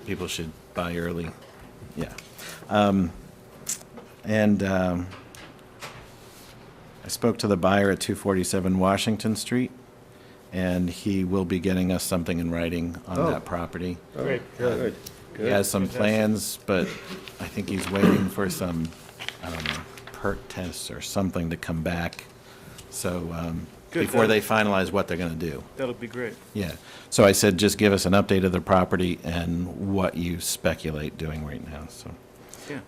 people should buy early. Yeah. I spoke to the buyer at 247 Washington Street, and he will be getting us something in writing on that property. Great, good. He has some plans, but I think he's waiting for some, I don't know, perk tests or something to come back. So before they finalize what they're going to do. That'll be great. Yeah. So I said, just give us an update of the property and what you speculate doing right now. So Yeah.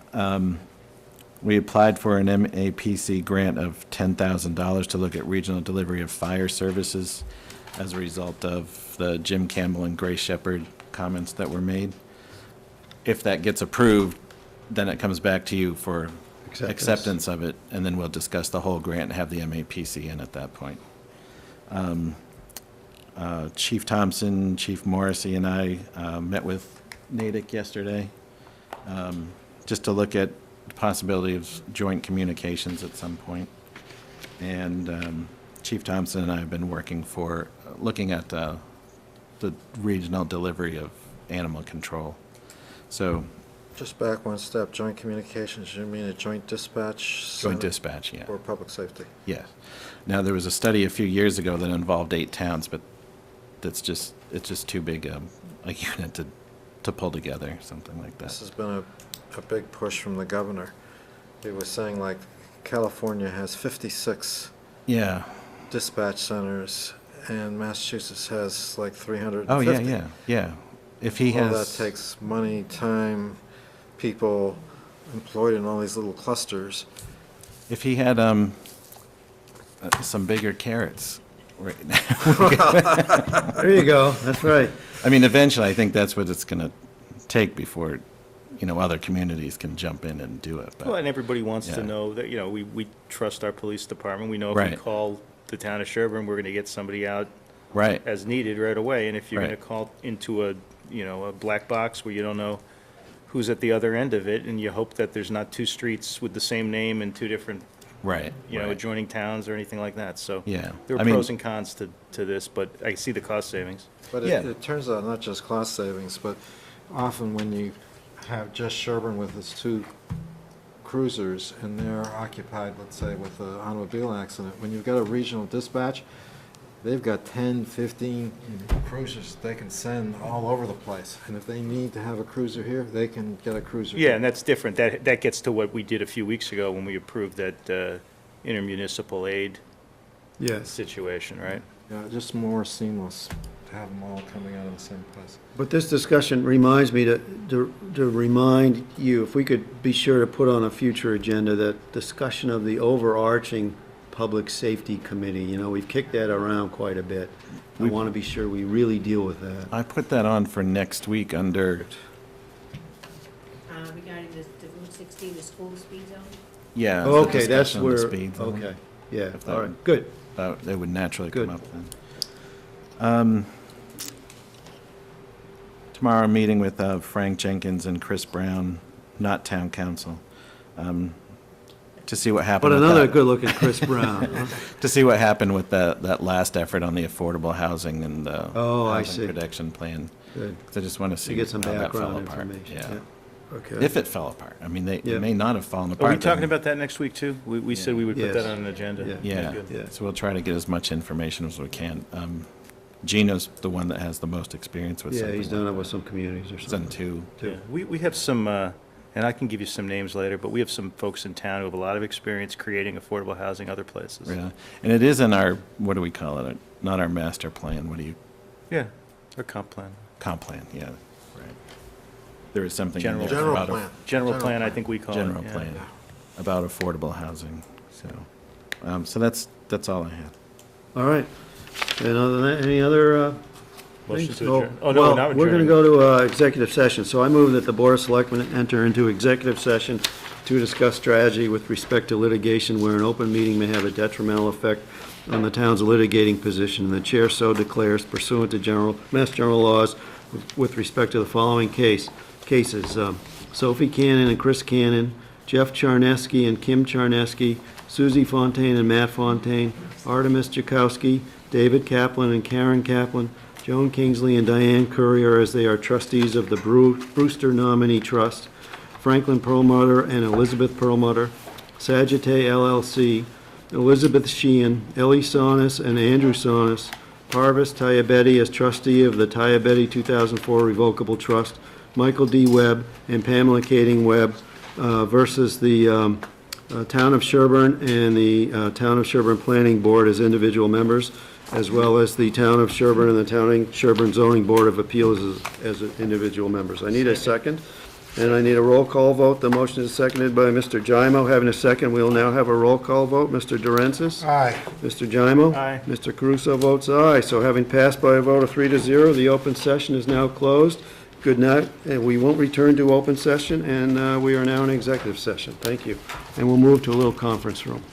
we applied for an MAPC grant of $10,000 to look at regional delivery of fire services as a result of the Jim Campbell and Grace Shepherd comments that were made. If that gets approved, then it comes back to you for acceptance of it, and then we'll discuss the whole grant and have the MAPC in at that point. Chief Thompson, Chief Morrissey, and I met with Natick yesterday just to look at the possibility of joint communications at some point. And Chief Thompson and I have been looking at the regional delivery of animal control. So, Just back one step, joint communications, you mean a joint dispatch? joint dispatch, yeah. For public safety. Yes. Now, there was a study a few years ago that involved 8 towns, but it's just too big a unit to pull together, something like This that. has been a big push from the governor. He was saying like California has 56 Yeah. dispatch centers and Massachusetts has like 350. Oh, yeah. If he All has. that takes money, time, people employed in all these little clusters. If he had some bigger carrots right now. There you go, that's right. I mean, eventually, I think that's what it's going to take before, other communities can jump in and do it. Well, and everybody wants Yeah. to know that, we trust our police department. We know if we Right. call the town of Sherborn, we're going to get somebody out Right. as needed right away. And if you're going to Right. call into a black box where you don't know who's at the other end of it, and you hope that there's not 2 streets with the same name in 2 different, Right. right. adjoining towns or anything like that. So Yeah. there are I mean- pros and cons to this, but I see the cost savings. But Yeah. it turns out not just cost savings, but often when you have just Sherburne with its 2 cruisers and they're occupied, let's say, with an automobile accident, when you've got a regional dispatch, they've got 10, 15 cruisers they can send all over the place. And if they need to have a cruiser here, they can get a cruiser Yeah, here. and that's different. That gets to what we did a few weeks ago when we approved that intermunicipal aid Yes, situation, right? Yeah, just more seamless to have them all coming out of the same place. but this discussion reminds me to remind you, if we could be sure to put on a future agenda, that discussion of the overarching Public Safety Committee. We've kicked that around quite a bit. I want to be sure we really deal with that. I put that on for next week under, Regarding the Route 16, the school speed zone? yeah. the Okay, that's discussion on the where, speed zone. okay, yeah, If that all would- right, good. It would naturally Good. come up then. Tomorrow, I'm meeting with Frank Jenkins and Chris Brown, not town council, to see what happened. But with another that. good-looking Chris Brown. Huh? To see what happened with that last effort on the affordable housing and the Oh, I housing see. protection plan. Good. 'Cause I just want to see To get some how that fell background apart. information. Yeah. Okay. If it fell apart. I mean, Yeah. it may not have fallen Are apart. we talking then- about that next week, too? We said we would put Yes. that on an agenda. Yeah. Yeah, Good. Yeah. so we'll try to get as much information as we can. Gino's the one that has the most experience with Yeah, something he's done it like with some communities or that. He's done something. two. Yeah. We have some, and I can give you some names later, but we have some folks in town who have a lot of experience creating affordable housing other places. Yeah, and it is in our, what do we call it? Not our master plan, what do you, Yeah, or comp plan. comp plan, yeah, right. There is something in General- there General about a plan. General plan, I plan. think we call it. general yeah. plan about affordable housing, so. So that's all I had. All right. And other than that, any other Motion things? to adjourn. Oh, no, well, not we're going to adjourning. go to executive session. So I move that the Board of Selectmen enter into executive session to discuss strategy with respect to litigation where an open meeting may have a detrimental effect on the town's litigating position, and the chair so declares pursuant to Mass General laws with respect to the following cases. Sophie Cannon and Chris Cannon, Jeff Charneski and Kim Charneski, Susie Fontaine and Matt Fontaine, Artemis Jakowski, David Kaplan and Karen Kaplan, Joan Kingsley and Diane Courier as they are trustees of the Brewster Nominee Trust, Franklin Perlmutter and Elizabeth Perlmutter, Sagittae LLC, Elizabeth Sheehan, Ellie Sonis and Andrew Sonis, Parvis Tayabeti as trustee of the Tayabeti 2004 Revocable Trust, Michael D. Webb and Pamela Kading Webb versus the Town of Sherborn and the Town of Sherborn Planning Board as individual members, as well as the Town of Sherborn and the Town of Sherborn Zoning Board of Appeals as individual members. I need a second, and I need a roll call vote. The motion is seconded by Mr. Gymo. Having a second, we will now have a roll call vote. Mr. Durensis? Aye. Mr. Gymo? Aye. Mr. Caruso votes aye. So having passed by a vote of 3-0, the open session is now closed. Good night, and we won't return to open session, and we are now in executive session. Thank you. And we'll move to a little conference room.